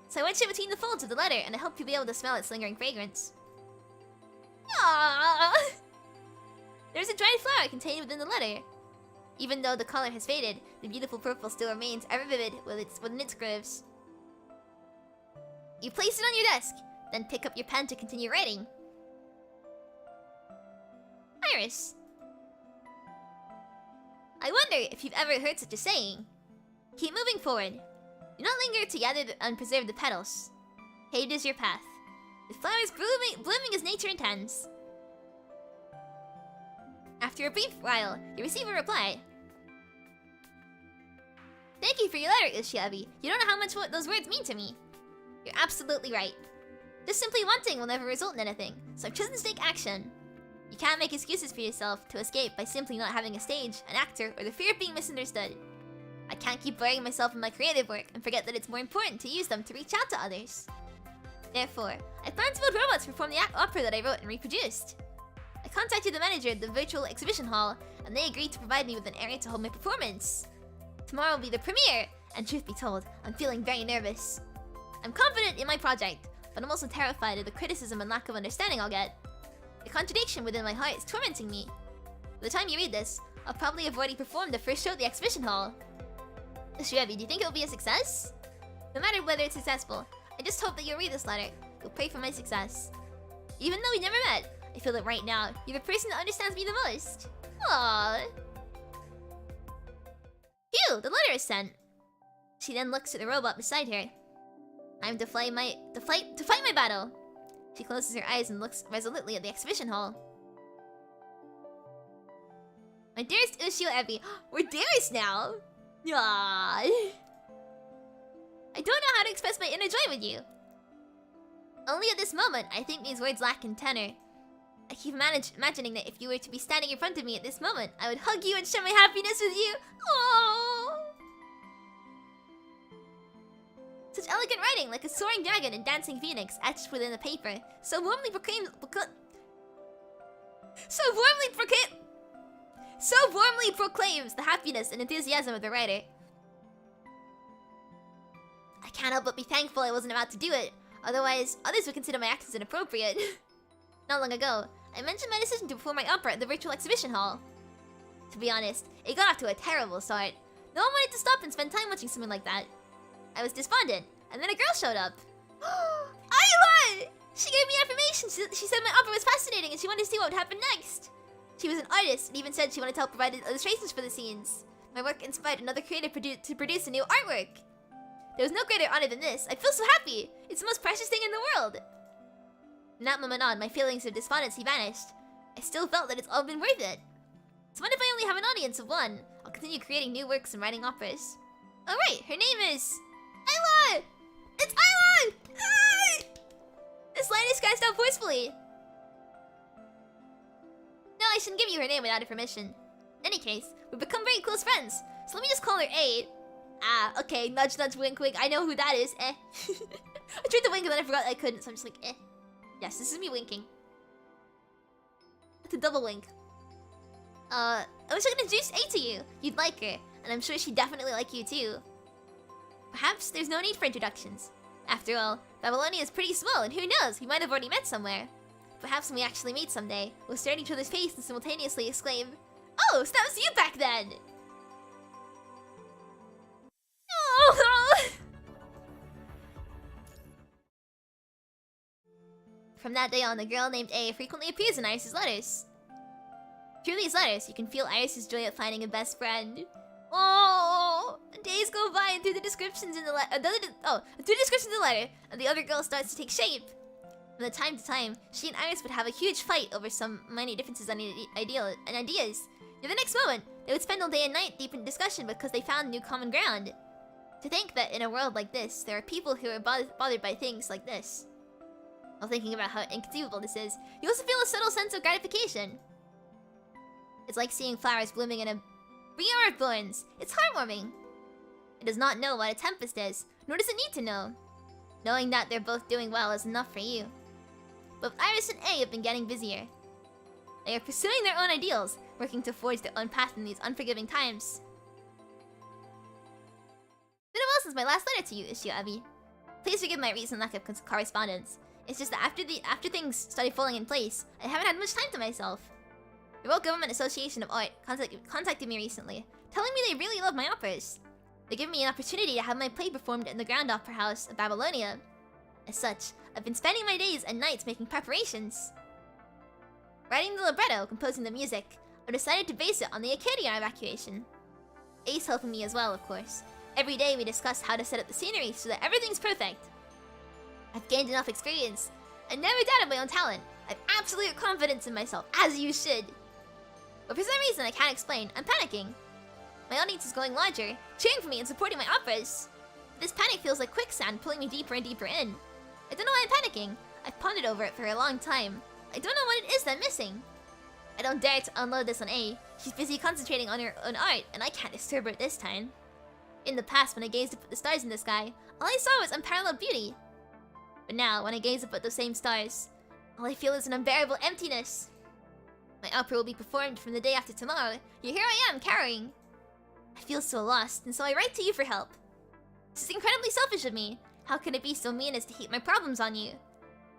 Speaker 1: So I wedged it between the folds of the letter, and I hope you'll be able to smell its lingering fragrance. Aww! There's a dried flower contained within the letter. Even though the color has faded, the beautiful purple still remains ever vivid within its grooves. You place it on your desk, then pick up your pen to continue writing. Iris. I wonder if you've ever heard such a saying. Keep moving forward. Do not linger to gather and preserve the petals. Paved is your path. The flowers blooming as nature intends. After a brief while, you receive a reply. Thank you for your letter, Ushio Ebi. You don't know how much those words mean to me. You're absolutely right. Just simply wanting will never result in anything, so I've chosen to take action. You can't make excuses for yourself to escape by simply not having a stage, an actor, or the fear of being misunderstood. I can't keep burying myself in my creative work and forget that it's more important to use them to reach out to others. Therefore, I plan to build robots to perform the opera that I wrote and reproduced. I contacted the manager at the virtual exhibition hall, and they agreed to provide me with an area to hold my performance. Tomorrow will be the premiere, and truth be told, I'm feeling very nervous. I'm confident in my project, but I'm also terrified of the criticism and lack of understanding I'll get. The contradiction within my heart is tormenting me. By the time you read this, I'll probably have already performed the first show at the exhibition hall. Ushio Ebi, do you think it will be a success? No matter whether it's successful, I just hope that you'll read this letter. You'll pray for my success. Even though we never met, I feel that right now, you're the person that understands me the most. Aww. Phew, the letter is sent. She then looks at the robot beside her. Time to fight my battle. She closes her eyes and looks resolutely at the exhibition hall. My dearest Ushio Ebi, we're dearest now. Aww. I don't know how to express my inner joy with you. Only at this moment, I think these words lack in tenor. I keep imagining that if you were to be standing in front of me at this moment, I would hug you and share my happiness with you. Aww. Such elegant writing, like a soaring dragon and dancing phoenix etched within the paper, so warmly proclaims the happiness and enthusiasm of the writer. I can't help but be thankful I wasn't about to do it, otherwise others would consider my actions inappropriate. Not long ago, I mentioned my decision to perform my opera at the virtual exhibition hall. To be honest, it got off to a terrible start. No one wanted to stop and spend time watching something like that. I was despondent, and then a girl showed up. Ayla! She gave me affirmation. She said my opera was fascinating and she wanted to see what would happen next. She was an artist and even said she wanted to help provide illustrations for the scenes. My work inspired another creator to produce a new artwork. There was no greater honor than this. I feel so happy. It's the most precious thing in the world. From that moment on, my feelings of despondency vanished. I still felt that it's all been worth it. So what if I only have an audience of one? I'll continue creating new works and writing operas. Oh right, her name is... Ayla! It's Ayla! Ah! This line is cast out forcefully. Seriously! No, I shouldn't give you her name without her permission. In any case, we've become very close friends, so let me just call her A. Ah, okay, nudge nudge wink wink, I know who that is, eh. I tried to wink and then I forgot I couldn't, so I'm just like, eh. Yes, this is me winking. It's a double wink. I wish I could introduce A to you. You'd like her, and I'm sure she'd definitely like you too. Perhaps there's no need for introductions. After all, Babylonia is pretty small, and who knows, we might have already met somewhere. Perhaps when we actually meet someday, we'll stare at each other's face and simultaneously exclaim, "Oh, so that was you back then!" Oh! From that day on, the girl named A frequently appears in Iris' letters. Through these letters, you can feel Iris' joy at finding a best friend. Oh, days go by, and through the descriptions in the letter, and the other girl starts to take shape. From the time to time, she and Iris would have a huge fight over some minor differences in ideas. In the next moment, they would spend all day and night deep in discussion because they found new common ground. To think that in a world like this, there are people who are bothered by things like this. While thinking about how inconceivable this is, you also feel a subtle sense of gratification. It's like seeing flowers blooming in a earth thorns. It's heartwarming. It does not know what a tempest is, nor does it need to know. Knowing that they're both doing well is enough for you. But Iris and A have been getting busier. They are pursuing their own ideals, working to forge their own path in these unforgiving times. It's been a while since my last letter to you, Ushio Ebi. Please forgive my recent lack of correspondence. It's just that after things started falling in place, I haven't had much time to myself. The World Government Association of Art contacted me recently, telling me they really love my operas. They give me an opportunity to have my play performed in the Grand Opera House of Babylonia. As such, I've been spending my days and nights making preparations. Writing the libretto, composing the music, I've decided to base it on the Acadia evacuation. Ace helping me as well, of course. Every day we discuss how to set up the scenery so that everything's perfect. I've gained enough experience. I never doubted my own talent. I have absolute confidence in myself, as you should. But for some reason I can't explain, I'm panicking. My audience is going larger, cheering for me and supporting my operas. But this panic feels like quicksand pulling me deeper and deeper in. I don't know why I'm panicking. I've pondered over it for a long time. I don't know what it is that I'm missing. I don't dare to unload this on A. She's busy concentrating on her own art, and I can't disturb her at this time. In the past, when I gazed up at the stars in the sky, all I saw was unparalleled beauty. But now, when I gaze up at those same stars, all I feel is an unbearable emptiness. My opera will be performed from the day after tomorrow, yet here I am, carrying. I feel so lost, and so I write to you for help. This is incredibly selfish of me. How can it be so mean as to heap my problems on you?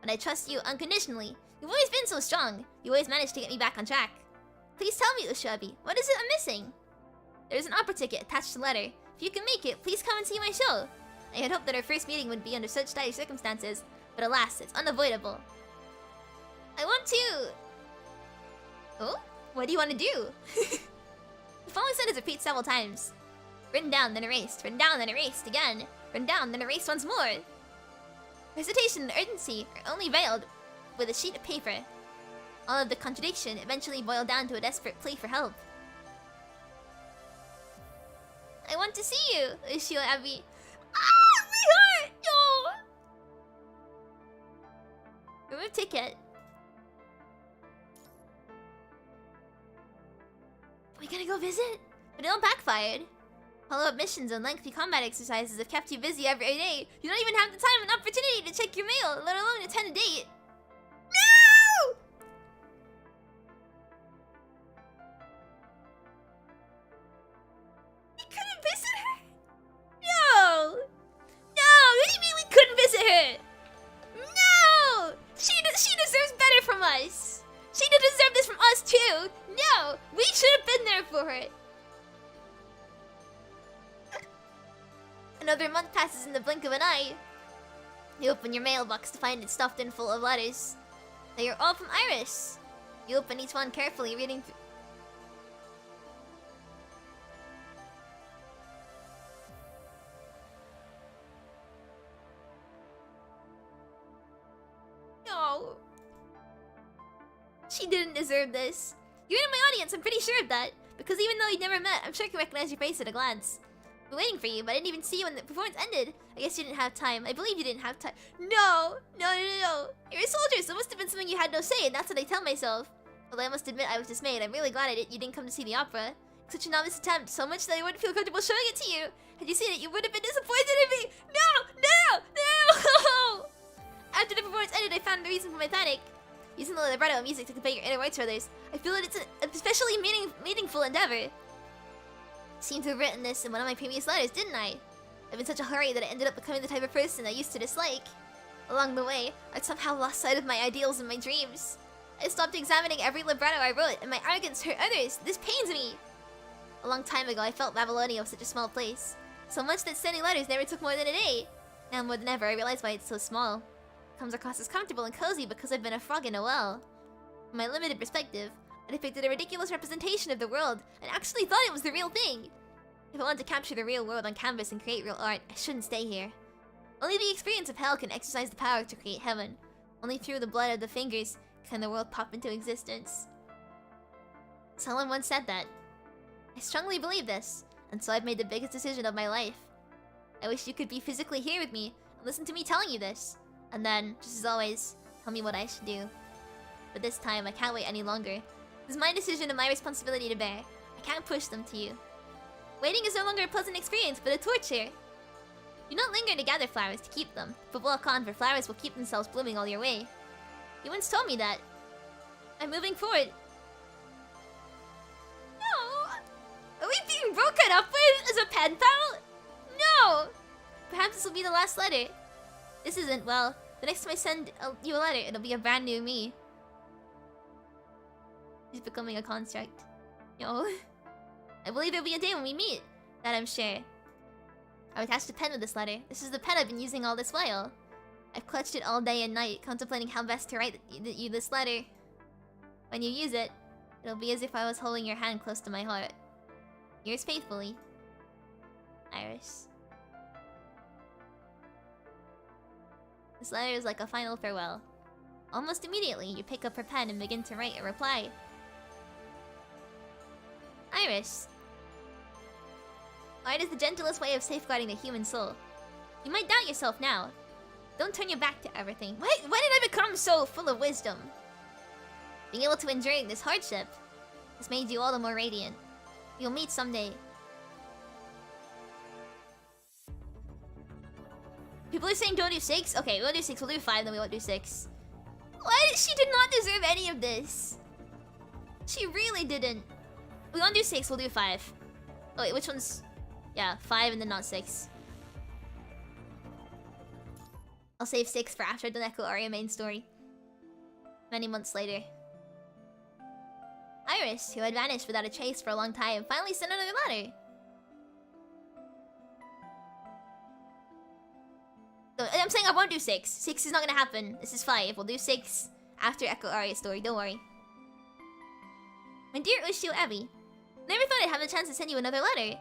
Speaker 1: But I trust you unconditionally. You've always been so strong. You always managed to get me back on track. Please tell me, Ushio Ebi, what is it I'm missing? There's an opera ticket attached to the letter. If you can make it, please come and see my show. I had hoped that our first meeting would be under such dire circumstances, but alas, it's unavoidable. I want to... Oh? What do you want to do? The following sentence repeats several times. Written down, then erased. Written down, then erased again. Written down, then erased once more. Hesitation and urgency are only veiled with a sheet of paper. All of the contradiction eventually boiled down to a desperate plea for help. I want to see you, Ushio Ebi. Ah, my heart! No! Remove ticket. Are we gonna go visit? But it all backfired. Follow-up missions and lengthy combat exercises have kept you busy every day. You don't even have the time and opportunity to check your mail, let alone attend a date. No! We couldn't visit her? No! No! What do you mean we couldn't visit her? No! She deserves better from us. She deserves this from us too. No! We should have been there for her. Another month passes in the blink of an eye. You open your mailbox to find it stuffed in full of letters. They are all from Iris. You open each one carefully, reading through. No. She didn't deserve this. You're in my audience, I'm pretty sure of that. Because even though you never met, I'm sure I can recognize your face at a glance. We're waiting for you, but I didn't even see you when the performance ended. I guess you didn't have time. I believe you didn't have time. No! No. You're a soldier, so it must have been something you had no say in. That's what I tell myself. Although I must admit, I was dismayed. I'm really glad you didn't come to see the opera. Such a novice attempt, so much that I wouldn't feel comfortable showing it to you. Had you seen it, you would have been disappointed in me. No! After the performance ended, I found the reason for my panic. Using the libretto and music to convey your inner rights for others, I feel that it's an especially meaningful endeavor. Seemed to have written this in one of my previous letters, didn't I? I'm in such a hurry that I ended up becoming the type of person I used to dislike. Along the way, I'd somehow lost sight of my ideals and my dreams. I stopped examining every libretto I wrote, and my arrogance hurt others. This pains me. A long time ago, I felt Babylonia was such a small place. So much that sending letters never took more than a day. Now more than ever, I realize why it's so small. It comes across as comfortable and cozy because I've been a frog in a well. From my limited perspective, I depicted a ridiculous representation of the world and actually thought it was the real thing. If I want to capture the real world on canvas and create real art, I shouldn't stay here. Only the experience of hell can exercise the power to create heaven. Only through the blood of the fingers can the world pop into existence. Someone once said that. I strongly believe this, and so I've made the biggest decision of my life. I wish you could be physically here with me and listen to me telling you this, and then, just as always, tell me what I should do. But this time, I can't wait any longer. This is my decision and my responsibility to bear. I can't push them to you. Waiting is no longer a pleasant experience, but a torture. Do not linger to gather flowers to keep them, but walk on, for flowers will keep themselves blooming all your way. You once told me that. I'm moving forward. No! Are we being broken up with as a pen pal? No! Perhaps this will be the last letter. This isn't, well, the next time I send you a letter, it'll be a brand new me. He's becoming a construct. Yo. I believe there'll be a day when we meet. That I'm sure. I've attached a pen with this letter. This is the pen I've been using all this while. I've clutched it all day and night, contemplating how best to write you this letter. When you use it, it'll be as if I was holding your hand close to my heart. Yours faithfully, Iris. This letter is like a final farewell. Almost immediately, you pick up her pen and begin to write a reply. Iris. Art is the gentlest way of safeguarding the human soul. You might doubt yourself now. Don't turn your back to everything. When did I become so full of wisdom? Being able to endure this hardship has made you all the more radiant. You'll meet someday. People are saying don't do 6? Okay, we won't do 6, we'll do 5, then we won't do 6. What? She did not deserve any of this. She really didn't. We won't do 6, we'll do 5. Oh wait, which one's... Yeah, 5 and then not 6. I'll save 6 for after the Neko Aria main story. Many months later. Iris, who had vanished without a trace for a long time, finally sent another letter. So, I'm saying I won't do 6. 6 is not gonna happen. This is 5. We'll do 6 after Echo Aria's story, don't worry. My dear Ushio Ebi, never thought I'd have the chance to send you another letter.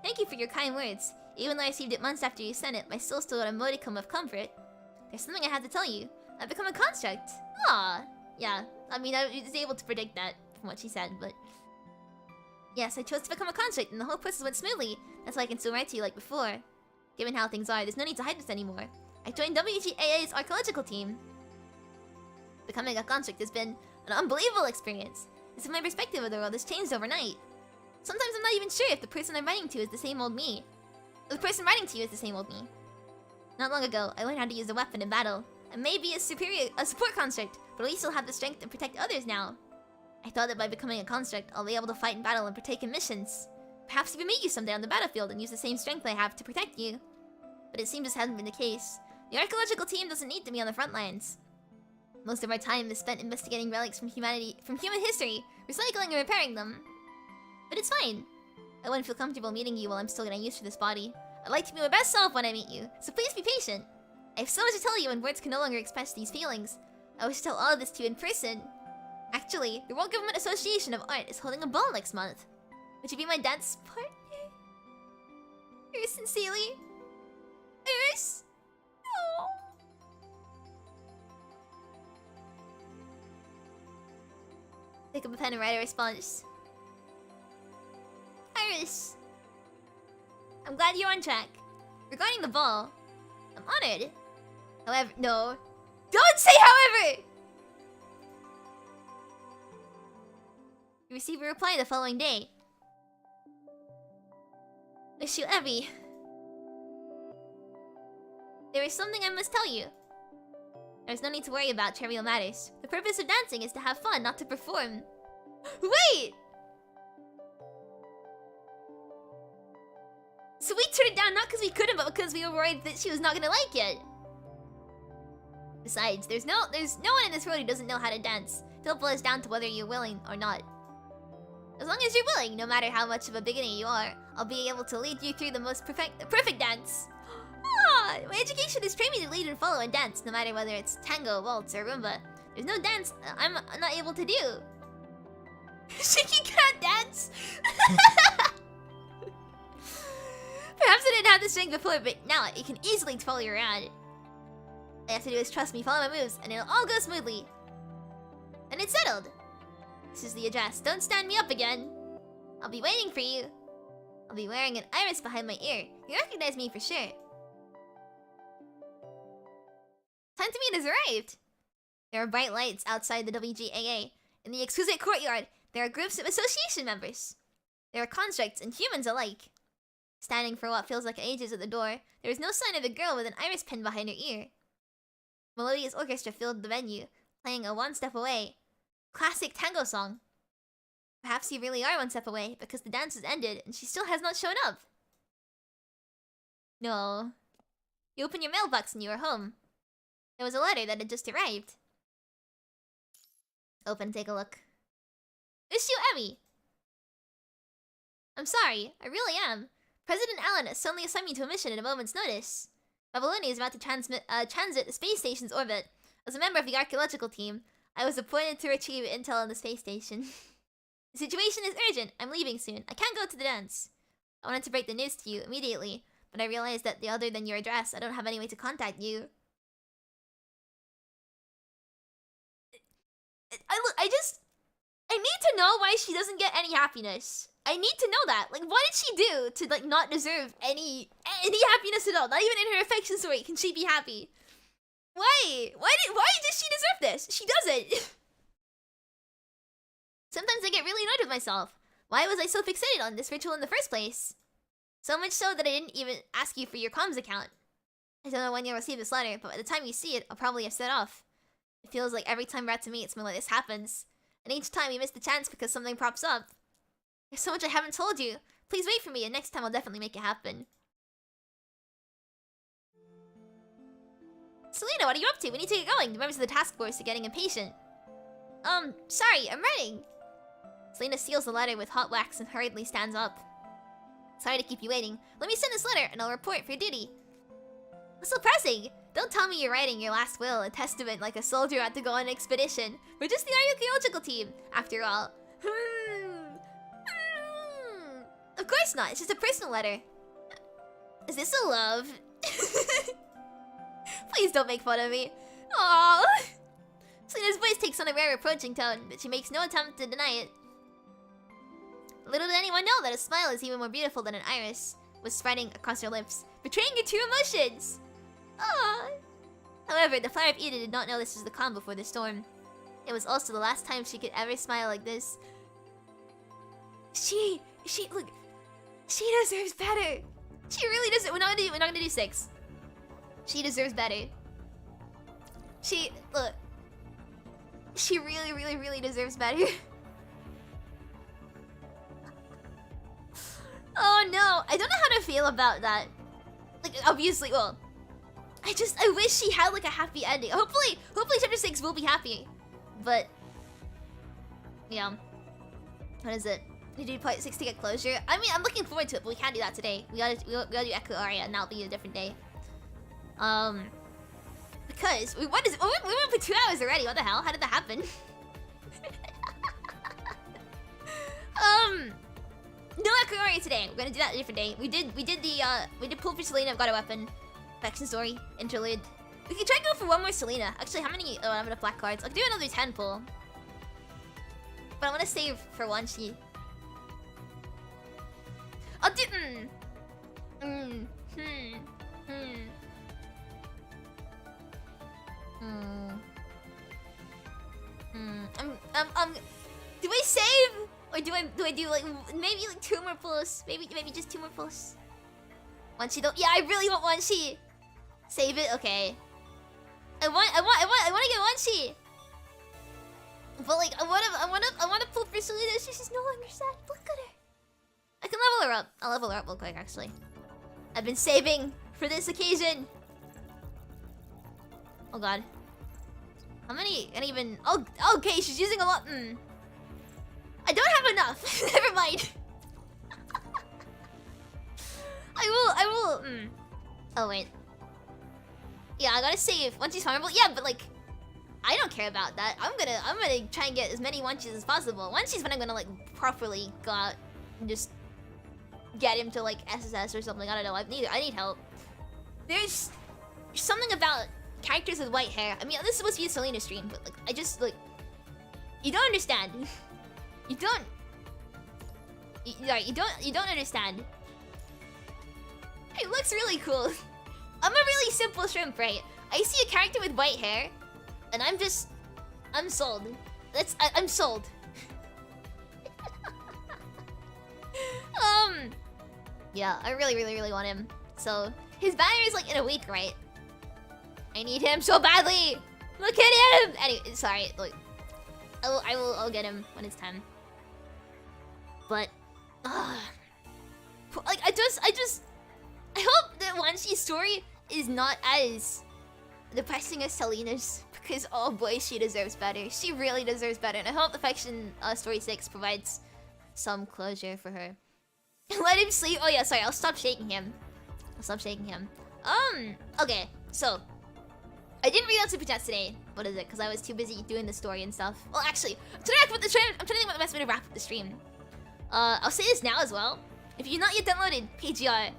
Speaker 1: Thank you for your kind words. Even though I received it months after you sent it, my soul still got a modicum of comfort. There's something I have to tell you. I've become a construct. Ah, yeah. I mean, I was able to predict that from what she said, but... Yes, I chose to become a construct, and the whole process went smoothly. That's why I can still write to you like before. Given how things are, there's no need to hide this anymore. I joined WGAA's archaeological team. Becoming a construct has been an unbelievable experience. As if my perspective of the world has changed overnight. Sometimes I'm not even sure if the person I'm writing to is the same old me. Or the person writing to you is the same old me. Not long ago, I learned how to use a weapon in battle. I may be a support construct, but at least I'll have the strength to protect others now. I thought that by becoming a construct, I'll be able to fight in battle and partake in missions. Perhaps even meet you someday on the battlefield and use the same strength I have to protect you. But it seems this hasn't been the case. The archaeological team doesn't need to be on the front lines. Most of our time is spent investigating relics from human history, recycling and repairing them. But it's fine. I wouldn't feel comfortable meeting you while I'm still getting used to this body. I'd like to be my best self when I meet you, so please be patient. I have so much to tell you and words can no longer express these feelings. I wish to tell all of this to you in person. Actually, the World Government Association of Art is holding a ball next month. Would you be my dance partner? Yours sincerely, Iris? Oh. Pick up a pen and write a response. Iris. I'm glad you're on track. Regarding the ball, I'm honored. However, no. Don't say however! You receive a reply the following day. Ushio Ebi. There is something I must tell you. There's no need to worry about trivial matters. The purpose of dancing is to have fun, not to perform. Wait! So we turned it down not because we couldn't, but because we were worried that she was not gonna like it. Besides, there's no one in this world who doesn't know how to dance. It all boils down to whether you're willing or not. As long as you're willing, no matter how much of a beginner you are, I'll be able to lead you through the perfect dance. Ah, my education has trained me to lead and follow and dance, no matter whether it's tango, waltz, or rumba. There's no dance I'm not able to do. Shiki can't dance. Perhaps I didn't have this strength before, but now it can easily follow you around. All you have to do is trust me, follow my moves, and it'll all go smoothly. And it's settled. This is the address. Don't stand me up again. I'll be waiting for you. I'll be wearing an iris behind my ear. You recognize me for sure. Time to meet has arrived. There are bright lights outside the WGAA. In the exquisite courtyard, there are groups of association members. There are constructs and humans alike. Standing for what feels like ages at the door, there is no sign of a girl with an iris pin behind her ear. Melodious orchestra filled the venue, playing a One Step Away classic tango song. Perhaps you really are one step away because the dance has ended and she still has not shown up. No. You open your mailbox and you are home. There was a letter that had just arrived. Open, take a look. Ushio Ebi! I'm sorry, I really am. President Allen has suddenly assigned me to a mission at a moment's notice. Babylonia is about to transit the space station's orbit. As a member of the archaeological team, I was appointed to retrieve intel on the space station. The situation is urgent. I'm leaving soon. I can't go to the dance. I wanted to break the news to you immediately, but I realized that other than your address, I don't have any way to contact you. I need to know why she doesn't get any happiness. I need to know that. Like, what did she do to, like, not deserve any happiness at all? Not even in her affection story can she be happy. Why? Why does she deserve this? She doesn't. Sometimes I get really annoyed with myself. Why was I so fixated on this ritual in the first place? So much so that I didn't even ask you for your comms account. I don't know when you'll receive this letter, but by the time you see it, I'll probably have set off. It feels like every time we're out to meet, something like this happens. And each time we miss the chance because something props up. There's so much I haven't told you. Please wait for me, and next time I'll definitely make it happen. Selena, what are you up to? We need to get going. The members of the task force are getting impatient. Sorry, I'm writing. Selena seals the letter with hot wax and hurriedly stands up. Sorry to keep you waiting. Let me send this letter, and I'll report for duty. What's so pressing? Don't tell me you're writing your last will, a testament like a soldier had to go on an expedition. We're just the archaeological team, after all. Of course not, it's just a personal letter. Is this a love? Please don't make fun of me. Aww. Selena's voice takes on a rare reproaching tone, but she makes no attempt to deny it. Little did anyone know that a smile is even more beautiful than an iris was spreading across her lips, betraying her true emotions. Aww. However, the Flower of Eden did not know this was the calm before the storm. It was also the last time she could ever smile like this. Look, she deserves better. She really deserves. We're not gonna do 6. She deserves better. Look. She really, really, really deserves better. Oh no, I don't know how to feel about that. Like, obviously, well, I wish she had like a happy ending. Hopefully chapter 6 will be happy. But yeah. What is it? We do part 6 to get closure. I mean, I'm looking forward to it, but we can't do that today. We gotta do Echo Aria, and that'll be a different day. Because we went for 2 hours already. What the hell? How did that happen? No Echo Aria today. We're gonna do that a different day. We did pull for Selena. I've got a weapon. Faction story. Interlude. We can try and go for one more Selena. Actually, how many? Oh, I have enough black cards. I'll do another 10 pull. But I want to save for one sheet. I'll do. Hmm. Hmm. Hmm. Hmm. Hmm. Do I save? Or do I do like maybe like 2 more pulls? Maybe just 2 more pulls. One she don't. Yeah, I really want one she. Save it. Okay. I want to get one she. But like I want to pull for Selena. She's no longer sad. Look at her. I can level her up. I'll level her up real quick actually. I've been saving for this occasion. Oh god. How many? And even. Oh, okay. She's using a lot. I don't have enough. Never mind. I will. Oh wait. Yeah, I gotta save once she's farmable. Yeah, but like, I don't care about that. I'm gonna try and get as many onesies as possible. Onesies when I'm gonna like properly go out and just get him to like SSS or something. I don't know. I need help. There's something about characters with white hair. I mean, this is supposed to be a Selena stream, but like, I just like, you don't understand. You don't understand. It looks really cool. I'm a really simple shrimp, right? I see a character with white hair, and I'm sold. I'm sold. Yeah, I really want him. So his banner is like in a week, right? I need him so badly. Look at him. Anyway, sorry. Look, I'll get him when it's time. But, like I hope that Wanshi's story is not as depressing as Selena's, because oh boy, she deserves better. She really deserves better, and I hope the Faction Story 6 provides some closure for her. Let him sleep. Oh yeah, sorry. I'll stop shaking him. Okay. So, I didn't read out super chats today. What is it? Because I was too busy doing the story and stuff. Well, actually, I'm trying to think about the best way to wrap up the stream. I'll say this now as well. If you've not yet downloaded PGR,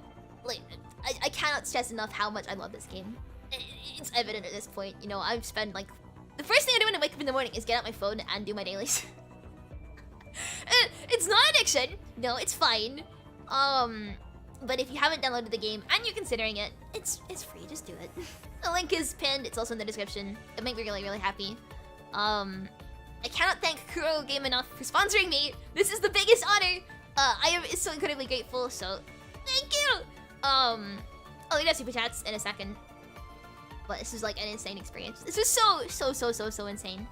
Speaker 1: like, I cannot stress enough how much I love this game. It's evident at this point. You know, I've spent like the first thing I do when I wake up in the morning is get out my phone and do my dailies. It's not addiction. No, it's fine. But if you haven't downloaded the game and you're considering it, it's free. Just do it. The link is pinned. It's also in the description. It makes me really happy. I cannot thank Kuro Game enough for sponsoring me. This is the biggest honor. I am so incredibly grateful. So thank you. I'll read out super chats in a second. But this was like an insane experience. This was so insane.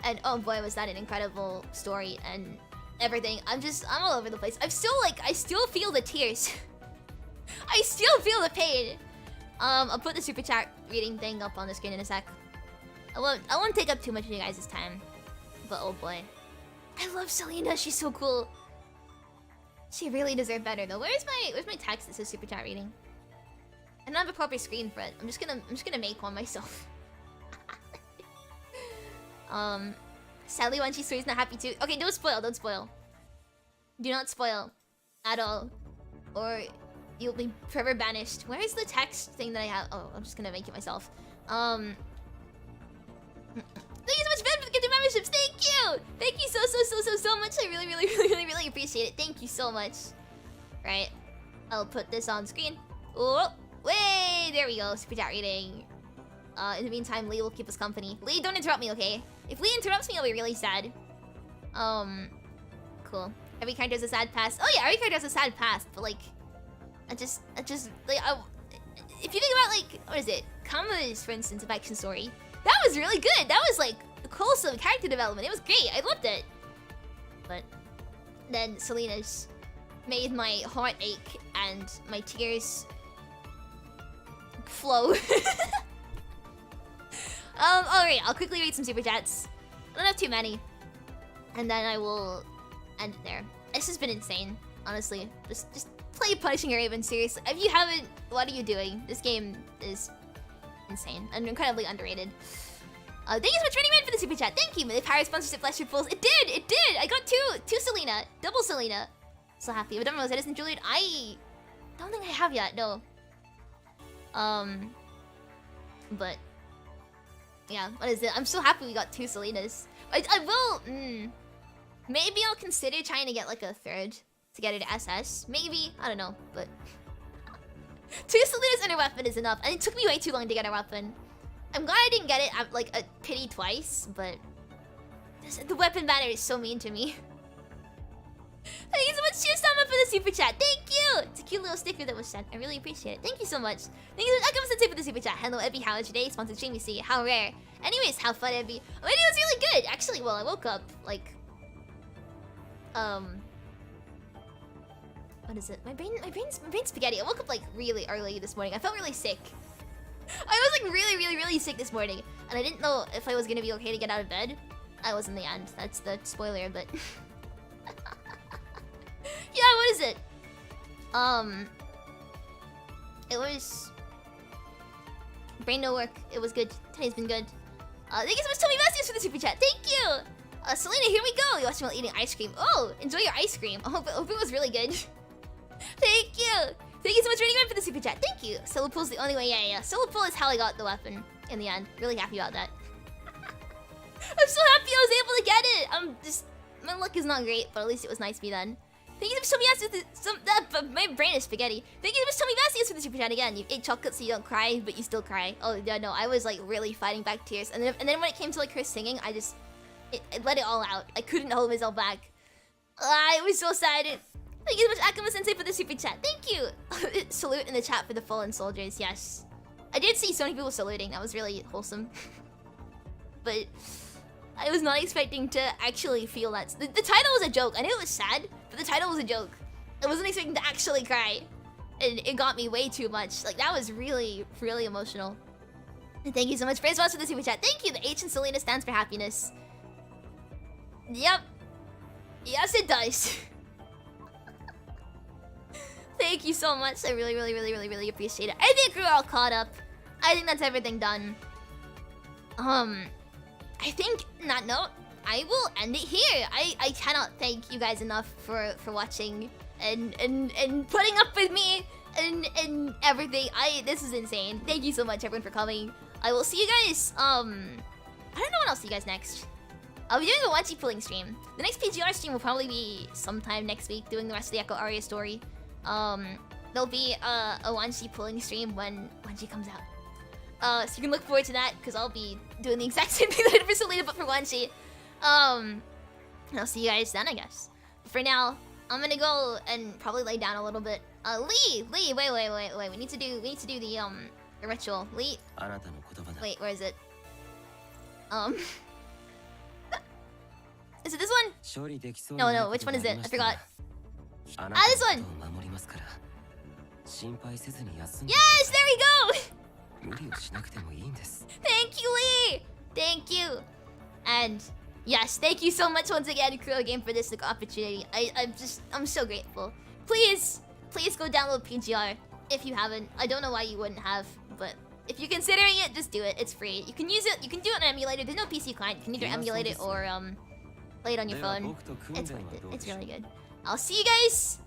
Speaker 1: And oh boy, was that an incredible story and everything. I'm all over the place. I still feel the tears. I still feel the pain. I'll put the super chat reading thing up on the screen in a sec. I won't take up too much of you guys' time. But oh boy. I love Selena, she's so cool. She really deserved better though. Where's my text that says super chat reading? I don't have a proper screen for it. I'm just gonna make one myself. Sadly when she's not happy too. Okay, don't spoil. Do not spoil. At all. Or you'll be forever banished. Where is the text thing that I have? Oh, I'm just gonna make it myself. Thank you so much, Ben, for the gifted memberships. Thank you! Thank you so much. I really appreciate it. Thank you so much. Right. I'll put this on screen. Oh, wait, there we go. Super chat reading. In the meantime, Lee will keep us company. Lee, don't interrupt me, okay? If Lee interrupts me, I'll be really sad. Cool. Every character has a sad past. Oh yeah, every character has a sad past, but like, I just like, if you think about like, what is it? Kama's, for instance, a Faction Story. That was really good. That was like wholesome character development. It was great. I loved it. But then Selena's made my heart ache and my tears flow. Alright, I'll quickly read some super chats. I don't have too many. And then I will end it there. This has been insane, honestly. Just play Punishing Your Raven, seriously. If you haven't, what are you doing? This game is insane and incredibly underrated. Thank you so much for Running Man for the super chat. Thank you. The Power sponsorship flash pulls. It did. I got two Selena, double Selena. So happy. But don't realize that isn't Interlude. I don't think I have yet. No. But yeah, what is it? I'm so happy we got two Selenas. I will. Maybe I'll consider trying to get like a third to get it to SS. Maybe, I don't know, but 2 Selena's and a weapon is enough, and it took me way too long to get a weapon. I'm glad I didn't get it at like a pity twice, but the weapon banner is so mean to me. Thank you so much, Shio-sama, for the super chat. Thank you. It's a cute little sticker that was sent. I really appreciate it. Thank you so much. Thank you so much, Akama-sensei, for the super chat. Henlo, Ebi, how was your day? Sponsored stream, you see. How rare. Anyways, how fun, Ebi. My day was really good. Actually, well, I woke up like what is it? My brain's spaghetti. I woke up like really early this morning. I felt really sick. I was like really sick this morning, and I didn't know if I was gonna be okay to get out of bed. I was in the end. That's the spoiler, but yeah, what is it? It was brain no work. It was good. Today's been good. Thank you so much, Tommy Masters, for the super chat. Thank you. Selena, here we go. You watched me while eating ice cream. Oh, enjoy your ice cream. I hope it was really good. Thank you. Thank you so much, Rainy Man, for the super chat. Thank you. Solo pull's the only way. Yeah. Solo pull is how I got the weapon in the end. Really happy about that. I'm so happy I was able to get it. My luck is not great, but at least it was nice to be done. Thank you so much, Tommy Masters. My brain is spaghetti. Thank you so much, Tommy Masters, for the super chat again. You ate chocolate so you don't cry, but you still cry. Oh yeah, no, I was like really fighting back tears, and then when it came to like her singing, I let it all out. I couldn't hold myself back. I was so sad. Thank you so much, Akama-sensei, for the super chat. Thank you. Salute in the chat for the fallen soldiers. Yes, I did see so many people saluting. That was really wholesome. But I was not expecting to actually feel that. The title was a joke. I knew it was sad, but the title was a joke. I wasn't expecting to actually cry, and it got me way too much. Like that was really emotional. And thank you so much, Praise Boss, for the super chat. Thank you. The H in Selena stands for happiness. Yep. Yes, it does. Thank you so much. I really appreciate it. I think we're all caught up. I think that's everything done. I think on that note, I will end it here. I cannot thank you guys enough for watching and putting up with me and everything. This is insane. Thank you so much, everyone, for coming. I will see you guys. I don't know when I'll see you guys next. I'll be doing a Wanchi pulling stream. The next PGR stream will probably be sometime next week, doing the rest of the Echo Aria story. There'll be a Wanchi pulling stream when Wanchi comes out. So you can look forward to that, because I'll be doing the exact same thing that I did for Selena, but for Wanchi. And I'll see you guys then, I guess. But for now, I'm gonna go and probably lay down a little bit. Lee, wait. We need to do the ritual. Lee. Wait, where is it? Is it this one? No, which one is it? I forgot. This one! Yes, there we go! Thank you, Lee! Thank you! And yes, thank you so much once again, Kuro Game, for this opportunity. I'm so grateful. Please go download PGR if you haven't. I don't know why you wouldn't have, but if you're considering it, just do it. It's free. You can use it. You can do it on an emulator. There's no PC client. You can either emulate it or play it on your phone. It's worth it. It's really good. I'll see you guys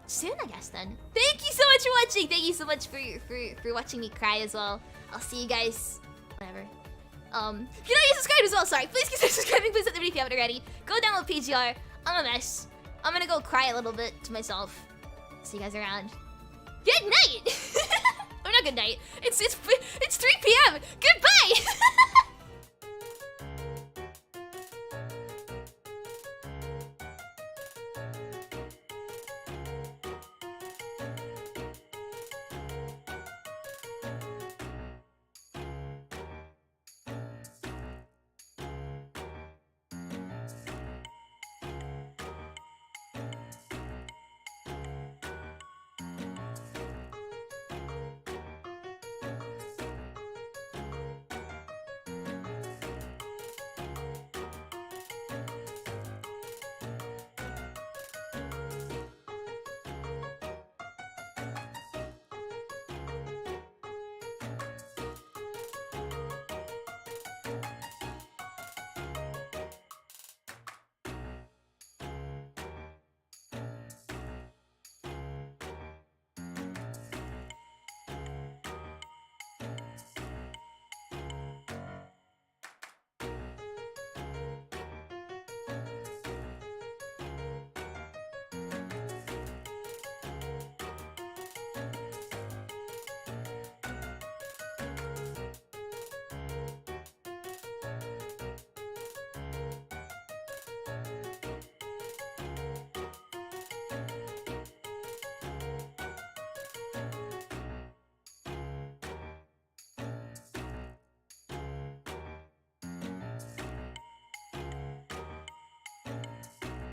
Speaker 1: soon, I guess. Then thank you so much for watching. Thank you so much for watching me cry as well. I'll see you guys whenever. If you're not yet subscribed as well, sorry, please consider subscribing. Please hit the video if you haven't already. Go download PGR. I'm a mess. I'm gonna go cry a little bit to myself. See you guys around. Good night. Or not good night. It's 3 p.m. Goodbye.